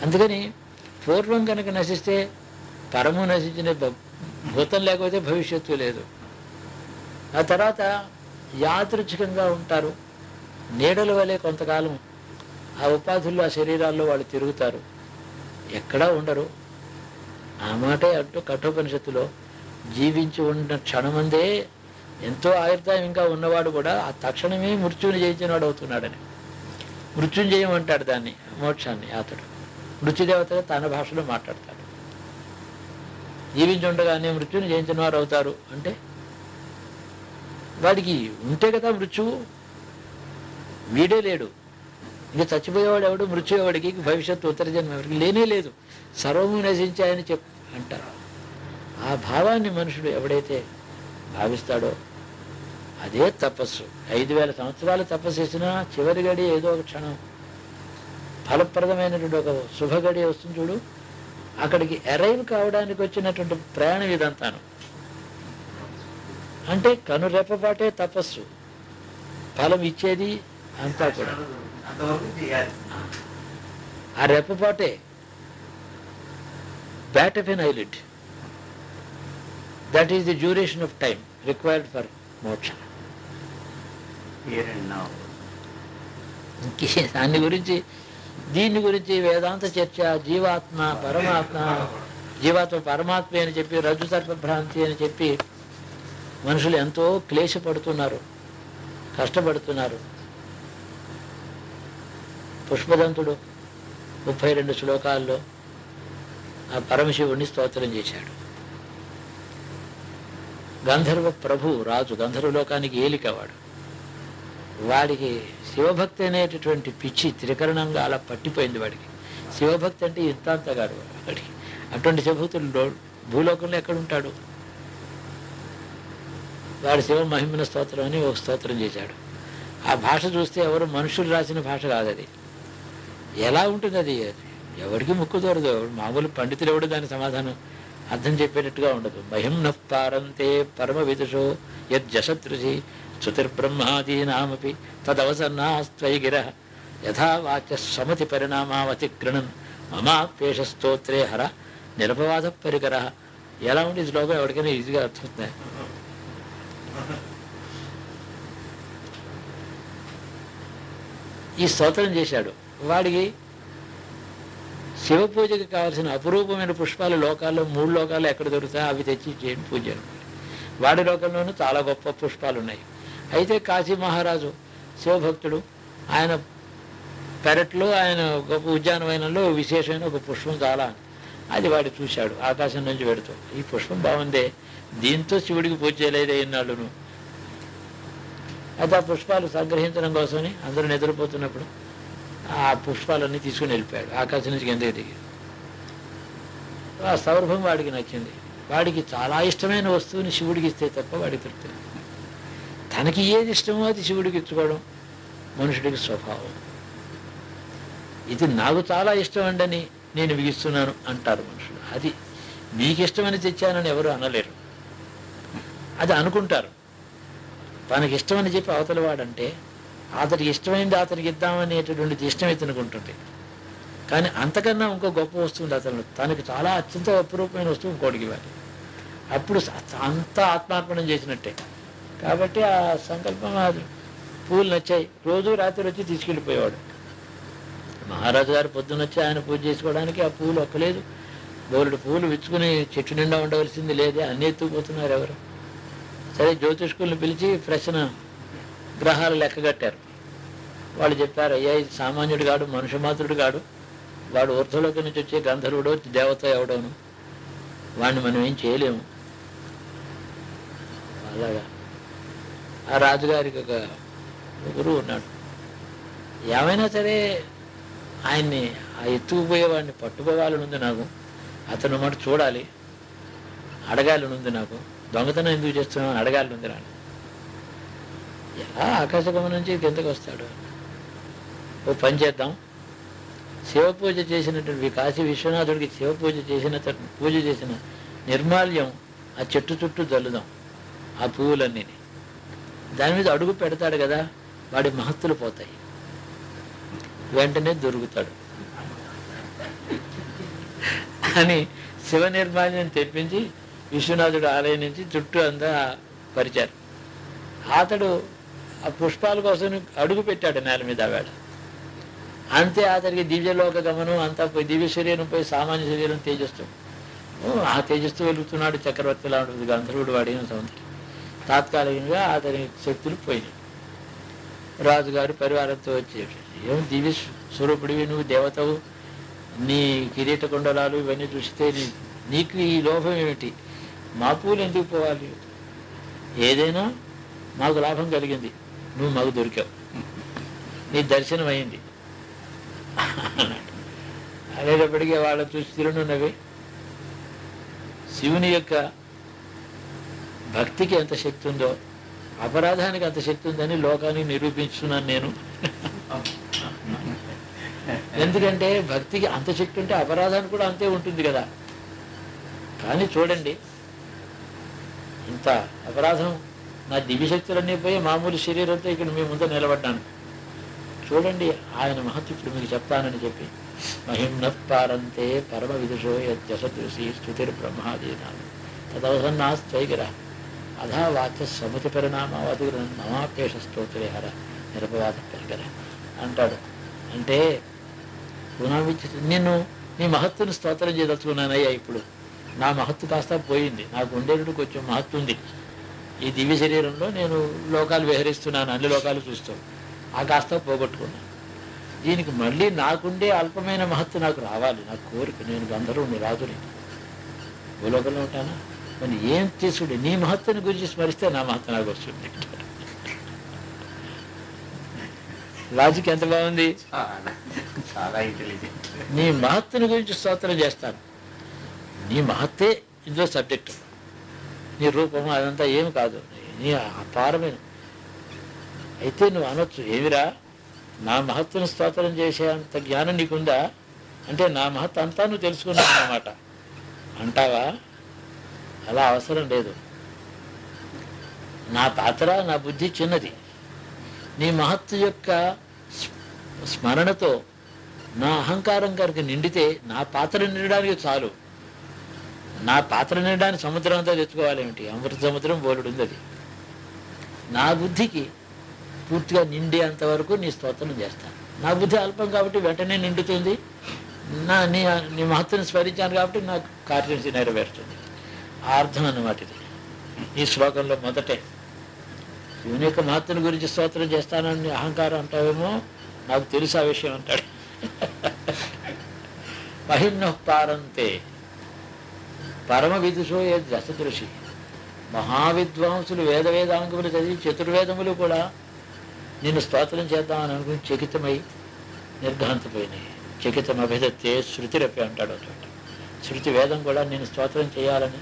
అందుకని పూర్వం కనుక నశిస్తే పరము నశించిన భూతం లేకపోతే భవిష్యత్తు లేదు. ఆ తర్వాత యాదృచ్ఛికంగా ఉంటారు, నీడల వలె కొంతకాలం ఆ ఉపాధుల్లో ఆ శరీరాల్లో వాళ్ళు తిరుగుతారు, ఎక్కడా ఉండరు. ఆ మాటే అంటూ కఠోపనిషత్తులో జీవించి ఉన్న క్షణమందే ఎంతో ఆయుర్దాయం ఇంకా ఉన్నవాడు కూడా ఆ తక్షణమే మృత్యుని జయించిన వాడు అవుతున్నాడని. మృత్యుంజయం అంటాడు దాన్ని, మోక్షాన్ని. అతడు మృత్యుదేవతగా తన భాషలో మాట్లాడతాడు. జీవించి ఉండగానే మృత్యుని జయించిన వారు అవుతారు అంటే వాడికి ఉంటే కదా మృత్యువు. వీడే లేడు, ఇంకా చచ్చిపోయేవాడు ఎవడు? మృత్యు ఎవడికి? భవిష్యత్తు ఉత్తర జన్మ ఎవరికి లేనే లేదు. సర్వము నశించాయని అంటారు. ఆ భావాన్ని మనుషుడు ఎవడైతే భావిస్తాడో అదే తపస్సు. 5000 సంవత్సరాలు తపస్సు చేసినా చివరి గడి ఏదో ఒక క్షణం ఫలప్రదమైనటువంటి ఒక శుభగడి వస్తుంది చూడు, అక్కడికి అరైవ్ కావడానికి వచ్చినటువంటి ప్రయాణం ఇదంతాను. అంటే కనురెప్పపాటే తపస్సు, ఫలం ఇచ్చేది అంతా కూడా ఆ రెప్పపాటే. Bat of an eyelid, that is the duration of time required for moksha. దీని గురించి వేదాంత చర్చ, జీవాత్మ పరమాత్మ, జీవాత్మ పరమాత్మ అని చెప్పి రజ్జు సర్పభ్రాంతి అని చెప్పి మనుషులు ఎంతో క్లేశపడుతున్నారు, కష్టపడుతున్నారు. పుష్పదంతుడు 32 శ్లోకాల్లో ఆ పరమశివుడిని స్తోత్రం చేశాడు. గంధర్వ ప్రభు, రాజు, గంధర్వలోకానికి ఏలికవాడు. వాడికి శివభక్తి అనేటటువంటి పిచ్చి త్రికరణంగా అలా పట్టిపోయింది వాడికి. శివభక్తి అంటే ఇంతంతగాడు వాడికి. అటువంటి శివభక్తులు భూలోకంలో ఎక్కడుంటాడు? వాడు శివ మహిమన స్తోత్రం అని ఒక స్తోత్రం చేశాడు. ఆ భాష చూస్తే ఎవరు మనుషులు రాసిన భాష కాదు అది. ఎలా ఉంటుంది అది? ఎవరికి ముక్కు దొరదు. మామూలు పండితులు ఎవడు దాని సమాధానం అర్థం చెప్పేటట్టుగా ఉండదు. మహిమ్న పారంతే పరమ విదుషో యజ్జశత్రుషి శృతిర్బ్రహ్మాదీనామపి తదవసన్నాస్త్వయి గిర యథా వాక్య సమతి పరిణామావతిగ్రణన్ మమాపేష స్తోత్రే హర నిరపవాద పరికర. ఎలా ఉండి ఈ శ్లోకం ఎవరికైనా ఈజీగా అర్థమవుతుంది. ఈ స్తోత్రం చేశాడు. వాడికి శివ పూజకి కావాల్సిన అపురూపమైన పుష్పాలు లోకాల్లో 3 లోకాల్లో ఎక్కడ దొరుకుతాయి అవి తెచ్చి చేయండి పూజ. వాడి లోకంలోనూ చాలా గొప్ప పుష్పాలు ఉన్నాయి. అయితే కాశీ మహారాజు శివభక్తుడు, ఆయన పెరట్లో, ఆయన గొప్ప ఉద్యానవనంలో విశేషమైన ఒక పుష్పం చాలా, అది వాడు చూశాడు ఆకాశం నుంచి పెడుతూ. ఈ పుష్పం బాగుందే, దీంతో శివుడికి పూజ చేయలేదే ఇన్నాళ్ళును. అయితే ఆ పుష్పాలు సంగ్రహించడం కోసమని అందరూ నిద్రపోతున్నప్పుడు ఆ పుష్పాలన్నీ తీసుకుని వెళ్ళిపోయాడు. ఆకాశం నుంచి కిందకి దిగి ఆ సౌరభం వాడికి నచ్చింది. వాడికి చాలా ఇష్టమైన వస్తువుని శివుడికి ఇస్తే తప్ప వాడికి తృప్తి. తనకి ఏది ఇష్టమో అది శివుడికి ఇచ్చుకోవడం మనుషుడికి స్వభావం. ఇది నాకు చాలా ఇష్టం అండని నేను మిగిస్తున్నాను అంటారు మనుషులు. అది మీకు ఇష్టమని తెచ్చానని ఎవరు అనలేరు. అది అనుకుంటారు. తనకి ఇష్టమని చెప్పి అవతల వాడంటే అతనికి ఇష్టమైంది అతనికి ఇద్దామనేటటువంటిది ఇష్టం ఇతనుకుంటుంది. కానీ అంతకన్నా ఇంకో గొప్ప వస్తువు ఉంది అతను, తనకి చాలా అత్యంత అపురూపమైన వస్తువు ఇంకోటికి ఇవ్వాలి. అప్పుడు అంతా ఆత్మార్పణం చేసినట్టే. కాబట్టి ఆ సంకల్పం, అది పూలు నచ్చాయి. రోజు రాత్రి వచ్చి తీసుకెళ్ళిపోయేవాడు. మహారాజు గారు పొద్దున్న వచ్చి ఆయన పూజ చేసుకోవడానికి ఆ పూలు ఒక్కలేదు. బోలెడు పూలు విచ్చుకుని చెట్టు నిండా ఉండవలసింది లేదే, అన్నీ ఎత్తుకుపోతున్నారు ఎవరు. సరే జ్యోతిష్కుల్ని పిలిచి ప్రశ్న గ్రహాలు లెక్కగట్టారు. వాళ్ళు చెప్పారు, అయ్యా ఇది సామాన్యుడు కాడు, మనుషమాత్రుడు కాడు, వాడు ఊర్ధ్వలోకి నుంచి వచ్చే గంధర్వుడో దేవత ఎవడోను, వాడిని మనం ఏం చేయలేము. అలాగా ఆ రాజుగారికి ఒక గురువు ఉన్నాడు. ఏమైనా సరే ఆయన్ని ఆ ఎత్తుకుపోయేవాడిని పట్టుకోవాలనుంది నాకు, అతను మాట చూడాలి, అడగాలనుంది నాకు, దొంగతనం ఎందుకు చేస్తున్నావు అడగాలనుంది నాకు. ఎలా ఆకాశగమనం నుంచి కిందకు వస్తాడు. ఓ పని చేద్దాం, శివపూజ చేసినటువంటి కాశీ విశ్వనాథుడికి శివపూజ పూజ చేసిన నిర్మాల్యం ఆ చెట్టు చుట్టూ జల్లుదాం, ఆ పువ్వులన్నీ. దాని మీద అడుగు పెడతాడు కదా, వాడి మహత్తులు పోతాయి. వెంటనే దొరుకుతాడు అని శివ నిర్మాల్యం తెప్పించి విశ్వనాథుడు ఆలయం నుంచి చుట్టూ అంతా పరిచారు. అతడు ఆ పుష్పాల కోసం అడుగు పెట్టాడు నేల మీద. ఆవాడు అంతే, అతడికి దివ్యలోక గమనం అంతా పోయి, దివ్య శరీరం పోయి సామాన్య శరీరం తేజస్సు. ఆ తేజస్సు వెలుగుతున్నాడు, చక్రవర్తిలా ఉంటుంది గంధర్వుడు, వాడిన సౌందర్యం. తాత్కాలికంగా అతని శక్తులు పోయినాయి. రాజుగారు పరివారంతో వచ్చి, ఏం దివ్య స్వరూపుడివి, నువ్వు దేవతవు, నీ కిరీట కుండలాలు ఇవన్నీ చూస్తే నీకు ఈ లోభం ఏమిటి, మా పూలు ఎందుకు పోవాలి, ఏదైనా మాకు లాభం కలిగింది, నువ్వు మాకు దొరికావు, నీ దర్శనం అయింది అన్నాడు. అనేటప్పటికీ వాళ్ళ చూసి తిరునున్నవి. శివుని యొక్క భక్తికి ఎంత శక్తి ఉందో అపరాధానికి అంత శక్తి ఉందని లోకానికి నిరూపించున్నాను నేను. ఎందుకంటే భక్తికి అంత శక్తి ఉంటే అపరాధానికి కూడా అంతే ఉంటుంది కదా. కానీ చూడండి, ఇంత అపరాధం, నా దివ్యశక్తులన్నీ పోయి మామూలు శరీరంతో ఇక్కడ మీ ముందు నిలబడ్డాను. చూడండి ఆయన మహత్వం ఇప్పుడు మీకు చెప్తానని చెప్పి, మహిమ్న పారంతే పరమ విదుషో యశదృశి స్తుతిర్ బ్రహ్మాదీనా తదవసన్నాస్త్వైగిర అధా వాచ్య సముతి పరిణామావతి మమాపేష స్తోత్రేహర నిరపవాద పరికర అంటాడు. అంటే గుణామిచ్చి నిన్ను నీ మహత్తుని స్తోత్రం చేయదలుచుకున్నానయ్యా. ఇప్పుడు నా మహత్తు కాస్త పోయింది, నాకు ఉండేటప్పుడు కొంచెం మహత్తు ఉంది. ఈ దివ్య శరీరంలో నేను లోకాలు విహరిస్తున్నాను, అన్ని లోకాలు చూస్తూ, ఆ కాస్త పోగొట్టుకున్నాను. దీనికి మళ్ళీ నాకుండే అల్పమైన మహత్తు నాకు రావాలి, నాకు కోరిక. నేను గంధర్వుని, రాజుని, భూలోకంలో ఉంటానా, మరి ఏం తీసుకుంటే నీ మహత్తుని గురించి స్మరిస్తే నా మహత్తు నాకు వస్తుంది. లాజిక్ ఎంత బాగుంది. చాలా ఇంటెలిజెంట్. నీ మహత్తుని గురించి స్తోత్రం చేస్తాను. నీ మహత్తే ఇందులో సబ్జెక్టు, నీ రూపము అదంతా ఏమి కాదు, నీ అపారమైన. అయితే నువ్వు అనొచ్చు, ఏమిరా నా మహత్తుని స్తోత్రం చేసే అంత జ్ఞానం నీకుందా అంటే, నా మహత్తు అంతా నువ్వు తెలుసుకున్నావు అన్నమాట అంటావా? అలా అవసరం లేదు. నా పాత్ర, నా బుద్ధి చిన్నది. నీ మహత్తు యొక్క స్మరణతో నా అహంకారం కనుక నిండితే నా పాత్ర నిండడానికి చాలు. నా పాత్ర నిండడానికి సముద్రం అంతా తెచ్చుకోవాలేమిటి, అమృత సముద్రం బోలుడు ఉంది. అది నా బుద్ధికి పూర్తిగా నిండే అంతవరకు నీ స్తోత్రం చేస్తాను. నా బుద్ధి అల్పం కాబట్టి వెంటనే నిండుతుంది. నీ మహత్తుని స్మరించాను కాబట్టి నాకు కార్యం నెరవేరుతుంది. ఆ అర్థం అన్నమాట ఇది. ఈ శ్లోకంలో మొదటే శివుని యొక్క మహత్తుని గురించి స్తోత్రం చేస్తానని అహంకారం అంటావేమో, నాకు తెలుసు ఆ విషయం అంటాడు. మహిమ్న పారంతే పరమ విదుషో యశదృషి. మహావిద్వాంసులు వేదాంగములు చదివి చతుర్వేదములు కూడా నిన్ను స్తోత్రం చేద్దామని అనుకుని చకితమై నిర్ఘాంతపోయినాయి. చకితం అభిదత్తే శృతిరపి అంటాడు అన్నమాట. శృతి వేదం కూడా నేను స్తోత్రం చేయాలని,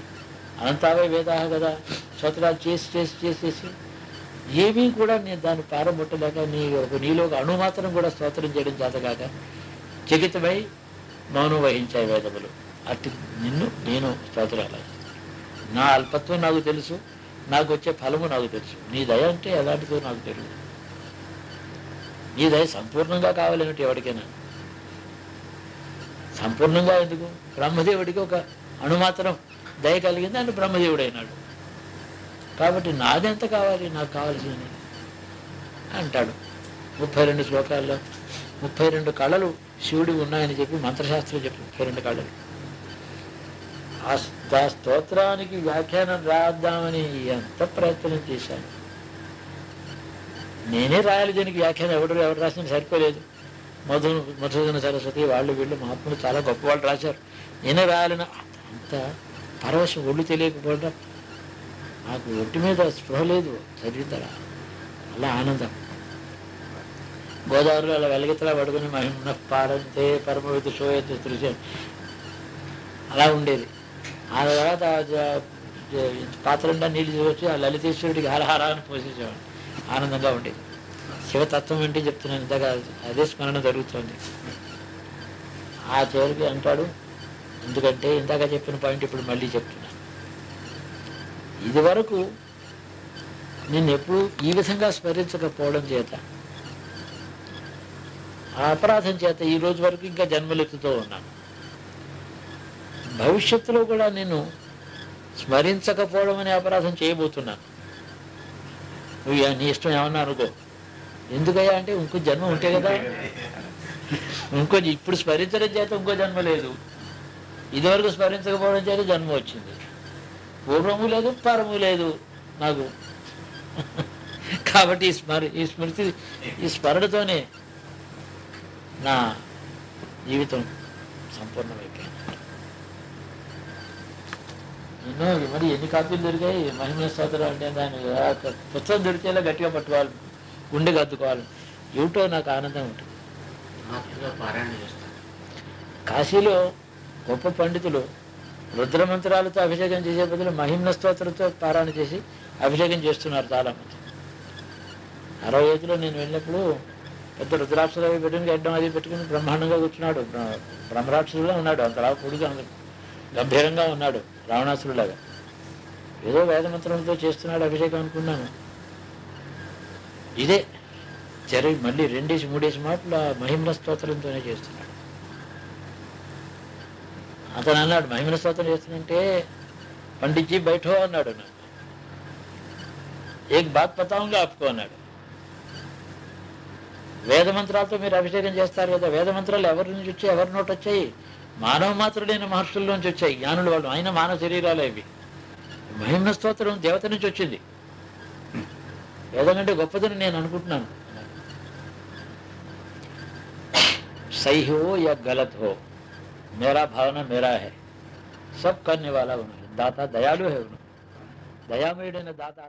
అనంతావే వేదాహ కదా, స్తోత్రాలు చేసి చేసి చేసి చేసి ఏమీ కూడా నేను దాన్ని పారముట్టలేక, నీలో ఒక అణు మాత్రం కూడా స్తోత్రం చేయడం చేతగాక చకితమై మౌనం వహించాయి వేదములు. అట్టి నిన్ను నేను స్తోత్రాలు. నా అల్పత్వం నాకు తెలుసు, నాకు వచ్చే ఫలము నాకు తెలుసు. నీ దయ అంటే ఎలాంటిదో నాకు తెలియదు. నీ దయ సంపూర్ణంగా కావాలేమిటి ఎవరికైనా. సంపూర్ణంగా ఎందుకు? బ్రహ్మదేవుడికి ఒక అణుమాత్రం దయ కలిగింది, ఆయన బ్రహ్మదేవుడైనాడు. కాబట్టి నాదెంత కావాలి, నాకు కావాల్సింది అంటాడు. 32 శ్లోకాల్లో 32 కళలు శివుడి ఉన్నాయని చెప్పి మంత్రశాస్త్రం చెప్పి 32 కళలు. ఆ స్తోత్రానికి వ్యాఖ్యానం రాద్దామని ఎంత ప్రయత్నం చేశాను. నేనే రాయాలి దీనికి వ్యాఖ్యానం, ఎవరు రాసినా సరిపోలేదు. మధుసూదన సరస్వతి వాళ్ళు వీళ్ళు మహాత్ములు చాలా గొప్ప వాళ్ళు రాశారు, నేనే రాయాలని అంత పరవశం, ఒళ్ళు తెలియకపోవడం. నాకు ఒంటి మీద స్పృహ లేదు చదివితరా, అలా ఆనందం. గోదావరిలో అలా వెలగెత్తలా పడుకుని మహిమ పారంతే పరమవిధి షోయత్ తృశ అలా ఉండేది. ఆ తర్వాత పాత్రండా నీళ్ళు వచ్చి ఆ లలితేశ్వరుడికి హరహరాన్ని పోషించేవాడు, ఆనందంగా ఉండేది. శివతత్వం ఏంటి చెప్తున్నాను, ఇందాక అదే స్మరణ జరుగుతుంది. ఆ చివరికి అంటాడు, ఎందుకంటే ఇందాక చెప్పిన పాయింట్ ఇప్పుడు మళ్ళీ చెప్తున్నాను. ఇది వరకు నేను ఎప్పుడు ఈ విధంగా స్మరించకపోవడం చేత, ఆ అపరాధం చేత ఈ రోజు వరకు ఇంకా జన్మలెత్తుతూ ఉన్నాను. భవిష్యత్తులో కూడా నేను స్మరించకపోవడం అనే అపరాధం చేయబోతున్నాను. నువ్వు నీ ఇష్టం ఏమన్నా అనుకో. ఎందుకయ్యా అంటే ఇంకో జన్మ ఉంటే కదా, ఇప్పుడు స్మరించడం చేత ఇంకో జన్మ లేదు, ఇదివరకు స్మరించకపోవడం చేత జన్మ వచ్చింది. పూర్వము లేదు, పరము లేదు నాకు. కాబట్టి ఈ స్మరణతోనే నా జీవితం సంపూర్ణమైపోయింది. ఎన్నో మరి ఎన్ని కాపీలు దొరికాయి మహిమ స్తోత్రం అంటే, దాన్ని పుస్తకం దొరికేలా గట్టిగా పట్టుకోవాలి, గుండెగా అద్దుకోవాలి. ఏమిటో నాకు ఆనందం ఉంటుంది. కాశీలో గొప్ప పండితులు రుద్రమంత్రాలతో అభిషేకం చేసే బదులు మహిమ్న స్తోత్రంతో పారాయణ చేసి అభిషేకం చేస్తున్నారు చాలామంది. 65లో నేను వెళ్ళినప్పుడు పెద్ద రుద్రాక్షలు అవి పెట్టుకుని గడ్డం అది పెట్టుకుని బ్రహ్మాండంగా కూర్చున్నాడు. బ్రహ్మరాక్షసులా ఉన్నాడు, అంతలా పొడిగా గంభీరంగా ఉన్నాడు, రావణాసురులాగా. ఏదో వేదమంత్రంతో చేస్తున్నాడు అభిషేకం అనుకున్నాను. ఇదే మళ్ళీ 2-3 మాటలు మహిమ్న స్తోత్రంతోనే చేస్తున్నాడు. అతను అన్నాడు, మహిమ్న స్తోత్రం చేస్తున్నంటే పండిట్జీ బయటో అన్నాడు. నాకు ఏక్ బాత్ పతాంగా ఆపుకో అన్నాడు. వేదమంత్రాలతో మీరు అభిషేకం చేస్తారు కదా, వేదమంత్రాలు ఎవరి నుంచి వచ్చాయి, ఎవరి నోటి వచ్చాయి? మానవ మాత్రుడైన మహర్షుల్లోంచి వచ్చాయి, జ్ఞానులు వాళ్ళు, ఆయన మానవ శరీరాలు అవి. మహిమ్న స్తోత్రం దేవత నుంచి వచ్చింది, వేదం కంటే గొప్పదని నేను అనుకుంటున్నాను. सही हो या गलत हो, मेरा भावना मेरा है, सब करने वाला उन्होंने, दाता दयालु है उन्होंने, दयामयुడైన दाता